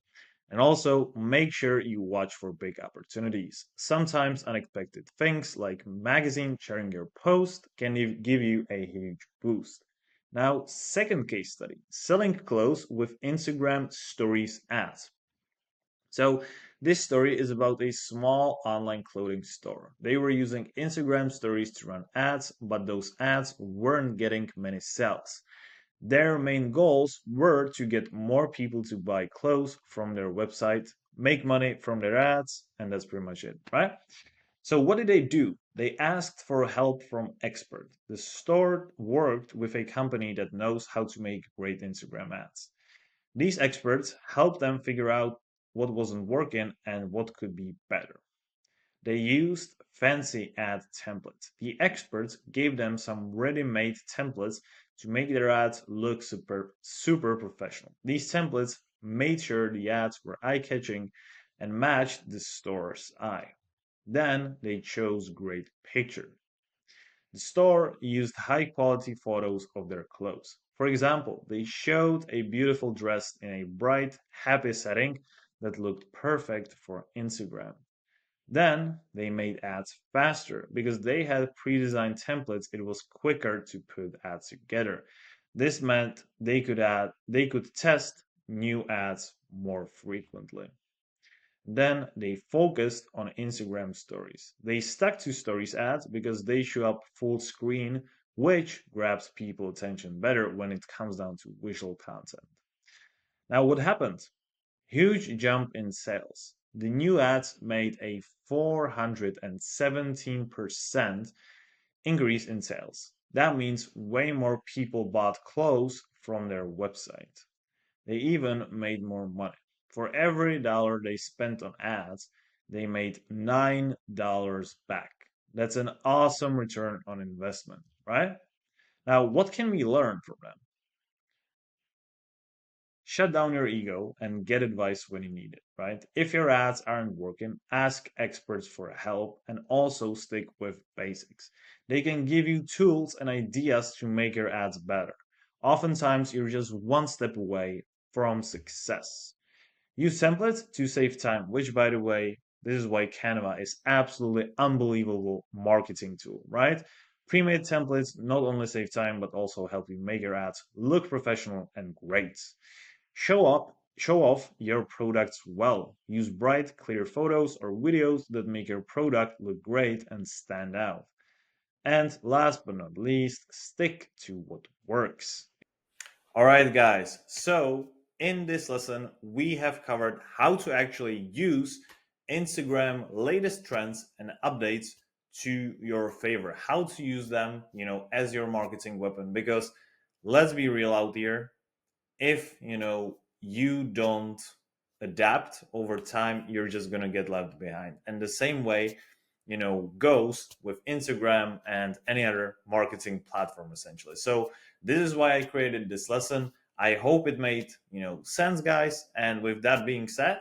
And also make sure you watch for big opportunities. Sometimes unexpected things like magazine sharing your post can give you a huge boost. Now, second case study, selling clothes with Instagram stories ads. So, this story is about a small online clothing store. They were using Instagram stories to run ads, but those ads weren't getting many sales. Their main goals were to get more people to buy clothes from their website, make money from their ads, and that's pretty much it, right? So what did they do? They asked for help from experts. The store worked with a company that knows how to make great Instagram ads. These experts helped them figure out what wasn't working and what could be better. They used fancy ad templates. The experts gave them some ready-made templates to make their ads look super professional. These templates made sure the ads were eye-catching and matched the store's eye. Then they chose great pictures. The store used high-quality photos of their clothes. For example, they showed a beautiful dress in a bright, happy setting that looked perfect for Instagram. Then they made ads faster because they had pre-designed templates. It was quicker to put ads together. This meant they could test new ads more frequently. Then they focused on Instagram stories. They stuck to stories ads because they show up full screen, which grabs people attention better when it comes down to visual content. Now what happened? Huge jump in sales. The new ads made a 417% increase in sales. That means way more people bought clothes from their website. They even made more money. For every dollar they spent on ads, they made $9 back. That's an awesome return on investment, right? Now, what can we learn from them? Shut down your ego and get advice when you need it, right? If your ads aren't working, ask experts for help and also stick with basics. They can give you tools and ideas to make your ads better. Oftentimes, you're just one step away from success. Use templates to save time, which, by the way, this is why Canva is absolutely unbelievable marketing tool, right? Pre-made templates not only save time, but also help you make your ads look professional and great. Show off your products well. Use bright, clear photos or videos that make your product look great and stand out. And last but not least, stick to what works. All right, guys. So, in this lesson, we have covered how to actually use Instagram latest trends and updates to your favor, how to use them, as your marketing weapon. Because let's be real out here, if you don't adapt over time, you're just going to get left behind. And the same way goes with Instagram and any other marketing platform, essentially. So this is why I created this lesson. I hope it made sense, guys. And with that being said,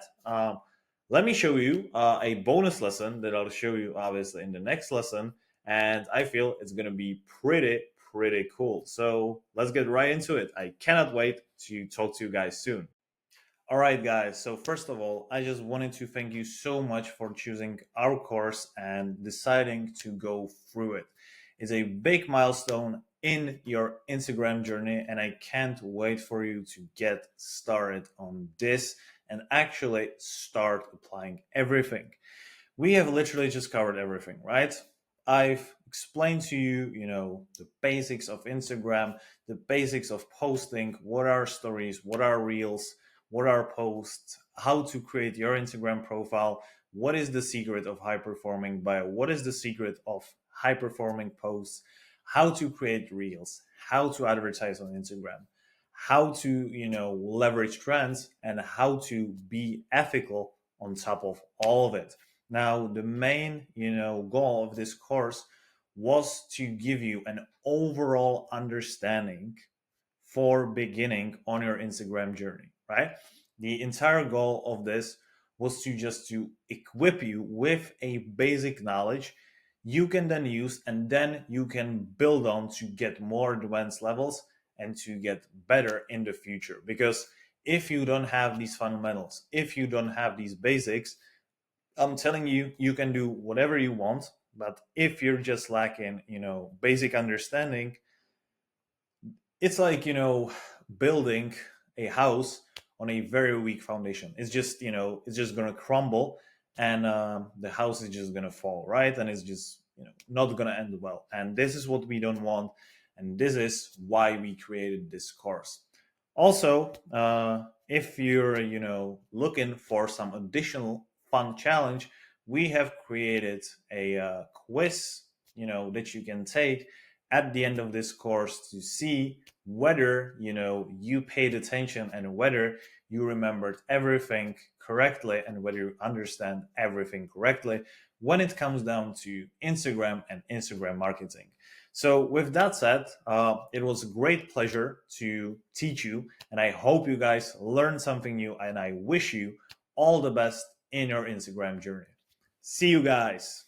let me show you a bonus lesson that I'll show you obviously in the next lesson, and I feel it's going to be pretty cool. So let's get right into it. I cannot wait to talk to you guys soon. All right, guys. So, first of all, I just wanted to thank you so much for choosing our course and deciding to go through it. It's a big milestone in your Instagram journey, and I can't wait for you to get started on this and actually start applying everything. We have literally just covered everything, right? I've explained to you, the basics of Instagram, the basics of posting, what are stories, what are reels, what are posts, how to create your Instagram profile, what is the secret of high performing bio, what is the secret of high performing posts, how to create reels, how to advertise on Instagram, how to, leverage trends, and how to be ethical on top of all of it. Now, the main, goal of this course was to give you an overall understanding for beginning on your Instagram journey, right? The entire goal of this was to equip you with a basic knowledge you can then use, and then you can build on to get more advanced levels and to get better in the future. Because if you don't have these fundamentals, if you don't have these basics, I'm telling you, you can do whatever you want, but if you're just lacking, basic understanding, it's like, building a house on a very weak foundation. It's just, it's just gonna crumble, and the house is just gonna fall, right? And it's just, not gonna end well. And this is what we don't want, and this is why we created this course. Also, if you're, looking for some additional fun challenge, we have created a quiz, that you can take at the end of this course to see whether, you paid attention and whether you remembered everything correctly and whether you understand everything correctly when it comes down to Instagram and Instagram marketing. So, with that said, it was a great pleasure to teach you, and I hope you guys learned something new, and I wish you all the best in your Instagram journey. See you guys.